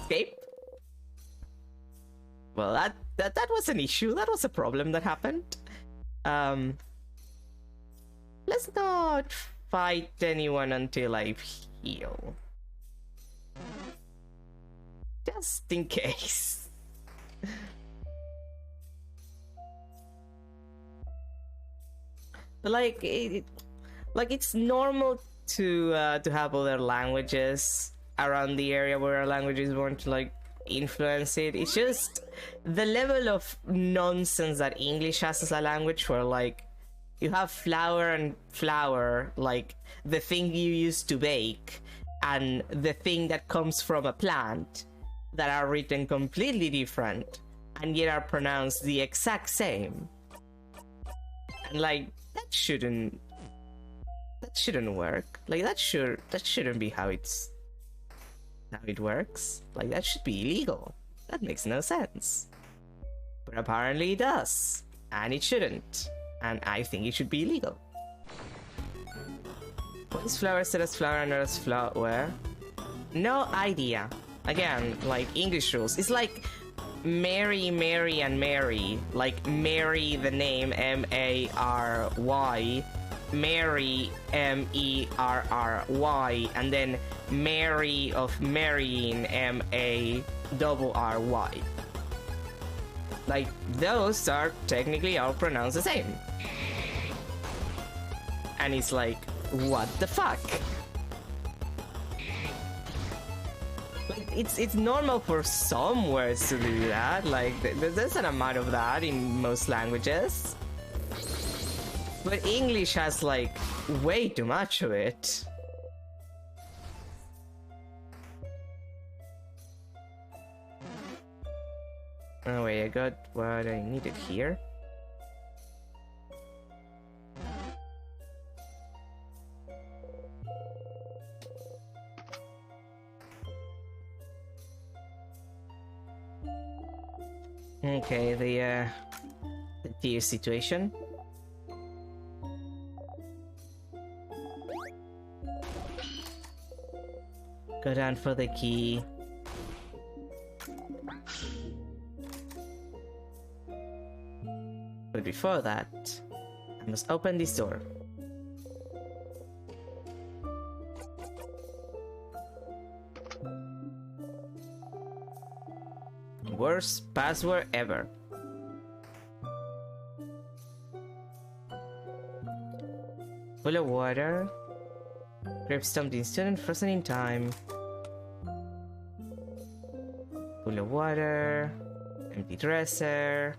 Escape? Well, that was an issue. That was a problem that happened. Let's not fight anyone until I heal. Just in case. But like, it's normal to have other languages around the area where our languages want to like influence it. It's just the level of nonsense that English has as a language, where like you have flour and flour, like the thing you use to bake and the thing that comes from a plant, that are written completely different and yet are pronounced the exact same. And like, that shouldn't work. Like, that shouldn't be how it works. Like, that should be illegal. That makes no sense. But apparently it does. And it shouldn't. And I think it should be illegal. Why is flower said as flower and not as flower? No idea. Again, like English rules. It's like Mary, Mary, and Mary. Like Mary, the name, M-A-R-Y. Mary, M-E-R-R-Y. And then Mary of marrying, M-A-R-R-Y. Like, those are technically all pronounced the same. And it's like, what the fuck? Like, it's normal for some words to do that. Like, there's an amount of that in most languages. But English has, like, way too much of it. Oh wait, I got what I needed here. Okay, the tear situation. Go down for the key. But before that, I must open this door. Worst password ever. Full of water. Grape stumped instant, frozen in time. Full of water. Empty dresser.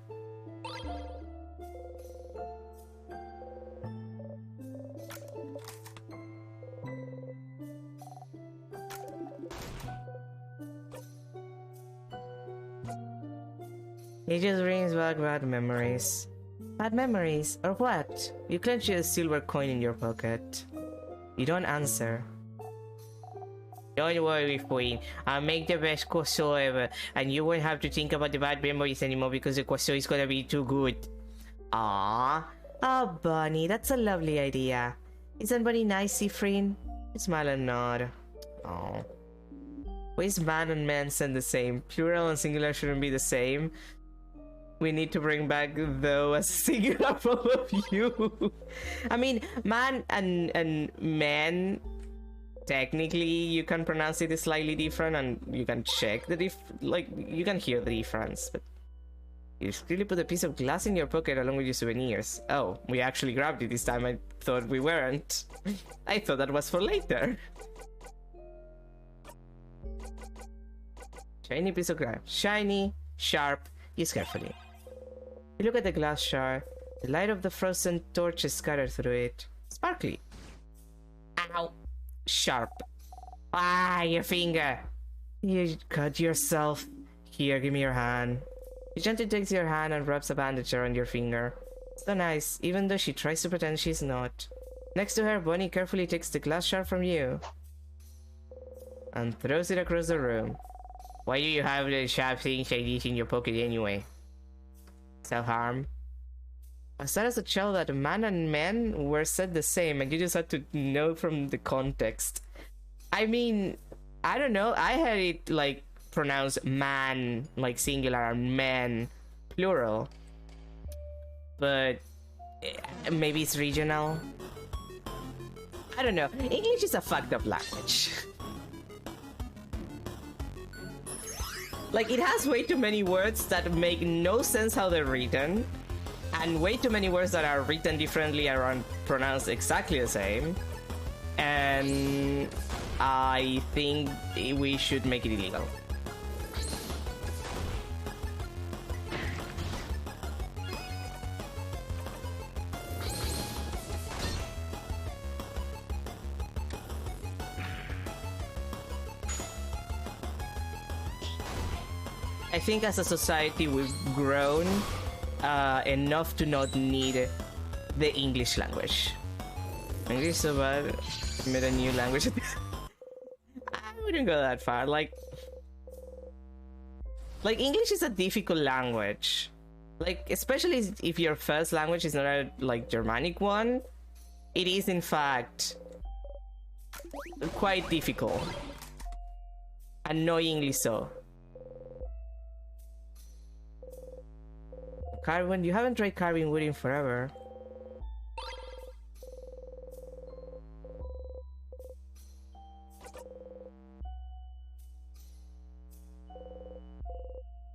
It just brings back bad memories. Bad memories? Or what? You clench a silver coin in your pocket. You don't answer. Don't worry, Queen. I'll make the best croissant ever, and you won't have to think about the bad memories anymore because the croissant is gonna be too good. Ah, oh, Bunny, that's a lovely idea. Isn't Bunny nice, Siffrin? Smile and nod. Oh. Why is man and man sound the same? Plural and singular shouldn't be the same. We need to bring back though as singular for all of you. I mean, man and man, technically you can pronounce it slightly different, and you can check the you can hear the difference. But you just really put a piece of glass in your pocket along with your souvenirs. Oh, we actually grabbed it this time. I thought we weren't. I thought that was for later. Shiny piece of glass. Shiny, sharp. Use carefully. You look at the glass shard. The light of the frozen torch is scattered through it. Sparkly. Ow. Sharp. Ah, your finger. You cut yourself. Here, give me your hand. She gently takes your hand and wraps a bandage around your finger. So nice, even though she tries to pretend she's not. Next to her, Bonnie carefully takes the glass shard from you and throws it across the room. Why do you have the sharp things like this in your pocket anyway? Self-harm. I said as a child that man and men were said the same, and you just had to know from the context. I mean, I don't know. I had it like pronounced man, like singular, and men, plural. But maybe it's regional. I don't know. English is a fucked up language. Like, it has way too many words that make no sense how they're written, and way too many words that are written differently and are pronounced exactly the same. And I think we should make it illegal. I think as a society we've grown enough to not need the English language. English is so bad, I made a new language. I wouldn't go that far. Like English is a difficult language. Like, especially if your first language is not a like Germanic one, it is in fact quite difficult. Annoyingly so. Carving? You haven't tried carving wood in forever.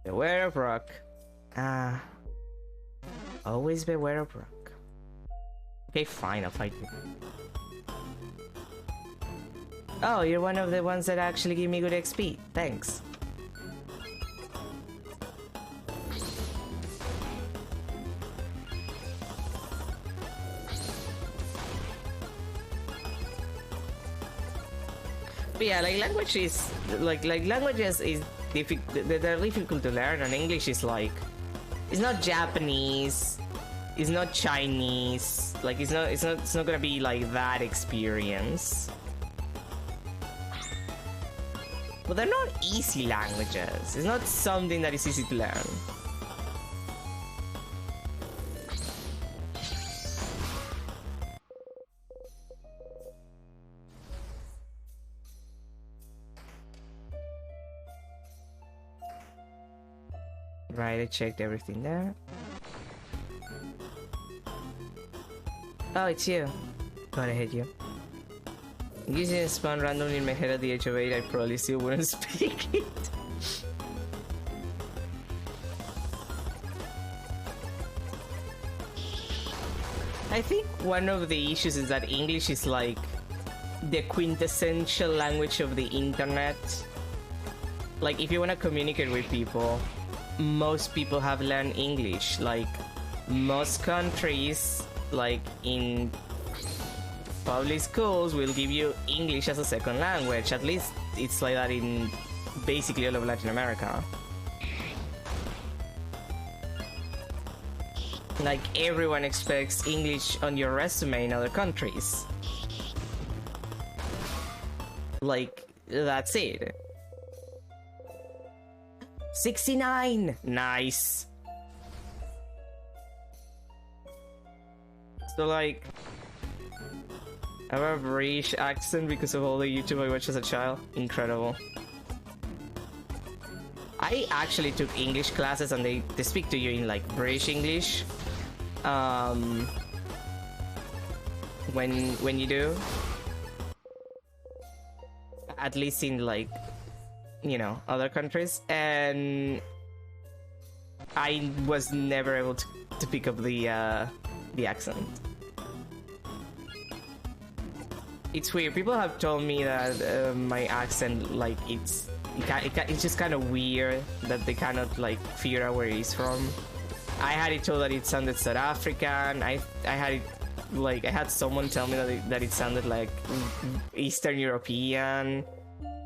Beware of rock. Ah. Always beware of rock. Okay, fine, I'll fight you. Oh, you're one of the ones that actually give me good XP. Thanks. But yeah, like languages is difficult. They're difficult to learn, and English is like, it's not Japanese, it's not Chinese. Like it's not gonna be like that experience. But they're not easy languages. It's not something that is easy to learn. Right, I checked everything there. Oh, it's you. God, I hate you. Using a spawn randomly in my head at the age of 8, I probably still wouldn't speak it. I think one of the issues is that English is like the quintessential language of the internet. Like, if you want to communicate with people, most people have learned English. Like, most countries, like in public schools, will give you English as a second language. At least it's like that in basically all of Latin America. Like, everyone expects English on your resume in other countries. Like, that's it. 69! Nice! So, like, I have a British accent because of all the YouTube I watched as a child. Incredible. I actually took English classes and they speak to you in, like, British English. When you do, at least in, like, you know, other countries, and I was never able to pick up the accent. It's weird. People have told me that my accent, like, it's just kind of weird, that they cannot, like, figure out where it's from. I had it told that it sounded South African. I had it, like, I had someone tell me that it sounded like Eastern European.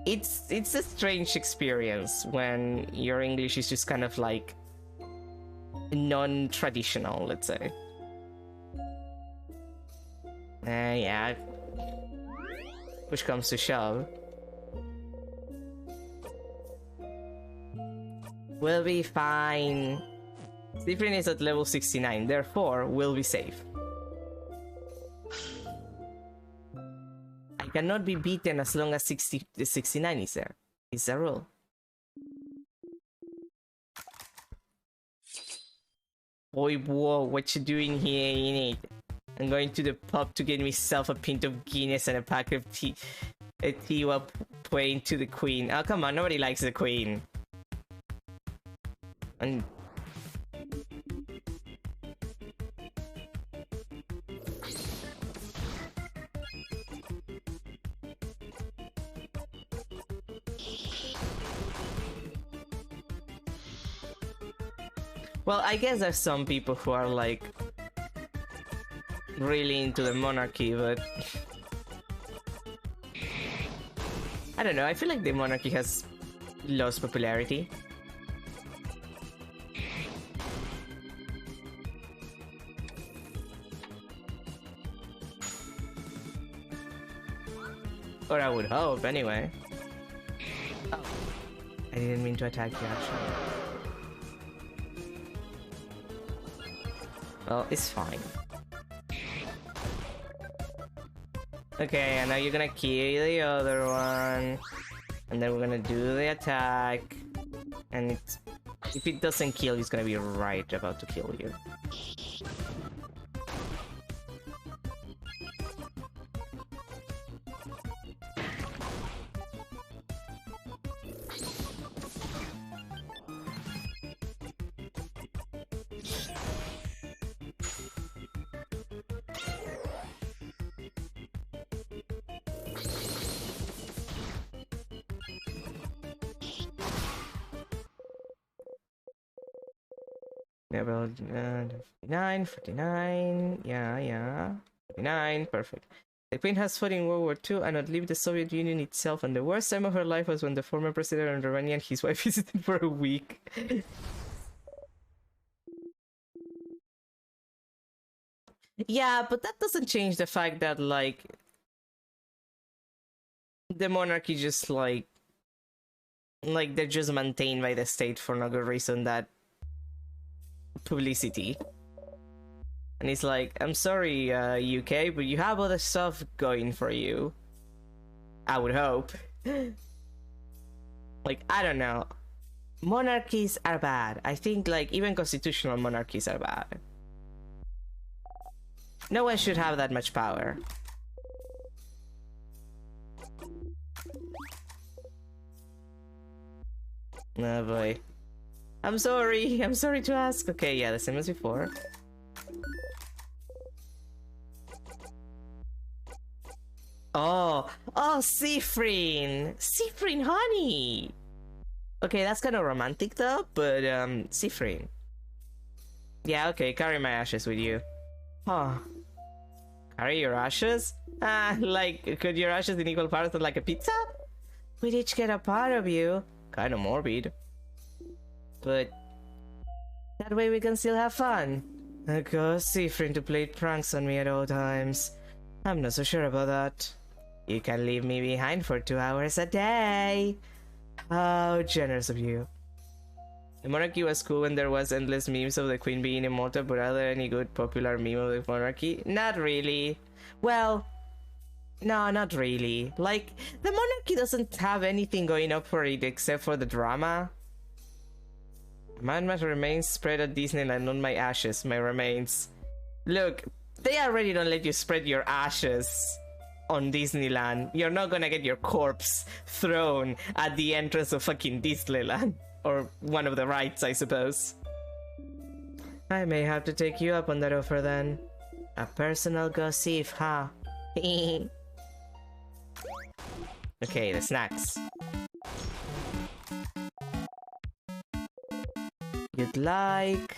It's a strange experience when your English is just kind of like non-traditional, let's say. Yeah. Push comes to shove. We'll be fine. Different is at level 69, therefore we'll be safe. I cannot be beaten as long as 69 is there. It's a rule. Boy, whoa, what you doing here, innit? I'm going to the pub to get myself a pint of Guinness and a pack of tea while praying to the Queen. Oh, come on, nobody likes the Queen. And well, I guess there's some people who are, like, really into the monarchy, but I don't know, I feel like the monarchy has lost popularity. Or I would hope, anyway. Oh, I didn't mean to attack you, actually. Well, it's fine. Okay, and now you're gonna kill the other one. And then we're gonna do the attack. And if it doesn't kill, it's gonna be right about to kill you. Level 49, yeah. 49, perfect. The Queen has fought in World War II and outlived the Soviet Union itself, and the worst time of her life was when the former president of Romania and his wife visited for a week. Yeah, but that doesn't change the fact that, like, the monarchy just, like, they're just maintained by the state for no good reason, that publicity. And it's like, I'm sorry, UK, but you have other stuff going for you. I would hope. Like, I don't know. monarchies are bad. I think like even constitutional monarchies are bad. No one should have that much power. Oh boy. I'm sorry to ask. Okay, yeah, the same as before. Oh, Siffrin! Siffrin, honey! Okay, that's kind of romantic though, but Siffrin. Yeah, okay, carry my ashes with you. Huh. Carry your ashes? Like, could your ashes in equal parts like a pizza? We'd each get a part of you. Kinda morbid. But that way we can still have fun. A ghost Siffrin to play pranks on me at all times. I'm not so sure about that. You can leave me behind for 2 hours a day. How generous of you. The monarchy was cool when there was endless memes of the queen being immortal, but are there any good popular meme of the monarchy? Not really. Well, no, not really. Like, the monarchy doesn't have anything going up for it except for the drama. Man must remains spread at Disneyland, not my ashes, my remains. Look, they already don't let you spread your ashes on Disneyland. You're not gonna get your corpse thrown at the entrance of fucking Disneyland. Or one of the rides, I suppose. I may have to take you up on that offer then. A personal gossip, huh? Okay, the snacks. You'd like...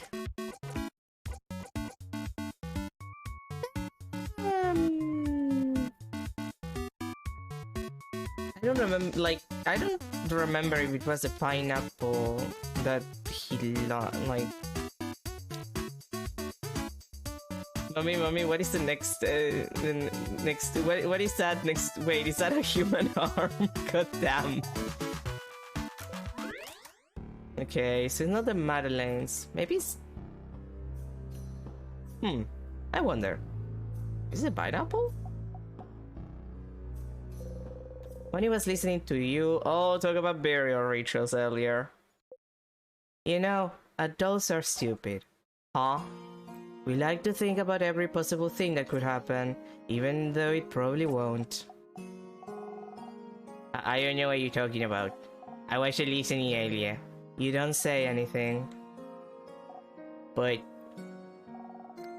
I don't remember, like, I don't remember if it was a pineapple that he like... Mommy, what is the next, what is that next, wait, is that a human arm? God damn. Okay, so it's not the Madeleines, maybe it's... I wonder. Is it a pineapple? When he was listening to you, talk about burial rituals earlier. You know, adults are stupid. Huh? We like to think about every possible thing that could happen, even though it probably won't. I don't know what you're talking about. I wasn't listening earlier. You don't say anything. But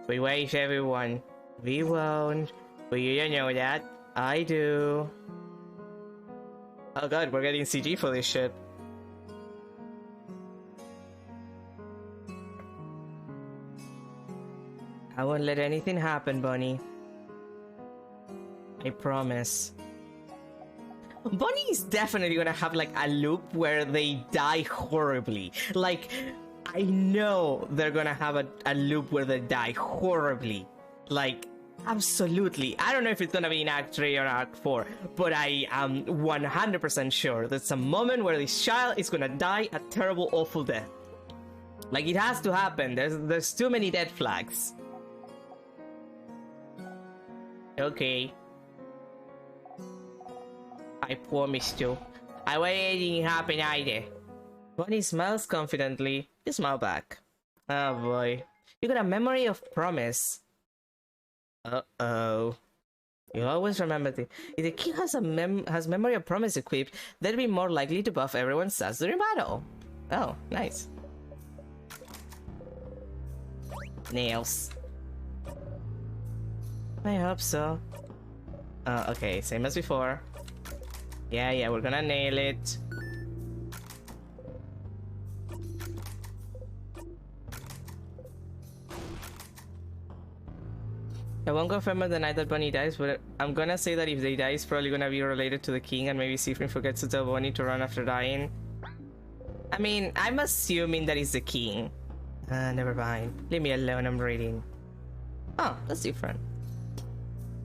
wait, everyone. We won't. But you don't know that. I do. Oh god, we're getting CG for this shit. I won't let anything happen, Bunny. I promise. Bunny is definitely gonna have like a loop where they die horribly. Like, I know they're gonna have a loop where they die horribly. Like, absolutely. I don't know if it's gonna be in Act 3 or Act 4, but I am 100% sure there's a moment where this child is gonna die a terrible, awful death. Like, it has to happen. There's too many dead flags. Okay. I promise to. I won't let anything happen either. Bunny smiles confidently. You smile back. Oh boy. You got a memory of promise. Uh-oh. You always remember if the king has memory of promise equipped, they'll be more likely to buff everyone's stats during battle. Oh, nice. Nails. I hope so. Okay, same as before. Yeah, we're gonna nail it. I won't confirm on the night that Bunny dies, but I'm gonna say that if they die, it's probably gonna be related to the king, and maybe Siffrin forgets to tell Bunny to run after dying. I mean, I'm assuming that it's the king. Never mind. Leave me alone, I'm reading. Oh, that's different.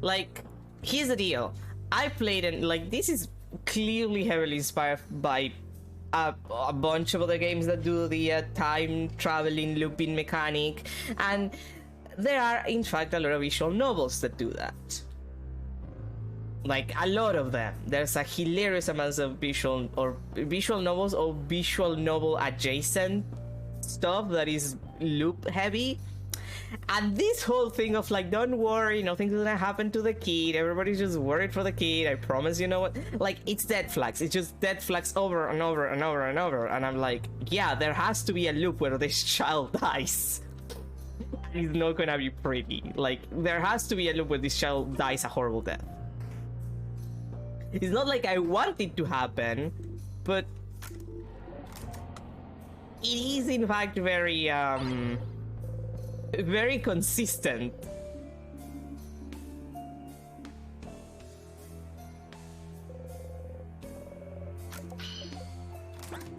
Like, here's the deal. I played and like, this is clearly heavily inspired by a bunch of other games that do the time traveling looping mechanic, and there are in fact a lot of visual novels that do that. Like a lot of them. There's a hilarious amount of visual novels or visual novel adjacent stuff that is loop heavy. And this whole thing of like, don't worry, nothing's gonna happen to the kid, everybody's just worried for the kid, I promise, you know what, like, it's dead flags, it's just dead flags over and over and over and over, and I'm like, yeah, there has to be a loop where this child dies. It's not gonna be pretty. Like, there has to be a loop where this child dies a horrible death. It's not like I want it to happen, but it is in fact very very consistent.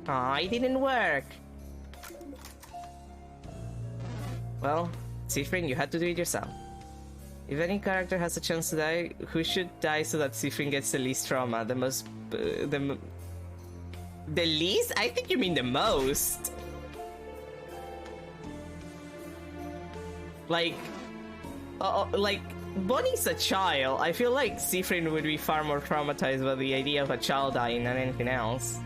Aw, it didn't work. Well, Siffrin, you had to do it yourself. If any character has a chance to die, who should die so that Siffrin gets the least trauma? The most... the least? I think you mean the most. Like, Bonnie's a child. I feel like Siffrin would be far more traumatized by the idea of a child dying than anything else.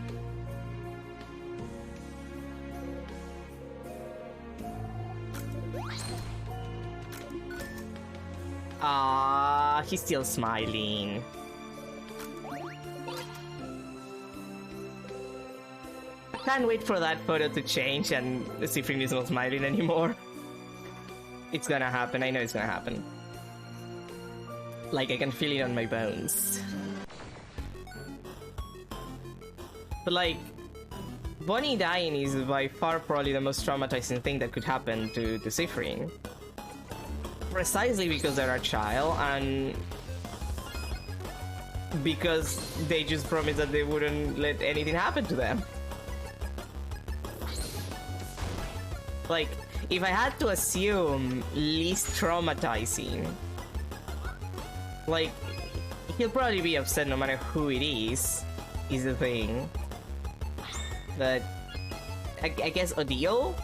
Ah, he's still smiling. I can't wait for that photo to change and Siffrin is not smiling anymore. It's gonna happen, I know it's gonna happen. Like, I can feel it on my bones. But like, Bonnie dying is by far probably the most traumatizing thing that could happen to Siffrin. Precisely because they're a child, and because they just promised that they wouldn't let anything happen to them. Like, if I had to assume least traumatizing, like, he'll probably be upset no matter who it is the thing. But I guess Odile?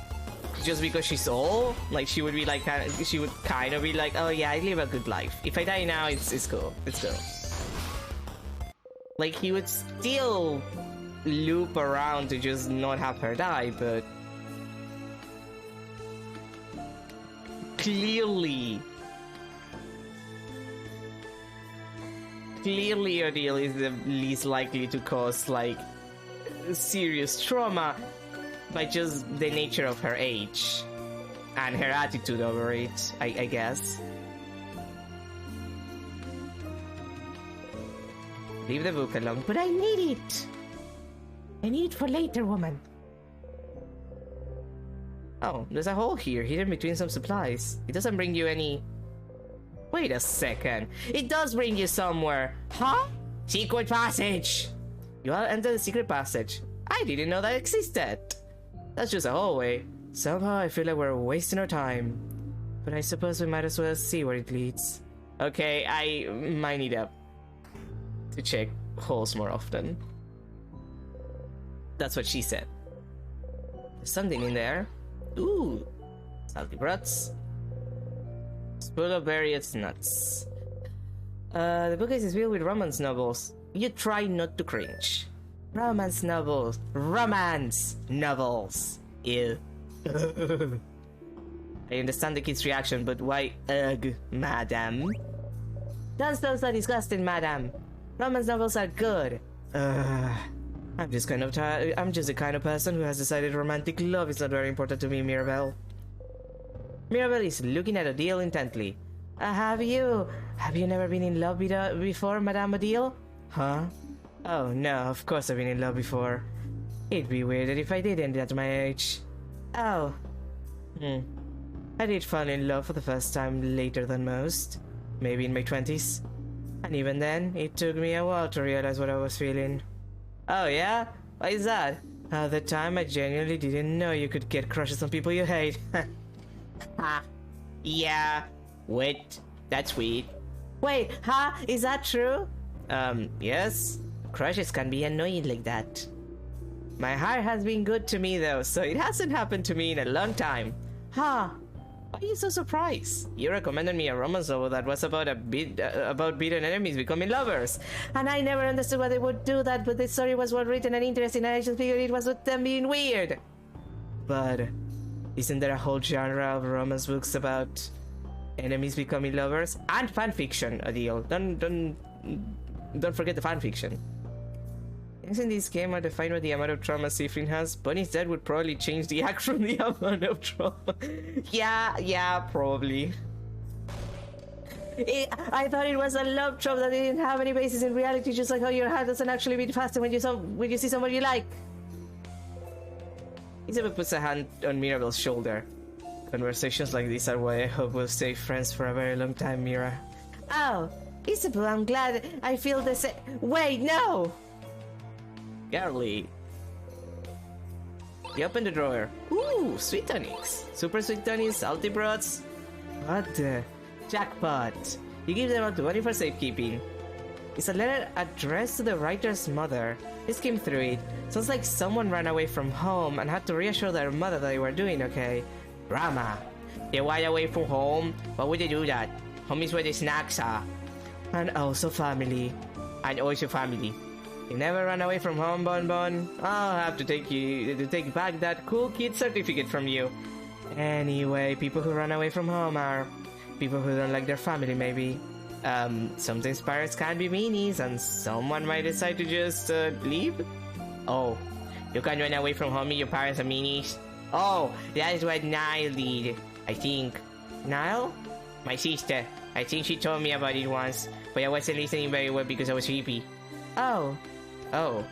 Just because she's old, like, she would be like, she would kind of be like, oh yeah, I live a good life. If I die now, it's cool. It's cool. Like, he would still loop around to just not have her die, but clearly Odile is the least likely to cause, like, serious trauma by just the nature of her age and her attitude over it, I guess. Leave the book alone. But I need it! I need it for later, woman. Oh, there's a hole here, hidden between some supplies. It doesn't bring you any... Wait a second. It does bring you somewhere. Huh? Secret passage! You all enter the secret passage. I didn't know that existed. That's just a hallway. Somehow I feel like we're wasting our time. But I suppose we might as well see where it leads. Okay, I might need to check holes more often. That's what she said. There's something in there. Ooh, salty bruts. Spool of various nuts. The bookcase is filled with romance novels. You try not to cringe. Romance novels. Romance novels. Ew. I understand the kid's reaction, but why ugh, madam? Don't sound so disgusting, madam. Romance novels are good. I'm just the kind of person who has decided romantic love is not very important to me, Mirabelle. Mirabelle is looking at Odile intently. Have you never been in love before, Madame Odile? Huh? Oh no, of course I've been in love before. It'd be weird if I didn't at my age. Oh. I did fall in love for the first time later than most. Maybe in my 20s. And even then, it took me a while to realize what I was feeling. Oh yeah? Why is that? At the time, I genuinely didn't know you could get crushes on people you hate. Ha. Yeah. Wait. That's weird. Wait, huh? Is that true? Yes. Crushes can be annoying like that. My heart has been good to me though, so it hasn't happened to me in a long time. Huh. Why are you so surprised? You recommended me a romance novel that was about about beaten enemies becoming lovers, and I never understood why they would do that. But the story was well written and interesting, and I just figured it was with them being weird. But isn't there a whole genre of romance books about enemies becoming lovers and fan fiction? Adil, don't forget the fan fiction. Isn't this game are defined by the amount of trauma Siffrin has? Bunny's death would probably change the act from the amount of trauma. yeah, probably. I thought it was a love trope that didn't have any basis in reality, just like how your heart doesn't actually beat faster when you see someone you like. Isabel puts a hand on Mirabel's shoulder. Conversations like these are why I hope we'll stay friends for a very long time, Mira. Oh, Isabel, I'm glad I feel the same. Wait, no! Girly. You open the drawer. Ooh, sweet tonics. Super sweet tonics, salty broths. What the? Jackpot. You give them out to money for safekeeping. It's a letter addressed to the writer's mother. I skimmed through it. Sounds like someone ran away from home and had to reassure their mother that they were doing okay. Drama. They ran away from home? Why would they do that? Home is where the snacks are. And also family. And also family. You never ran away from home, Bon Bon. I'll have to take back that cool kid certificate from you. Anyway, people who run away from home are people who don't like their family, maybe. Sometimes pirates can be meanies, and someone might decide to just leave. Oh, you can't run away from home if your parents are meanies. Oh, that is what Nile did, I think. Nile? My sister. I think she told me about it once, but I wasn't listening very well because I was sleepy. Oh. Oh.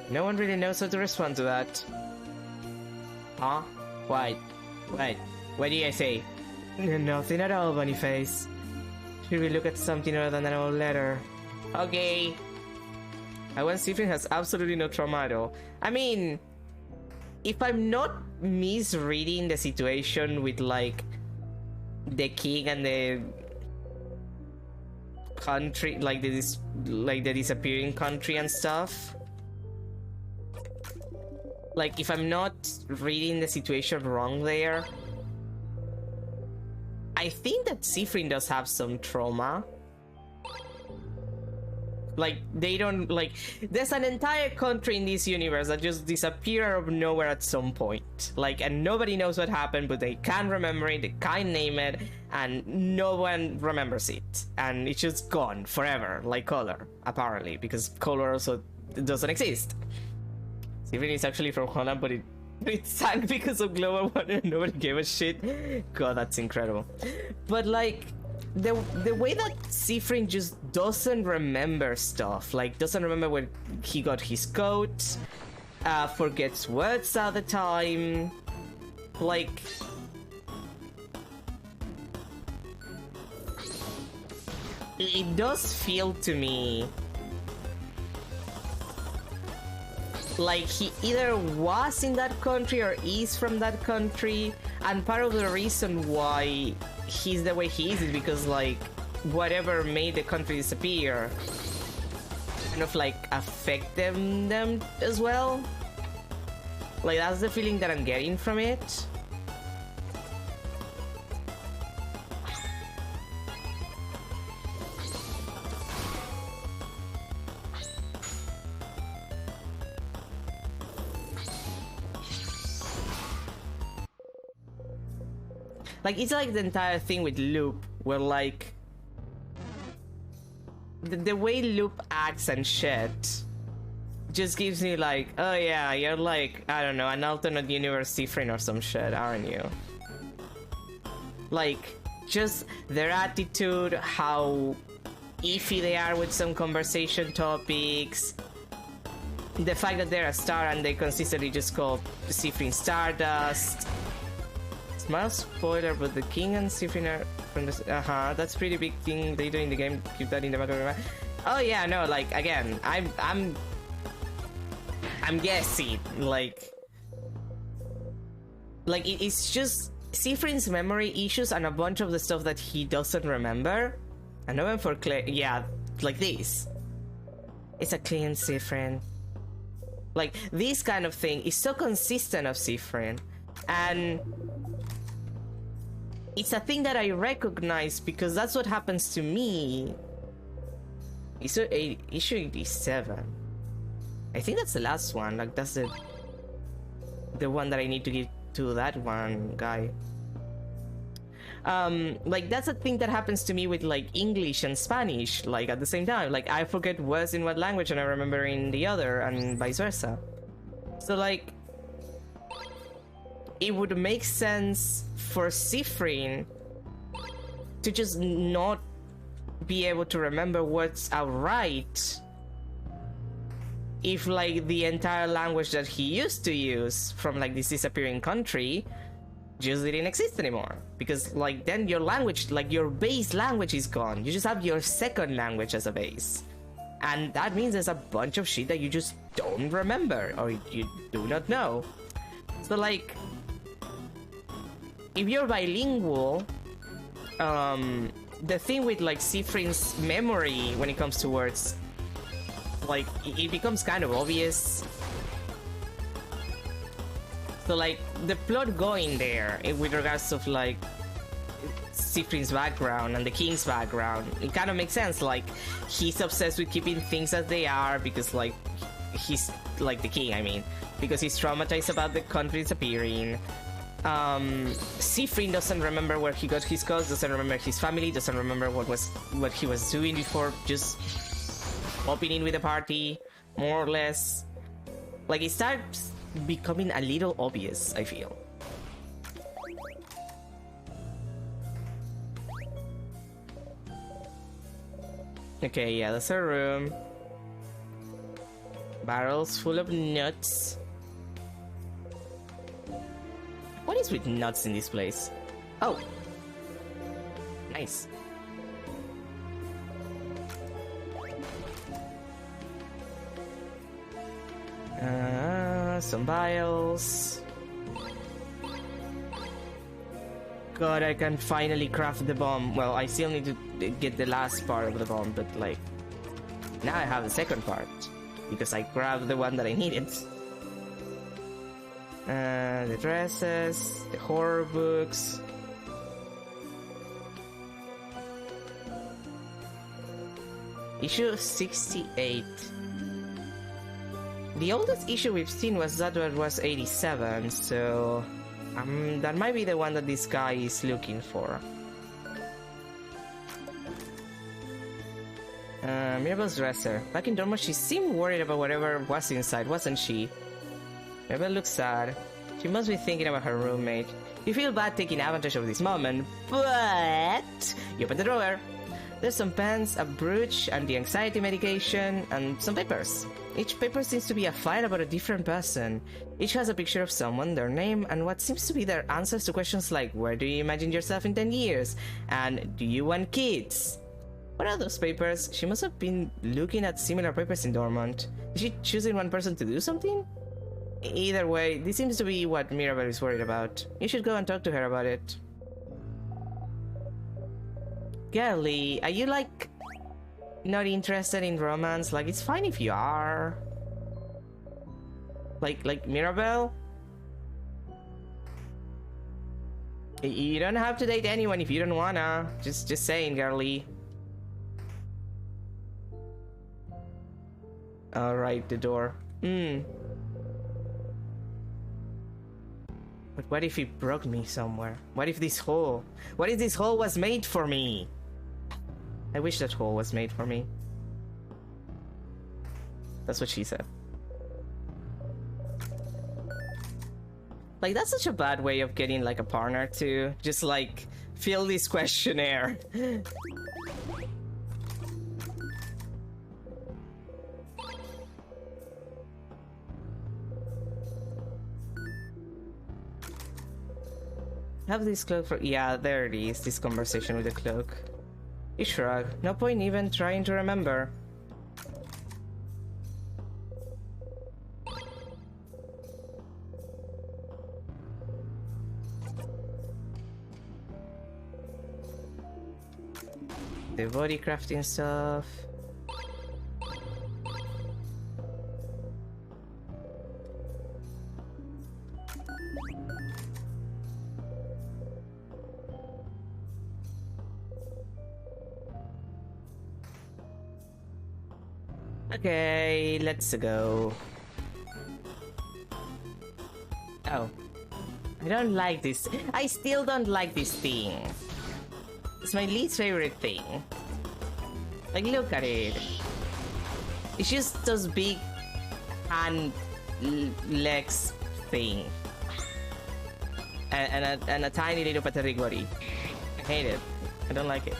No one really knows how to respond to that. Huh? What? What did I say? Nothing at all, Boniface. Should we look at something other than an old letter? Okay. I want Siffrin has absolutely no trauma at all. I mean, if I'm not misreading the situation with like the king and the country, like the disappearing country and stuff. Like, if I'm not reading the situation wrong there, I think that Siffrin does have some trauma. Like, they don't, like, there's an entire country in this universe that just disappeared out of nowhere at some point. Like, and nobody knows what happened, but they can't remember it, they can't name it, and no one remembers it. And it's just gone forever, like Color, apparently, because Color also doesn't exist. Siffrin is actually from Holland, but it sank because of global warming and nobody gave a shit. God, that's incredible. But, like, the way that Siffrin just doesn't remember stuff, like doesn't remember when he got his coat, forgets words all the time, like it does feel to me like he either was in that country or is from that country, and part of the reason why he's the way he is because like whatever made the country disappear kind of like affected them as well. Like that's the feeling that I'm getting from it. Like, it's like the entire thing with Loop, where, like, the way Loop acts and shit just gives me, like, oh yeah, you're like, I don't know, an alternate universe Siffrin or some shit, aren't you? Like, just their attitude, how iffy they are with some conversation topics, the fact that they're a star and they consistently just call Siffrin Stardust. Mild spoiler, but the king and Siffrin are from the that's pretty big thing they do in the game. Keep that in the back of your mind. Oh yeah, no, like again, I'm guessing like it's just Siffrin's memory issues and a bunch of the stuff that he doesn't remember. And no one for yeah, like this. It's a clean Siffrin. Like this kind of thing is so consistent of Siffrin, and it's a thing that I recognize because that's what happens to me. Issue 87. I think that's the last one. Like that's the one that I need to give to that one guy. Like that's a thing that happens to me with like English and Spanish, like at the same time. Like I forget words in one language and I remember in the other, and vice versa. So like, it would make sense for Siffrin to just not be able to remember words outright if like the entire language that he used to use from like this disappearing country just didn't exist anymore, because like then your language, like your base language, is gone. You just have your second language as a base, and that means there's a bunch of shit that you just don't remember or you do not know. So like, if you're bilingual, the thing with like Siffrin's memory when it comes to words, like it becomes kind of obvious. So like the plot going there with regards of like Siffrin's background and the king's background, it kind of makes sense. Like he's obsessed with keeping things as they are because like he's like the king, I mean, because he's traumatized about the country disappearing. Siffrin doesn't remember where he got his cause, doesn't remember his family, doesn't remember what he was doing before just popping in with the party, more or less. Like it starts becoming a little obvious, I feel. Okay, yeah, that's a room. Barrels full of nuts. What is with nuts in this place? Oh. Nice. Some vials. God, I can finally craft the bomb. Well, I still need to get the last part of the bomb, but like, now I have the second part because I grabbed the one that I needed. The dresses, the horror books. Issue 68. The oldest issue we've seen was that one was 87, so that might be the one that this guy is looking for. Mirabelle's dresser. Back in Dormo, she seemed worried about whatever was inside, wasn't she? Mirabelle looks sad. She must be thinking about her roommate. You feel bad taking advantage of this moment, but you open the drawer. There's some pens, a brooch, anti-anxiety medication, and some papers. Each paper seems to be a file about a different person. Each has a picture of someone, their name, and what seems to be their answers to questions like, where do you imagine yourself in 10 years? And do you want kids? What are those papers? She must have been looking at similar papers in Dormont. Is she choosing one person to do something? Either way, this seems to be what Mirabelle is worried about. You should go and talk to her about it. Girly, are you like not interested in romance? Like, it's fine if you are. Like Mirabelle? You don't have to date anyone if you don't wanna. Just saying, girly. Alright, the door. But what if he broke me somewhere? What if this hole was made for me? I wish that hole was made for me. That's what she said. Like, that's such a bad way of getting like a partner to just like fill this questionnaire. Have this cloak for— yeah, there it is, this conversation with the cloak. You shrug. No point even trying to remember. The body crafting stuff. Okay, let's go. Oh. I don't like this. I still don't like this thing. It's my least favorite thing. Like, look at it. It's just those big hand legs thing. And a tiny little Patarigori. I hate it. I don't like it.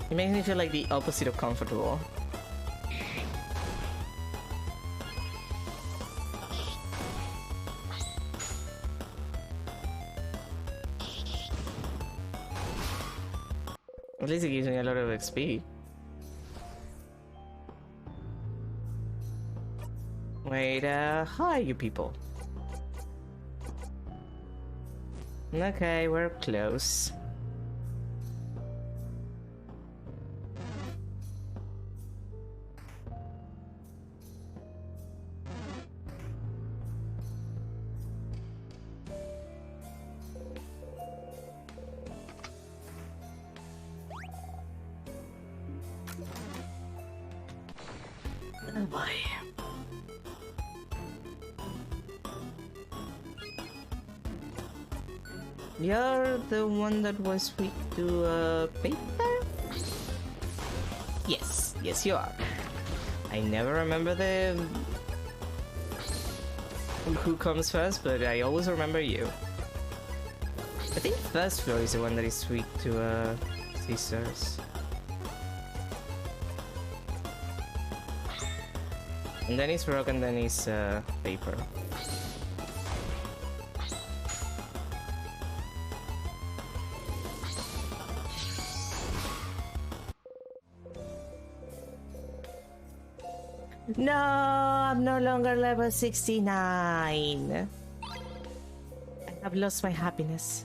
It makes me feel like the opposite of comfortable. At least it gives me a lot of XP. Wait, hi you people. Okay, we're close. Oh boy. You're the one that was weak to paper? Yes, yes you are. I never remember the who comes first, but I always remember you. I think first floor is the one that is weak to scissors. And then it's rock and then it's paper. No, I'm no longer level 69. I have lost my happiness.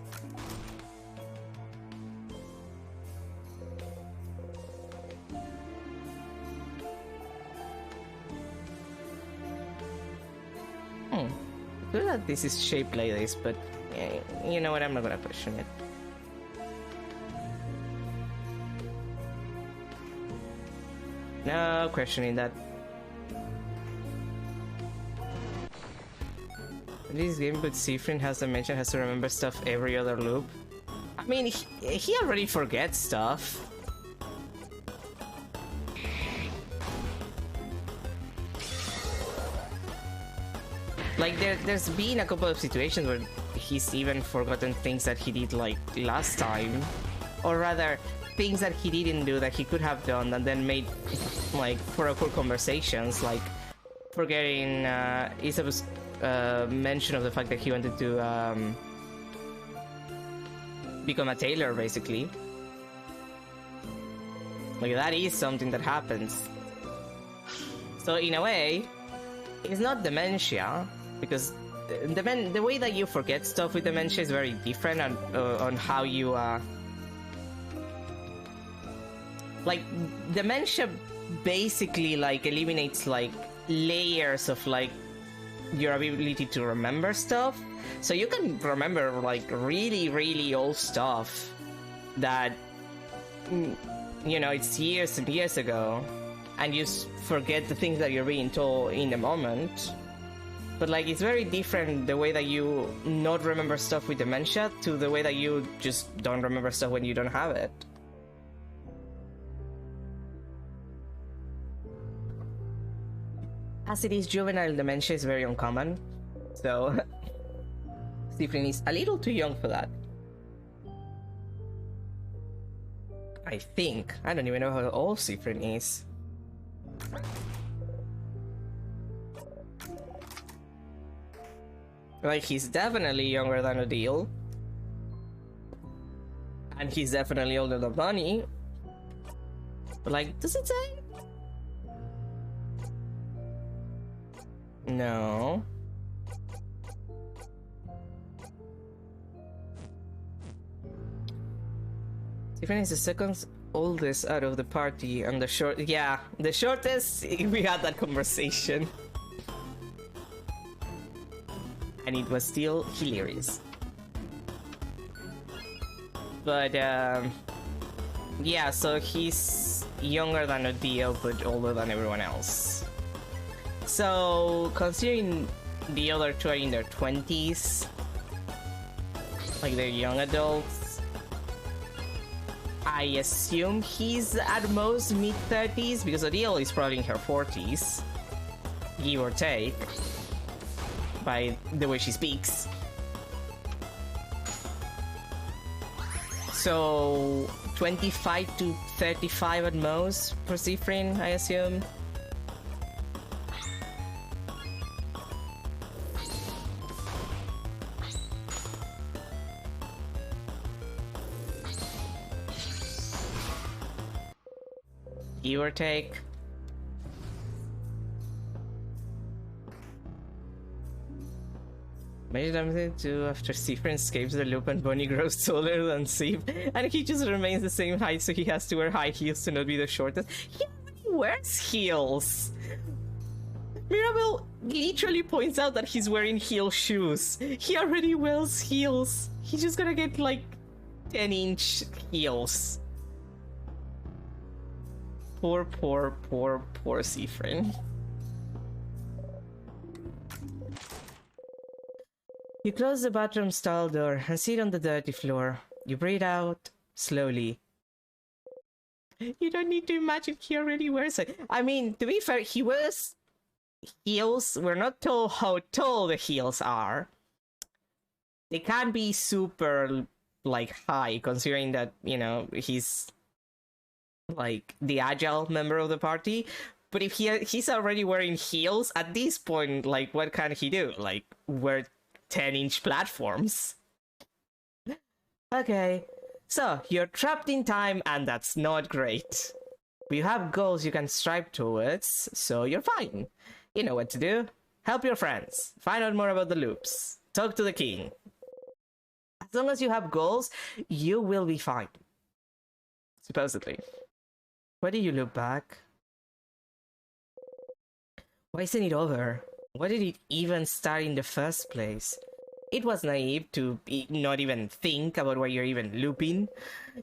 Good that this is shaped like this, but you know what, I'm not gonna question it. No questioning that. This game, but Siffrin has dimension, has to remember stuff every other loop. I mean, he already forgets stuff. Like, there's been a couple of situations where he's even forgotten things that he did, like, last time. Or rather, things that he didn't do that he could have done and then made, like, for a cool conversations, like forgetting Isabe's mention of the fact that he wanted to become a tailor, basically. Like, that is something that happens. So, in a way, it's not dementia, because the way that you forget stuff with dementia is very different on how you like, dementia basically like eliminates like layers of like your ability to remember stuff. So you can remember like really old stuff that, you know, it's years and years ago, and you forget the things that you're being told in the moment. But like, it's very different the way that you not remember stuff with dementia to the way that you just don't remember stuff when you don't have it. As it is, juvenile dementia is very uncommon, so Siffrin is a little too young for that. I think. I don't even know how old Siffrin is. Like, he's definitely younger than Odile. And he's definitely older than Bonnie. But like, does it say? No. Siffrin is the second oldest out of the party, and the shortest. We had that conversation. and it was still hilarious. But yeah, so he's younger than Odio, but older than everyone else. So considering the other two are in their 20s, like they're young adults, I assume he's at most mid-30s, because Odile is probably in her 40s, give or take, by the way she speaks. So 25 to 35 at most for Zifrin, I assume. Give or take. Maybe something to after Zifrin escapes the loop and Bonnie grows taller than Zif, and he just remains the same height, so he has to wear high heels to not be the shortest. He already wears heels! Mirabel literally points out that he's wearing heel shoes. He already wears heels. He's just gonna get like 10-inch heels. Poor Zifrin. You close the bathroom stall door and sit on the dirty floor. You breathe out slowly. You don't need to imagine he already wears it. I mean, to be fair, he wears heels. We're not told how tall the heels are. They can't be super, like, high, considering that, you know, he's like the agile member of the party. But if he's already wearing heels, at this point, like, what can he do? Like, wear 10-inch platforms. Okay, so you're trapped in time, and that's not great. But you have goals you can strive towards, so you're fine. You know what to do. Help your friends. Find out more about the loops. Talk to the king. As long as you have goals, you will be fine. Supposedly. Why do you look back? Why isn't it over? Why did it even start in the first place? It was naive to not even think about why you're even looping.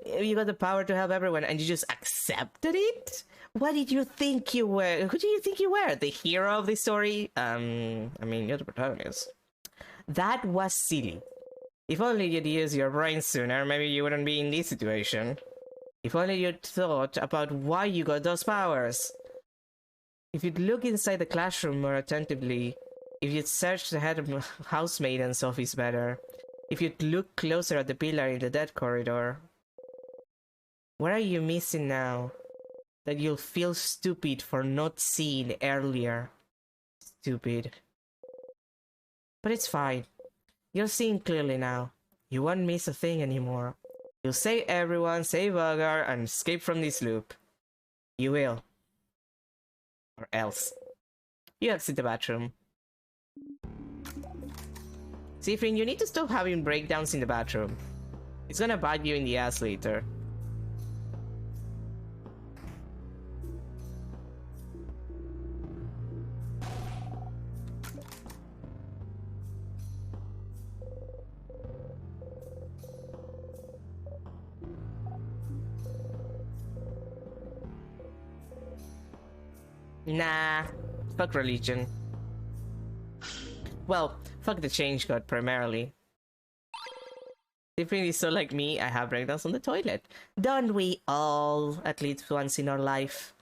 You got the power to help everyone and you just accepted it? What did you think you were? Who do you think you were? The hero of the story? I mean, you're the protagonist. That was silly. If only you'd used your brain sooner, maybe you wouldn't be in this situation. If only you'd thought about why you got those powers. If you'd look inside the classroom more attentively, if you'd search the head of housemaiden's office better, if you'd look closer at the pillar in the dead corridor. What are you missing now? That you'll feel stupid for not seeing earlier. Stupid. But it's fine. You're seeing clearly now. You won't miss a thing anymore. You'll save everyone, save Agar, and escape from this loop. You will. Or else. You exit the bathroom. Zifrin, you need to stop having breakdowns in the bathroom. It's gonna bite you in the ass later. Nah, fuck religion. Well, fuck the change god primarily. If really so like me, I have breakdowns on the toilet. Don't we all, at least once in our life?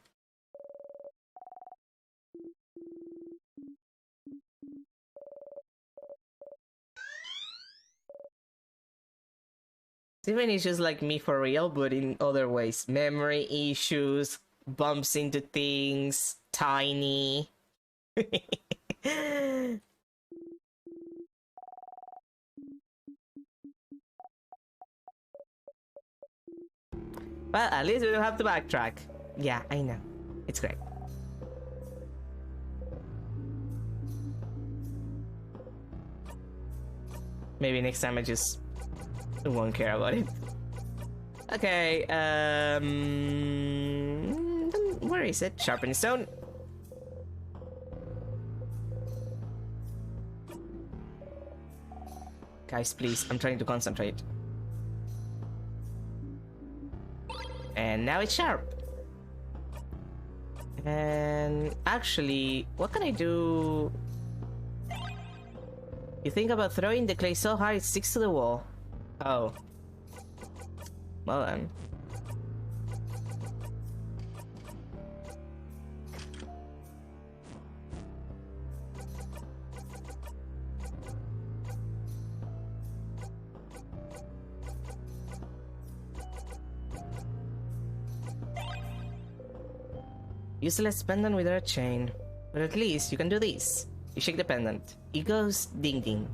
Different issues like me for real, but in other ways. Memory issues, bumps into things, tiny. Well, at least we don't have to backtrack. Yeah, I know. It's great. Maybe next time I just won't care about it. Okay, where is it? Sharpening stone. Guys, please, I'm trying to concentrate. And now it's sharp. And actually, what can I do? You think about throwing the clay so hard it sticks to the wall. Oh. Well then. Useless pendant without a chain. But at least you can do this. You shake the pendant. It goes ding ding.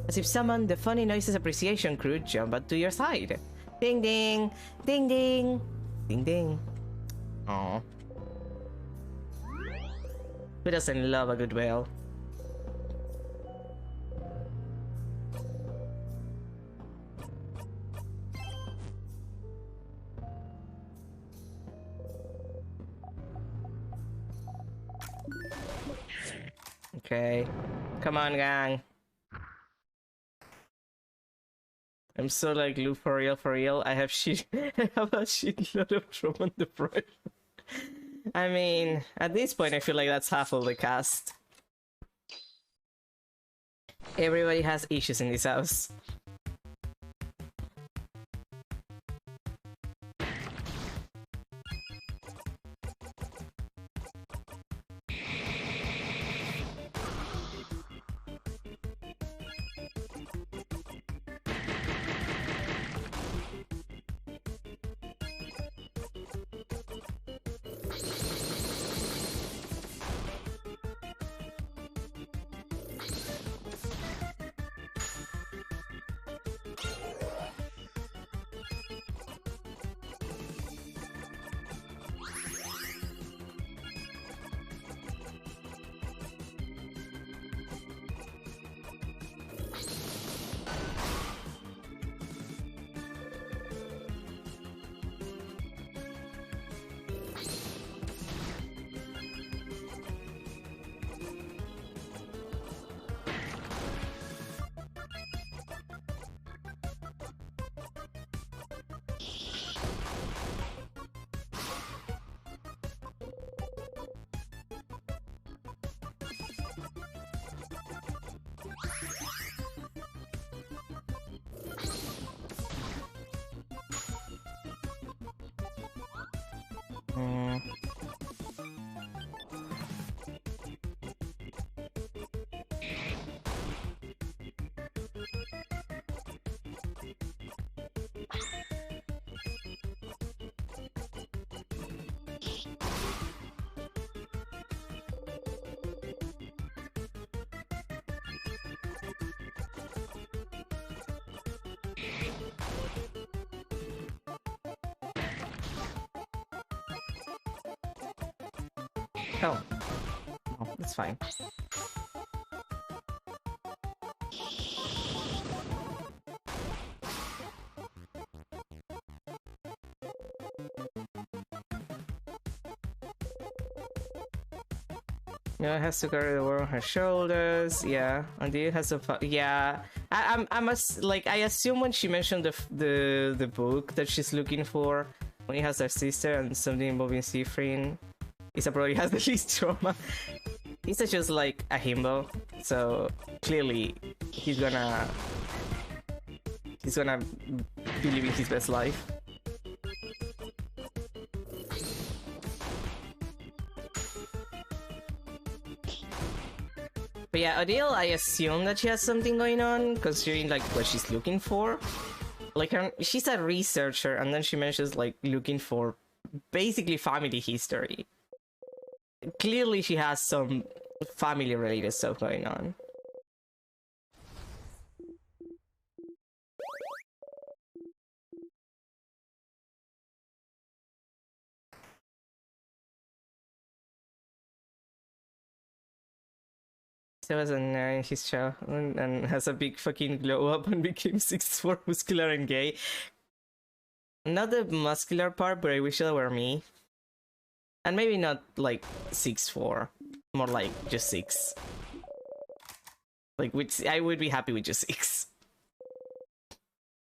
As if someone, the funny noises appreciation crew, jump up to your side. Ding ding! Ding ding! Ding ding. Aww. Who doesn't love a good whale? Okay. Come on, gang. I'm so like, Lou, for real, for real. I have shit. I have a shitload of trauma and depression. I mean, at this point, I feel like that's half of the cast. Everybody has issues in this house. Oh. Oh, that's fine. Yeah, it has to carry the world on her shoulders. Yeah, and it has a yeah. I must like I assume when she mentioned the book that she's looking for when he has her sister and something involving Siffrin. Isa probably has the least trauma. Isa just like a himbo, so clearly he's gonna be living his best life. But yeah, Odile, I assume that she has something going on, considering like what she's looking for. Like she's a researcher, and then she mentions like looking for basically family history. Clearly she has some family related stuff going on. He was a nerd in his childhood and has a big fucking glow up and became 6'4", muscular and gay. Not the muscular part, but I wish that were me. And maybe not like 6'4", more like just 6. Like, which I would be happy with just 6.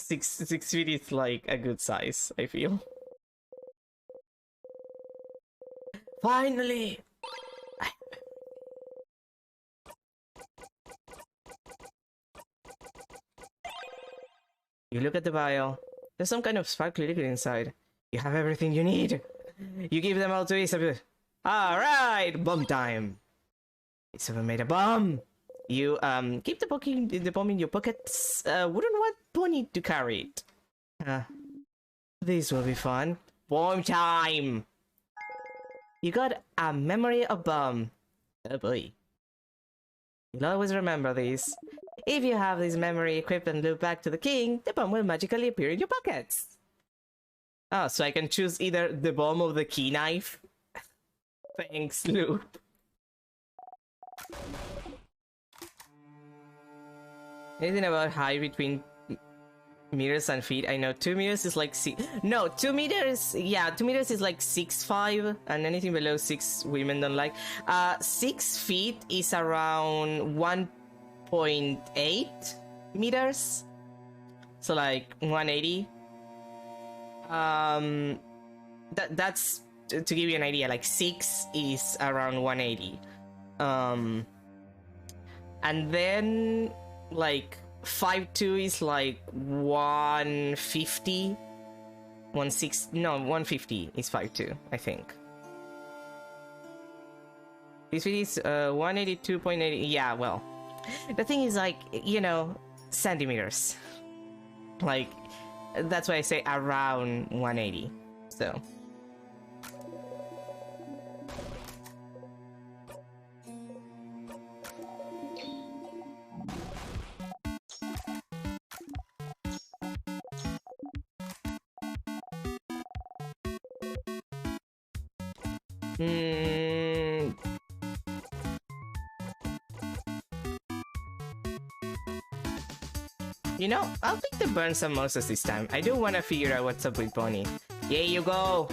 six feet is like a good size, I feel. Finally! You look at the vial. There's some kind of sparkly liquid inside. You have everything you need. You give them all to Isabel. Alright! Bomb time! Isabel made a bomb! You, keep the bomb in your pockets. Wouldn't want Bonnie to carry it. This will be fun. Bomb time! You got a memory of bomb. Oh boy. You'll always remember this. If you have this memory equipped and loop back to the king, the bomb will magically appear in your pockets. Oh, so I can choose either the bomb or the key knife? Thanks, Loop. Anything about height between meters and feet? I know 2 meters is like 2 meters, yeah, 2 meters is like 6'5", and anything below 6 women don't like. 6 feet is around 1.8 meters, so like 180. That's to give you an idea. Like 6 is around 180, and then like 5'2" is like 150. 150 is 5'2", I think. This feet is 182.80. Yeah, well, the thing is, like, you know, centimeters. Like, that's why I say around 180. So. You know, I'll take the burn samosas this time. I do want to figure out what's up with Bonnie. Here you go!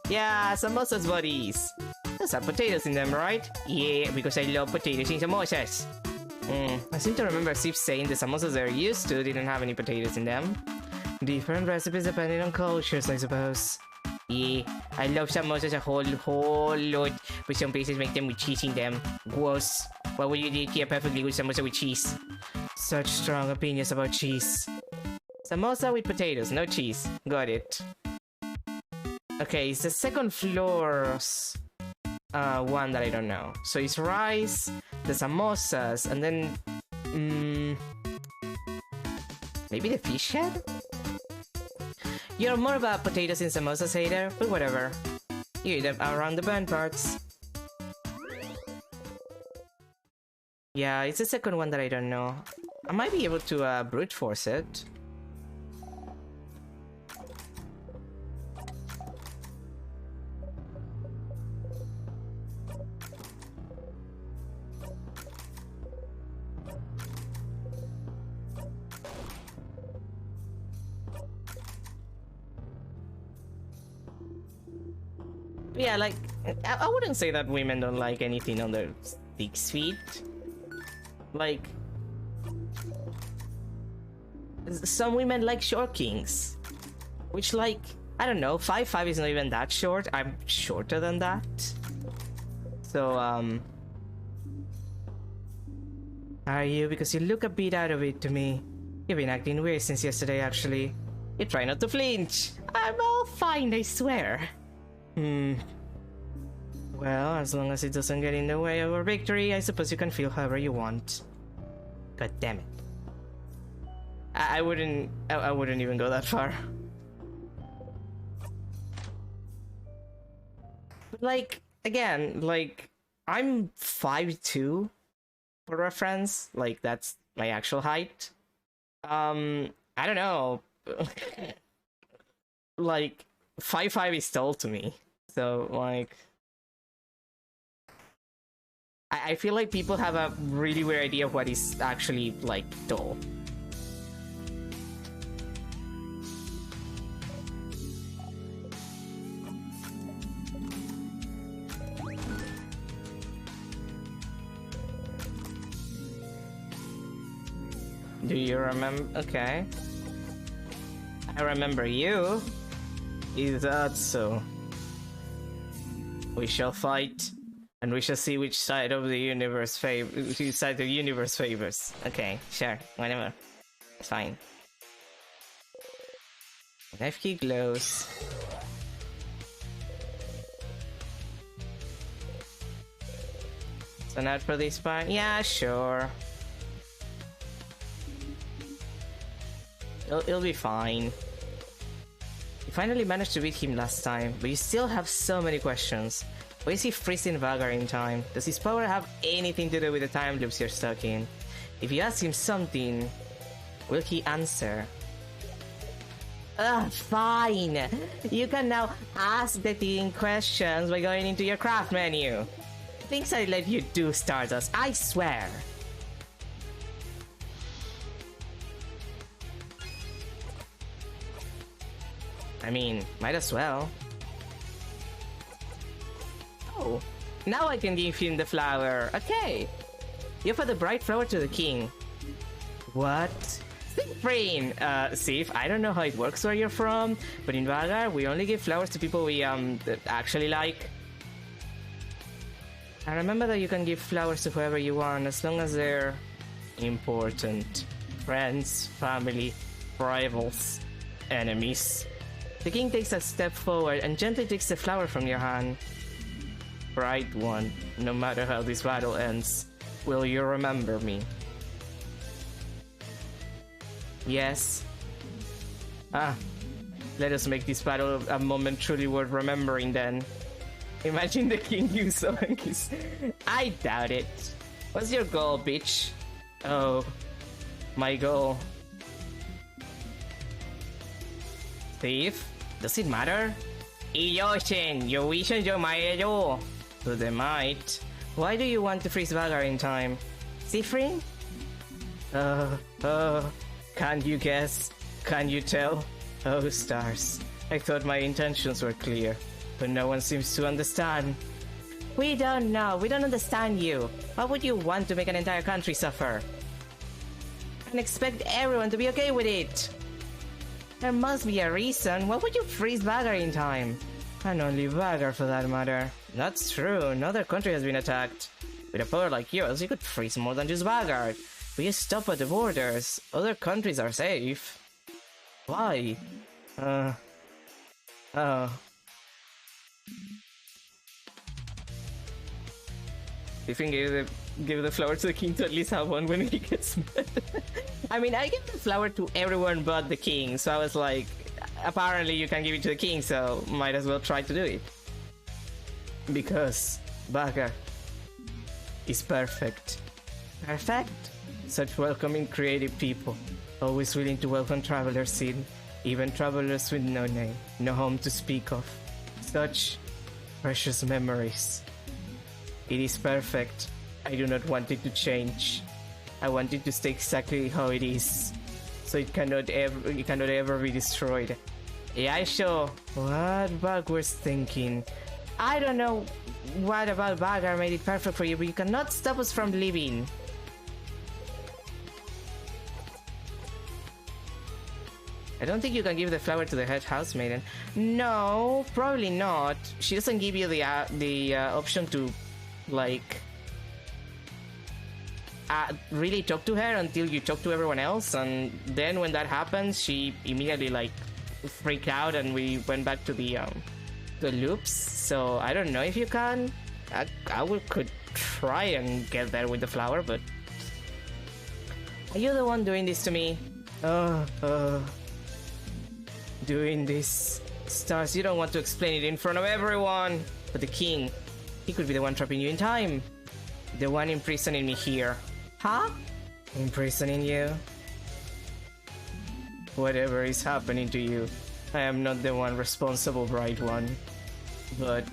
Yeah, samosas buddies! Those have potatoes in them, right? Yeah, because I love potatoes in samosas. I seem to remember Sif saying the samosas they're used to didn't have any potatoes in them. Different recipes depending on cultures, I suppose. Yeah, I love samosas a whole lot, but some places make them with cheese in them. Gross. Why would you eat a perfectly good samosa with cheese? Such strong opinions about cheese. Samosa with potatoes, no cheese. Got it. Okay, it's the second floor's one that I don't know. So it's rice, the samosas, and then maybe the fish head? You're more about potatoes in samosas hater, but whatever. You eat them around the burnt parts. Yeah, it's the second one that I don't know. I might be able to brute force it. Yeah, like, I wouldn't say that women don't like anything under 6 feet. Like, some women like short kings, which, like, I don't know, 5'5" is not even that short. I'm shorter than that. So, are you? Because you look a bit out of it to me. You've been acting weird since yesterday, actually. You try not to flinch. I'm all fine, I swear. Well, as long as it doesn't get in the way of our victory, I suppose you can feel however you want. God damn it. I wouldn't even go that far. Like, again, like, I'm 5'2", for reference. Like, that's my actual height. I don't know. Like, 5'5" is tall to me. So, like, I feel like people have a really weird idea of what is actually, like, tall. Do you remember? Okay. I remember you. Is that so? We shall fight, and we shall see which side of the universe favors. Okay, sure, whatever. It's fine. Knife key glows. So not for this part? Yeah, sure. It'll be fine. You finally managed to beat him last time, but you still have so many questions. Why is he freezing Vagar in time? Does his power have anything to do with the time loops you're stuck in? If you ask him something, will he answer? Ugh, fine! You can now ask the thing questions by going into your craft menu. Things I let you do, Stardust, I swear! I mean, might as well. Oh, now I can give him the flower. Okay. You offer the bright flower to the king. What? Brain! Sif, I don't know how it works where you're from, but in Vagar, we only give flowers to people we, actually like. I remember that you can give flowers to whoever you want, as long as they're important. Friends, family, rivals, enemies. The king takes a step forward and gently takes the flower from your hand. Bright one, no matter how this battle ends, will you remember me? Yes. Let us make this battle a moment truly worth remembering then. Imagine the king you saw and kiss. I doubt it. What's your goal, bitch? Oh, my goal. Thief? Does it matter? Iyoshin, your vision, your mayo. To the might. Why do you want to freeze Vagar in time? Siffrin? Can't you guess? Can you tell? Oh, stars. I thought my intentions were clear, but no one seems to understand. We don't know. We don't understand you. Why would you want to make an entire country suffer? And expect everyone to be okay with it? There must be a reason. Why would you freeze Vagar in time? And only Vagar for that matter. That's true. Another country has been attacked. With a power like yours, you could freeze more than just Vagar. But you stop at the borders. Other countries are safe. Why? Oh. You think give the flower to the king to at least have one when he gets mad? I mean, I give the flower to everyone but the king, so I was like, apparently you can give it to the king, so might as well try to do it. Because Vagar is perfect. Perfect? Such welcoming, creative people, always willing to welcome travelers in, even travelers with no name, no home to speak of. Such precious memories. It is perfect. I do not want it to change. I want it to stay exactly how it is, so it cannot ever be destroyed. Yeah, sure. What Bug was thinking? I don't know what about Vagar made it perfect for you, but you cannot stop us from living. I don't think you can give the flower to the head housemaiden. No, probably not. She doesn't give you the option to, like, really talk to her until you talk to everyone else, and then when that happens, she immediately, like, freaked out, and we went back to the loops. So I don't know if you can. I could try and get there with the flower, but are you the one doing this to me? Doing this. Stars, you don't want to explain it in front of everyone. But the king, he could be the one trapping you in time. The one imprisoning me here. Huh? Imprisoning you? Whatever is happening to you, I am not the one responsible, Bright One. But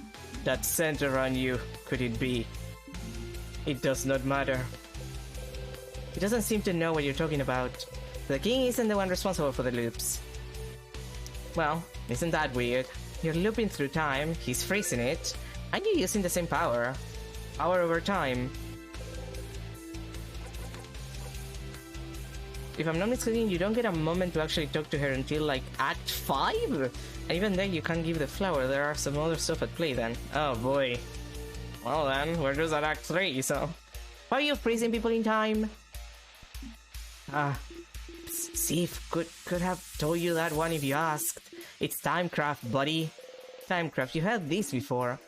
that scent around you, could it be? It does not matter. He doesn't seem to know what you're talking about. The king isn't the one responsible for the loops. Well, isn't that weird? You're looping through time, he's freezing it, and you're using the same power. Power over time. if I'm not mistaken, you don't get a moment to actually talk to her until like Act 5? And even then, you can't give the flower. There are some other stuff at play then. Oh boy. Well then, we're just at Act 3, so... Why are you freezing people in time? Sif could have told you that one if you asked. It's Timecraft, buddy. Timecraft, you had this before.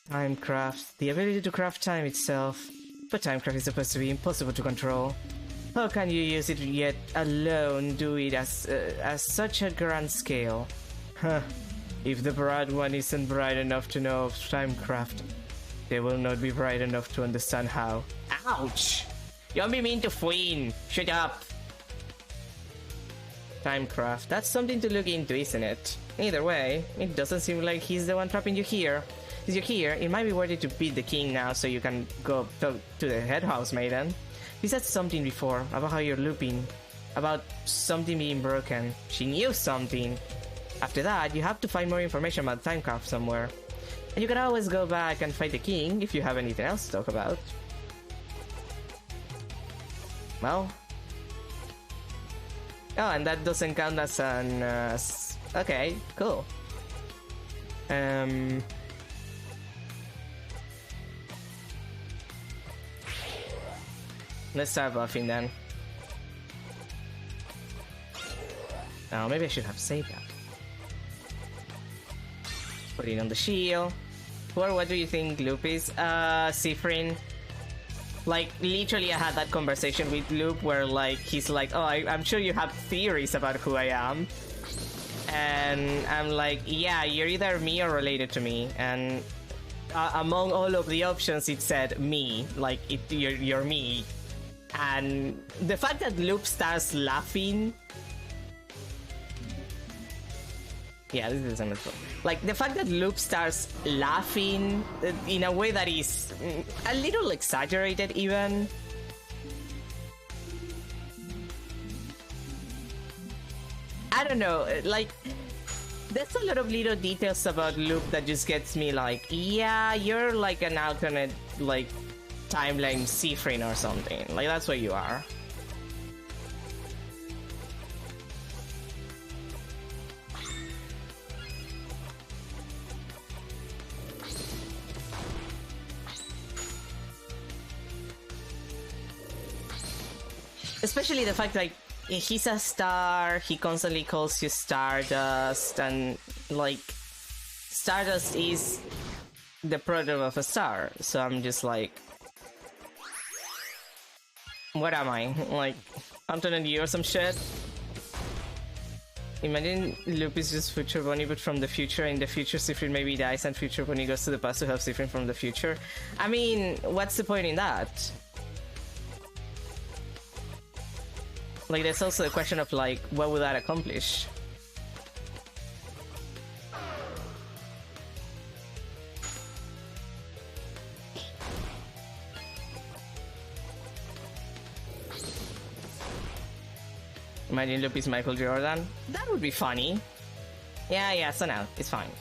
Timecraft, the ability to craft time itself. But Timecraft is supposed to be impossible to control. How can you use it yet alone do it as such a grand scale? Huh. If the bright one isn't bright enough to know of Timecraft, they will not be bright enough to understand how. Ouch! Don't be mean to Fween! Shut up! Timecraft, that's something to look into, isn't it? Either way, it doesn't seem like he's the one trapping you here. Since you're here, it might be worth it to beat the king now so you can go to the head house maiden. He said something before about how you're looping, about something being broken. She knew something. After that, you have to find more information about Timecraft somewhere. And you can always go back and fight the king if you have anything else to talk about. Well... Oh, and that doesn't count as an... okay, cool. Let's start buffing then. Oh, maybe I should have saved that. Put it on the shield. Or what do you think Loop is? Siffrin. Like, literally I had that conversation with Loop where, like, he's like, oh, I'm sure you have theories about who I am. And I'm like, yeah, you're either me or related to me. And among all of the options, it said me. Like, you're me. And the fact that Loop starts laughing... Yeah, this is a metaphor. Like, the fact that Loop starts laughing in a way that is a little exaggerated, even. I don't know, like, there's a lot of little details about Loop that just gets me like, yeah, you're like an alternate, like, timeline Siffrin or something. Like, that's what you are. Especially the fact, like, he's a star, he constantly calls you Stardust, and, like, Stardust is the product of a star, so I'm just like... What am I? Like, alternate you or some shit? Imagine Loop is just Future Bonnie but from the future. In the future, Siffrin maybe dies and Future Bonnie goes to the past to help Siffrin from the future. I mean, what's the point in that? Like, there's also the question of, like, what would that accomplish? Imagine Loop is Michael Jordan. That would be funny. Yeah, so now, it's fine.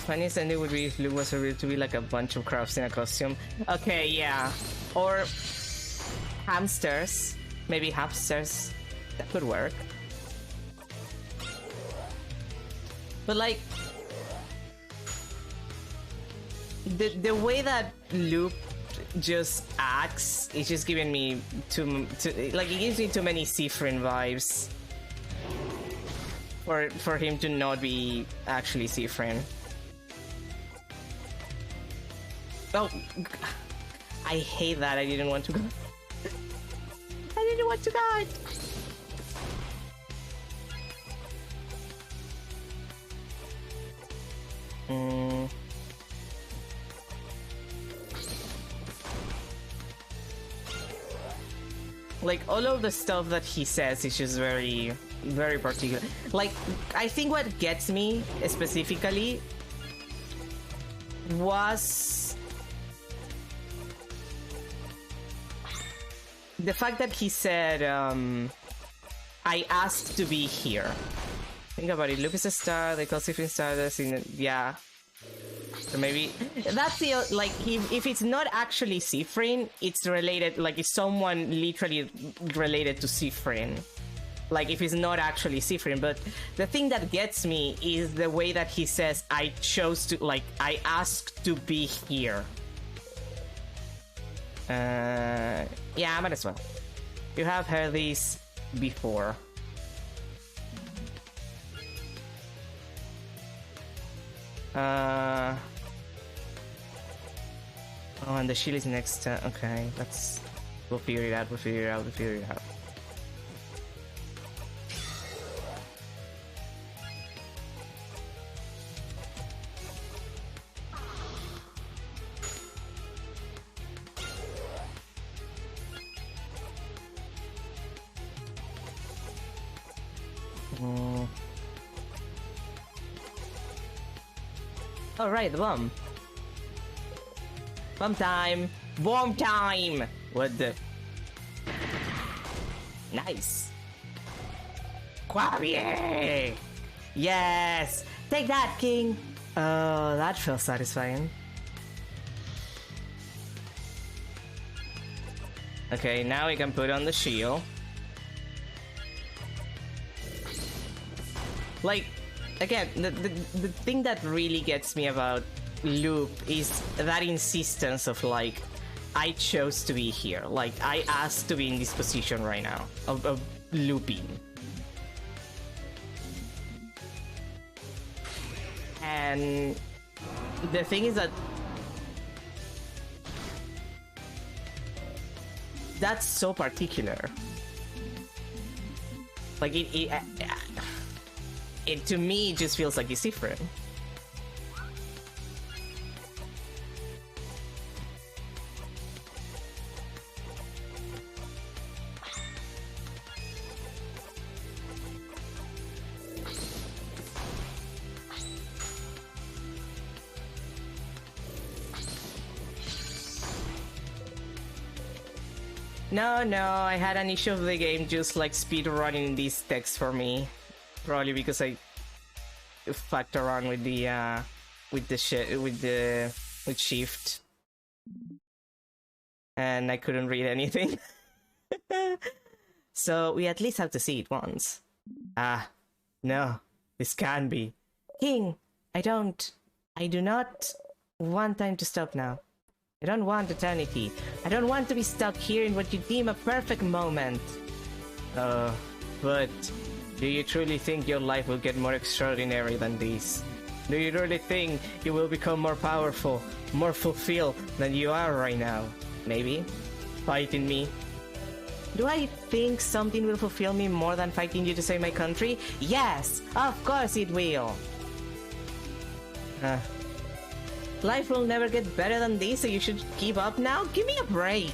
Funniest ending would be if Luke was revealed to be like a bunch of crafts in a costume. Okay, yeah. Or hamsters. Maybe hamsters. That could work. But like... The way that Loop just acts is just giving me like, it gives me too many Siffrin vibes. For him to not be actually Siffrin. Oh, I hate that. I didn't want to go. I didn't want to die. Like, all of the stuff that he says is just very, very particular. Like, I think what gets me specifically was the fact that he said, I asked to be here. Think about it. Luke is a star, they call Siffrin Stardust in... Yeah. So maybe... That's the... Like, if it's not actually Siffrin, it's related... Like, it's someone literally related to Siffrin. Like, if it's not actually Siffrin. But the thing that gets me is the way that he says, I chose to... Like, I asked to be here. Yeah, I might as well. You have heard this before. Oh, and the shield is next to... Okay, let's... We'll figure it out, we'll figure it out, we'll figure it out. Oh, right, the bomb. Bomb time! Bomb time! What the... Nice! Quarrier! Yes! Take that, King! Oh, that feels satisfying. Okay, now we can put on the shield. Like, again, the thing that really gets me about Loop is that insistence of, like, I chose to be here. Like, I asked to be in this position right now of looping. And the thing is that that's so particular. Like, it to me it just feels like it's different. No, I had an issue of the game just like speed running these texts for me. Probably because I fucked around with the with shift, and I couldn't read anything. So we at least have to see it once. No, this can be. King, I do not want time to stop now. I don't want eternity. I don't want to be stuck here in what you deem a perfect moment. But do you truly think your life will get more extraordinary than this? Do you really think you will become more powerful, more fulfilled than you are right now? Maybe? Fighting me? Do I think something will fulfill me more than fighting you to save my country? Yes! Of course it will! Life will never get better than this, so you should give up now? Give me a break!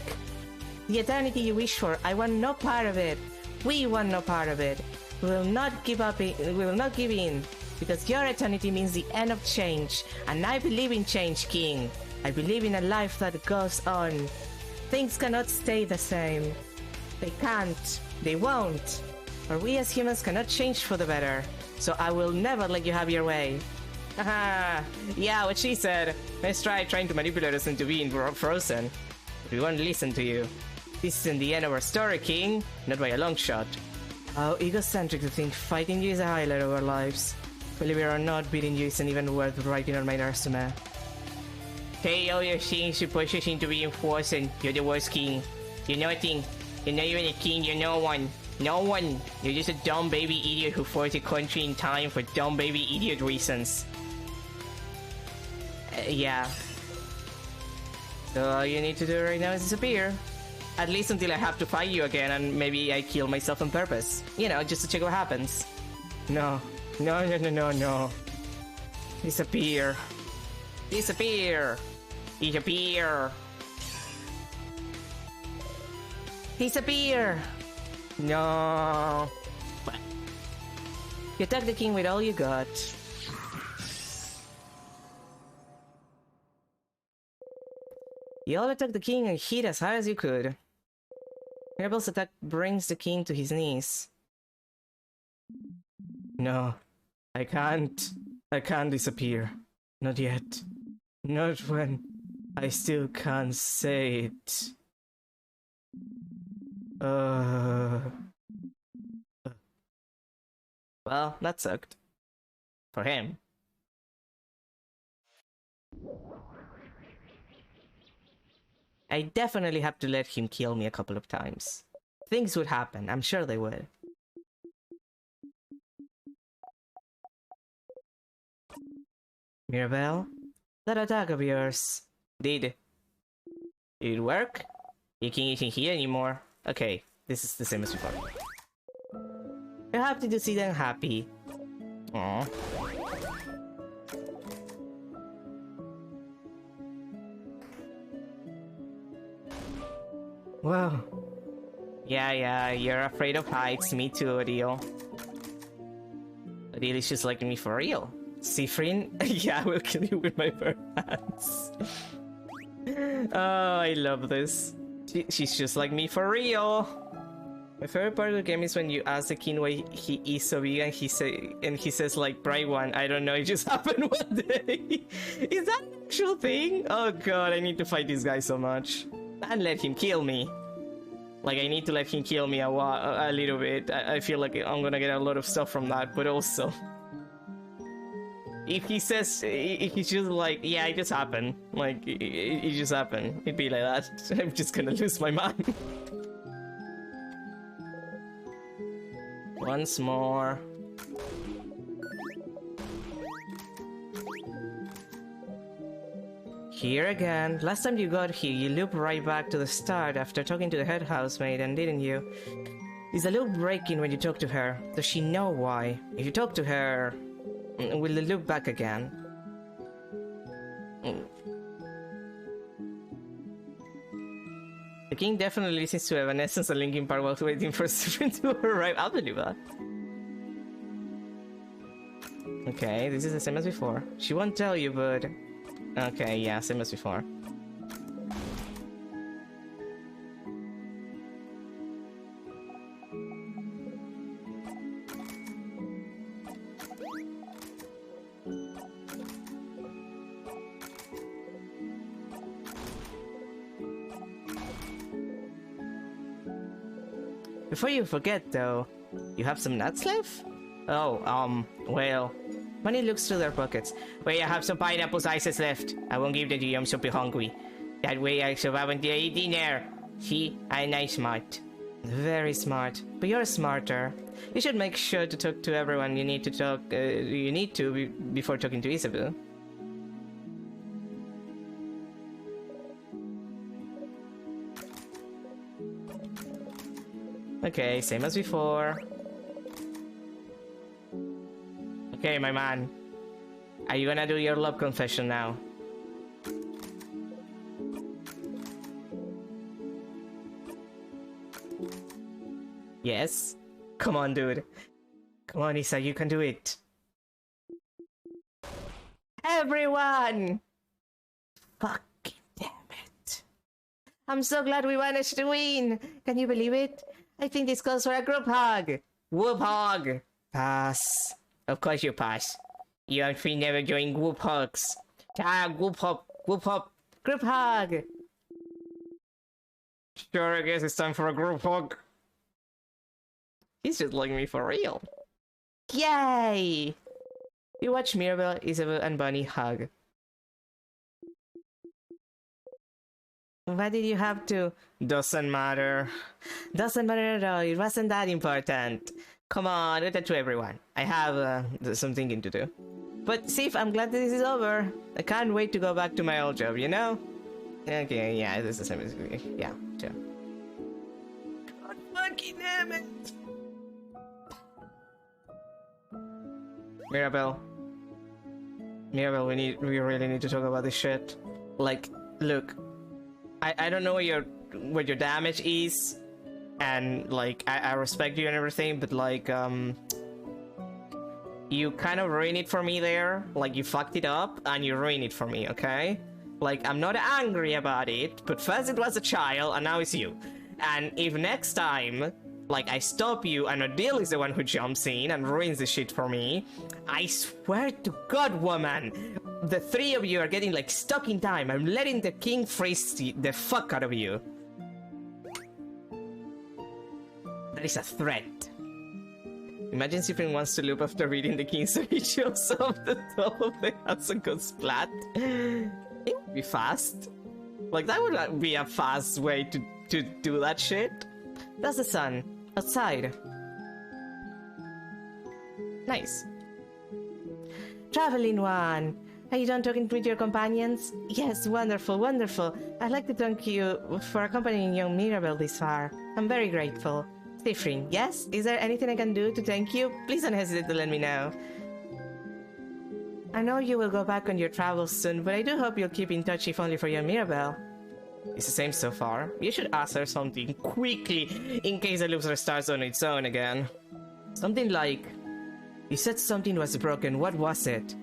The eternity you wish for, I want no part of it. We want no part of it. We will not give up. We will not give in, because your eternity means the end of change, and I believe in change, King. I believe in a life that goes on. Things cannot stay the same. They can't. They won't. For we as humans cannot change for the better. So I will never let you have your way. Haha. Yeah, what she said. Let's try trying to manipulate us into being frozen. But we won't listen to you. This isn't the end of our story, King. Not by a long shot. How egocentric to think fighting you is a highlight of our lives. Believe it or not, beating you isn't even worth writing on my resume. Hey, all your things you push us into being frozen. You're the worst, King. You're nothing. You're not even a king, you're no one. No one. You're just a dumb baby idiot who forced the country in time for dumb baby idiot reasons. Yeah. So all you need to do right now is disappear. At least until I have to fight you again and maybe I kill myself on purpose. You know, just to check what happens. No. No. Disappear. Disappear. Disappear. Disappear! No. You attack the king with all you got. You all attack the king and hit as hard as you could. Mirabel's attack brings the king to his knees. No, I can't. I can't disappear. Not yet. Not when I still can't say it. Well, that sucked. For him. I definitely have to let him kill me a couple of times. Things would happen, I'm sure they would. Mirabel, that attack of yours. Did it work? You can't even hear anymore. Okay, this is the same as before. You're happy to see them happy. Aww. Wow. Yeah, you're afraid of heights. Me too, Odile. Odile is just like me for real. Siffrin? Yeah, I will kill you with my bare hands. Oh, I love this. She's just like me for real. My favorite part of the game is when you ask the king why he is so big and he says like bright one. I don't know, it just happened one day. Is that an actual thing? Oh god, I need to fight this guy so much. And let him kill me. Like, I need to let him kill me a little bit. I feel like I'm gonna get a lot of stuff from that, but also... If he says, if he's just like, yeah, it just happened. Like, it just happened. It'd be like that. I'm just gonna lose my mind. Once more. Here again. Last time you got here, you looped right back to the start after talking to the head housemaid, and didn't you? Is the loop breaking when you talk to her? Does she know why? If you talk to her, will the loop back again? The king definitely seems to have an essence of Linkin Park while waiting for Stephen to arrive. I'll believe that. Okay, this is the same as before. She won't tell you, but... Okay, yeah, same as before. Before you forget, though, you have some nuts left? Oh, well... Bunny looks through their pockets. Wait, I have some pineapple slices left. I won't give them to you, I'm super hungry. That way I survive until I eat dinner. See, I'm smart. Very smart. But you're smarter. You should make sure to talk to everyone you need to talk, before talking to Isabelle. Okay, same as before. Okay, my man. Are you gonna do your love confession now? Yes? Come on, dude. Come on, Isa, you can do it. Everyone! Fucking damn it. I'm so glad we managed to win. Can you believe it? I think this calls for a group hug. Whoop hug. Pass. Of course you pass. You and Free never join group hugs. Group hop, group hug! Sure, I guess it's time for a group hug. He's just looking me for real. Yay! You watch Mirabel, Isabelle, and Bunny hug. Why did you have to? Doesn't matter. Doesn't matter at all, it wasn't that important. Come on, do that to everyone. I have some thinking to do. But Sif, I'm glad this is over. I can't wait to go back to my old job, you know? Okay, yeah, this is the same as... Yeah, sure. God fucking damn it! Mirabel, we really need to talk about this shit. Like, look, I don't know what your damage is, and like I respect you and everything, but like you kind of ruined it for me there. Like you fucked it up and you ruined it for me, okay? Like I'm not angry about it, but first it was a child and now it's you. And if next time, like I stop you and Odile is the one who jumps in and ruins the shit for me, I swear to God, woman, the three of you are getting like stuck in time. I'm letting the king freeze the fuck out of you. That is a threat. Imagine Cyprian wants to loop after reading the king's rituals off the top of the house and go splat. It would be fast. Like that would be a fast way to do that shit. That's the sun. Outside. Nice. Traveling one. Are you done talking with your companions? Yes, wonderful, wonderful. I'd like to thank you for accompanying young Mirabelle this far. I'm very grateful. Cyprian, yes? Is there anything I can do to thank you? Please don't hesitate to let me know. I know you will go back on your travels soon, but I do hope you'll keep in touch if only for young Mirabelle. It's the same so far. You should ask her something quickly in case the loop starts on its own again. Something like, you said something was broken. What was it?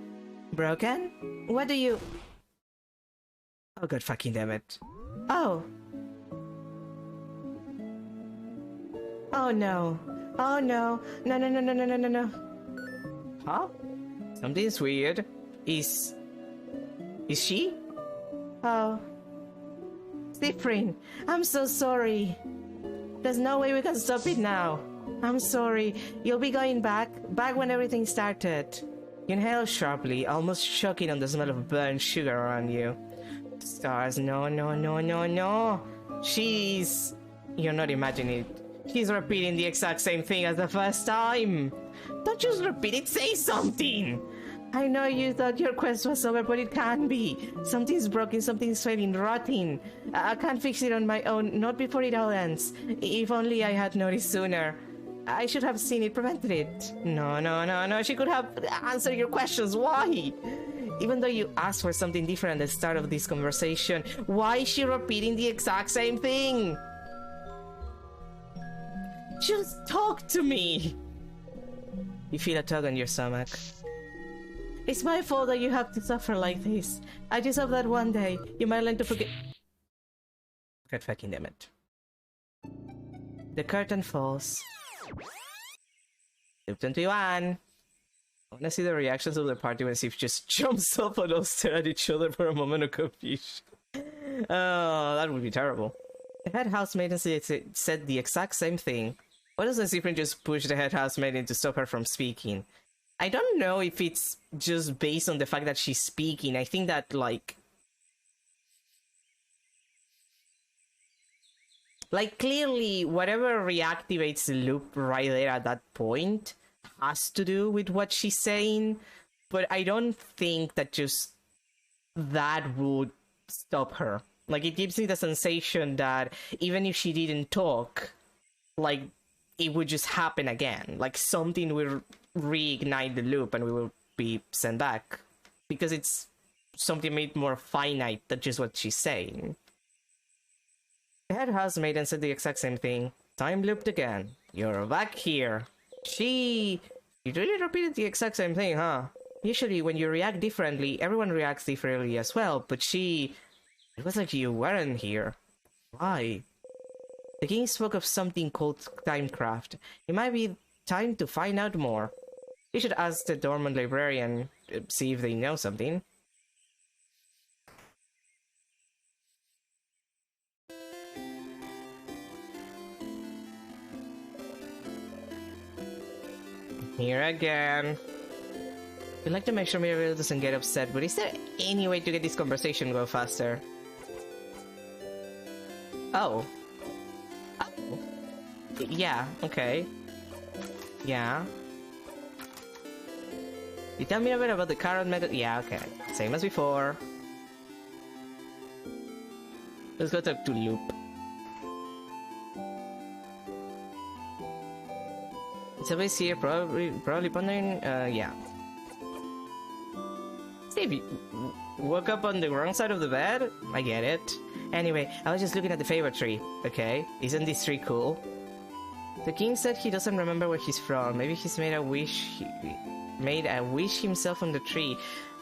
Broken? What do you... Oh god fucking damn it. Oh. Oh no. Oh no. No no no no no no no no. Huh? Something's weird. Is she? Oh. Cyprian, I'm so sorry. There's no way we can stop it now. I'm sorry. You'll be going back when everything started. You inhale sharply, almost choking on the smell of burnt sugar around you. Stars, no, no, no, no, no. You're not imagining it. She's repeating the exact same thing as the first time. Don't just repeat it, say something. I know you thought your quest was over, but it can't be. Something's broken, something's failing, rotting. I can't fix it on my own, not before it all ends. If only I had noticed sooner. I should have seen it, prevented it. No, no, no, no, she could have answered your questions. Why? Even though you asked for something different at the start of this conversation, why is she repeating the exact same thing? Just talk to me! You feel a tug on your stomach. It's my fault that you have to suffer like this. I just hope that one day you might learn to forget. God fucking damn it. The curtain falls. Loop 21. I wanna see the reactions of the party when Sif just jumps up and all stare at each other for a moment of confusion. Oh, that would be terrible. The head housemaid said the exact same thing. Why doesn't Cyprian just push the head housemaid in to stop her from speaking? I don't know if it's just based on the fact that she's speaking. I think that, like, clearly, whatever reactivates the loop right there at that point has to do with what she's saying, but I don't think that just that would stop her. Like, it gives me the sensation that even if she didn't talk, like, it would just happen again. Like, something will reignite the loop and we will be sent back. Because it's something made more finite than just what she's saying. The head housemaid said the exact same thing. Time looped again. You're back here. You really repeated the exact same thing, huh? Usually when you react differently, everyone reacts differently as well, but it was like you weren't here. Why? The king spoke of something called timecraft. It might be time to find out more. You should ask the dormant librarian, see if they know something. Here again. I'd like to make sure Mirabelle doesn't get upset, but is there any way to get this conversation go faster? Oh. Oh. Yeah, okay. Yeah. You tell me a bit about the current method? Yeah, okay. Same as before. Let's go talk to Loop. Somebody's here, probably pondering, yeah. Steve, you woke up on the wrong side of the bed? I get it. Anyway, I was just looking at the favorite tree. Okay, isn't this tree cool? The king said he doesn't remember where he's from. Maybe he's made a wish. Made a wish himself on the tree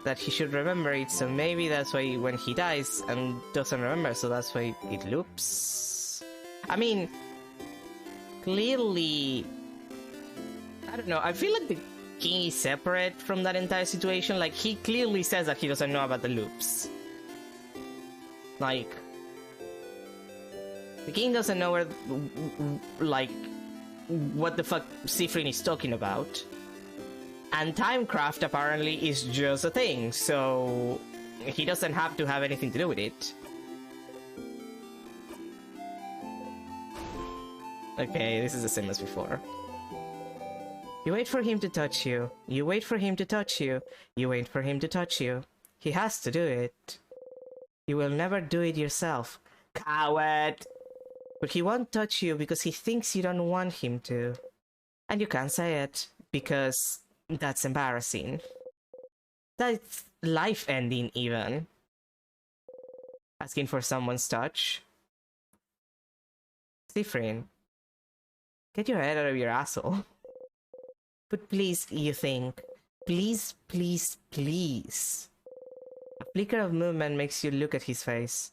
that he should remember it. So maybe that's why when he dies and doesn't remember, so that's why it loops. I mean, clearly, I don't know. I feel like the king is separate from that entire situation. Like, he clearly says that he doesn't know about the loops. Like, the king doesn't know where, like, what the fuck Siffrin is talking about. And Timecraft apparently is just a thing, so he doesn't have to have anything to do with it. Okay, this is the same as before. You wait for him to touch you. You wait for him to touch you. You wait for him to touch you. He has to do it. You will never do it yourself. Coward! But he won't touch you because he thinks you don't want him to. And you can't say it, because that's embarrassing. That's life-ending, even. Asking for someone's touch. Siffrin, get your head out of your asshole. But please, you think. Please, please, please. A flicker of movement makes you look at his face.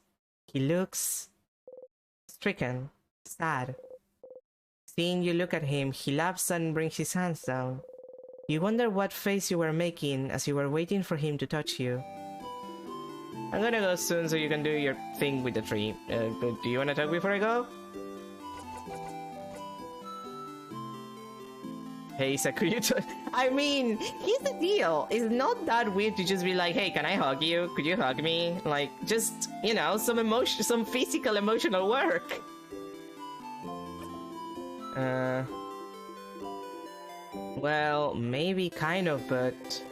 He looks stricken, sad. Seeing you look at him, he laughs and brings his hands down. You wonder what face you were making as you were waiting for him to touch you. I'm gonna go soon so you can do your thing with the tree. But do you wanna talk before I go? Hey, Sakuya, I mean, here's the deal. It's not that weird to just be like, hey, can I hug you? Could you hug me? Like, just, you know, some emotion, some physical, emotional work. Well, maybe kind of, but...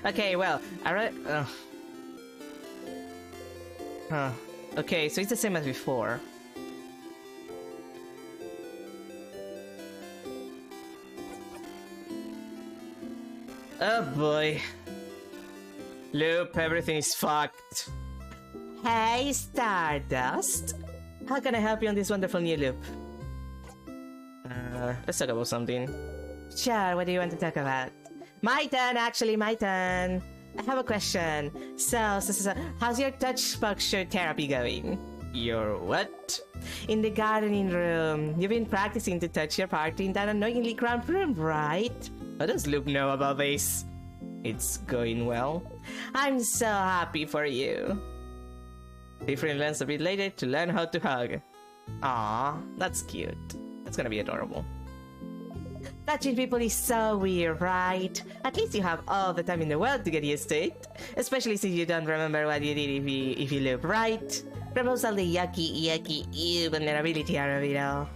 Okay, well, okay, so it's the same as before. Oh boy. Loop, everything is fucked. Hey, Stardust. How can I help you on this wonderful new loop? Let's talk about something. Sure, what do you want to talk about? My turn, actually, my turn. I have a question. So, how's your touch posture therapy going? Your what? In the gardening room. You've been practicing to touch your party in that annoyingly cramped room, right? How does Loop know about this? It's going well. I'm so happy for you. Siffrin learns a bit later to learn how to hug. Aww, that's cute. That's gonna be adorable. Touching people is so weird, right? At least you have all the time in the world to get used to it. Especially since you don't remember what you did if you loop, right? Removes all the yucky, ew vulnerability out of it all.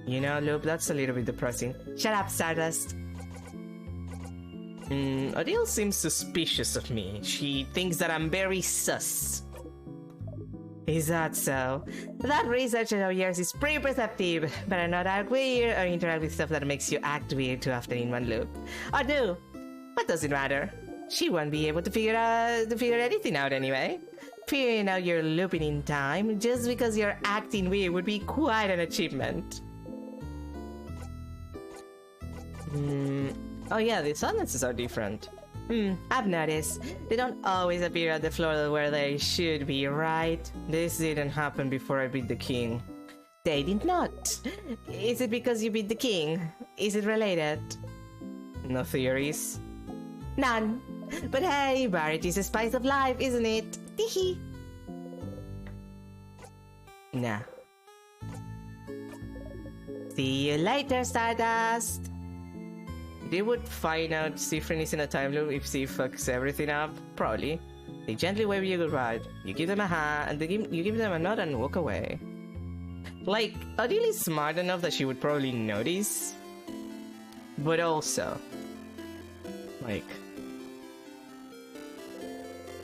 You know, Loop, that's a little bit depressing. Shut up, Stardust. Odile seems suspicious of me. She thinks that I'm very sus. Is that so? That research of yours is pretty perceptive. Better not act weird or interact with stuff that makes you act weird too often in one loop. Or do. What does it matter? She won't be able to figure anything out anyway. Figuring out you're looping in time just because you're acting weird would be quite an achievement. Oh yeah, the silences are different. I've noticed. They don't always appear at the floor where they should be, right? This didn't happen before I beat the king. They did not. Is it because you beat the king? Is it related? No theories? None. But hey, variety's the spice of life, isn't it? Teehee. Nah. See you later, Stardust! They would find out Siffrin is in a time loop if she fucks everything up? Probably. They gently wave you goodbye. You give them a hat, and you give them a nod and walk away. Like, Odile is smart enough that she would probably notice. But also... like...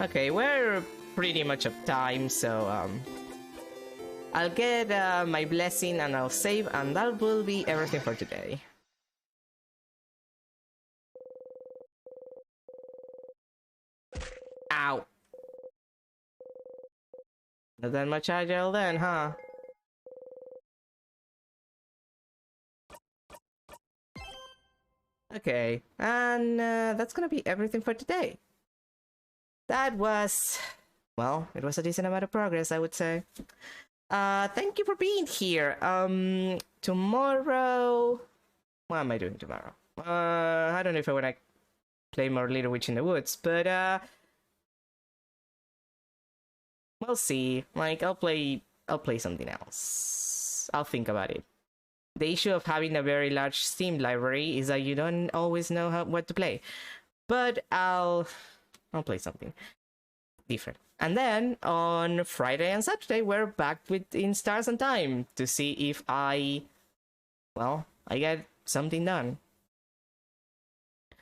Okay, we're pretty much of time, so, I'll get my blessing and I'll save, and that will be everything for today. Ow. Not that much agile then, huh? Okay, and that's gonna be everything for today. That was, well, it was a decent amount of progress, I would say. Thank you for being here. Tomorrow, what am I doing tomorrow? I don't know if I wanna play more Little Witch in the Woods, but we'll see. Like, I'll play something else. I'll think about it. The issue of having a very large Steam library is that you don't always know what to play. But I'll play something different. And then on Friday and Saturday, we're back with In Stars and Time to see if I get something done.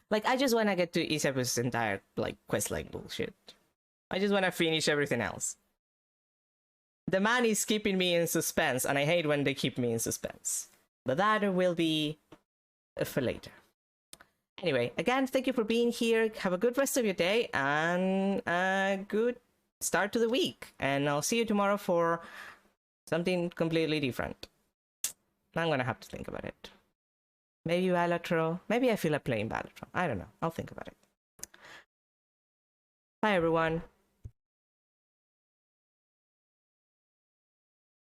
Like, I just want to get to Isabel's entire, like, questline bullshit. I just want to finish everything else. The man is keeping me in suspense, and I hate when they keep me in suspense. But that will be for later. Anyway, again, thank you for being here. Have a good rest of your day, and a good start to the week. And I'll see you tomorrow for something completely different. I'm gonna have to think about it. Maybe Balatro. Maybe I feel like playing Balatro. I don't know. I'll think about it. Bye, everyone.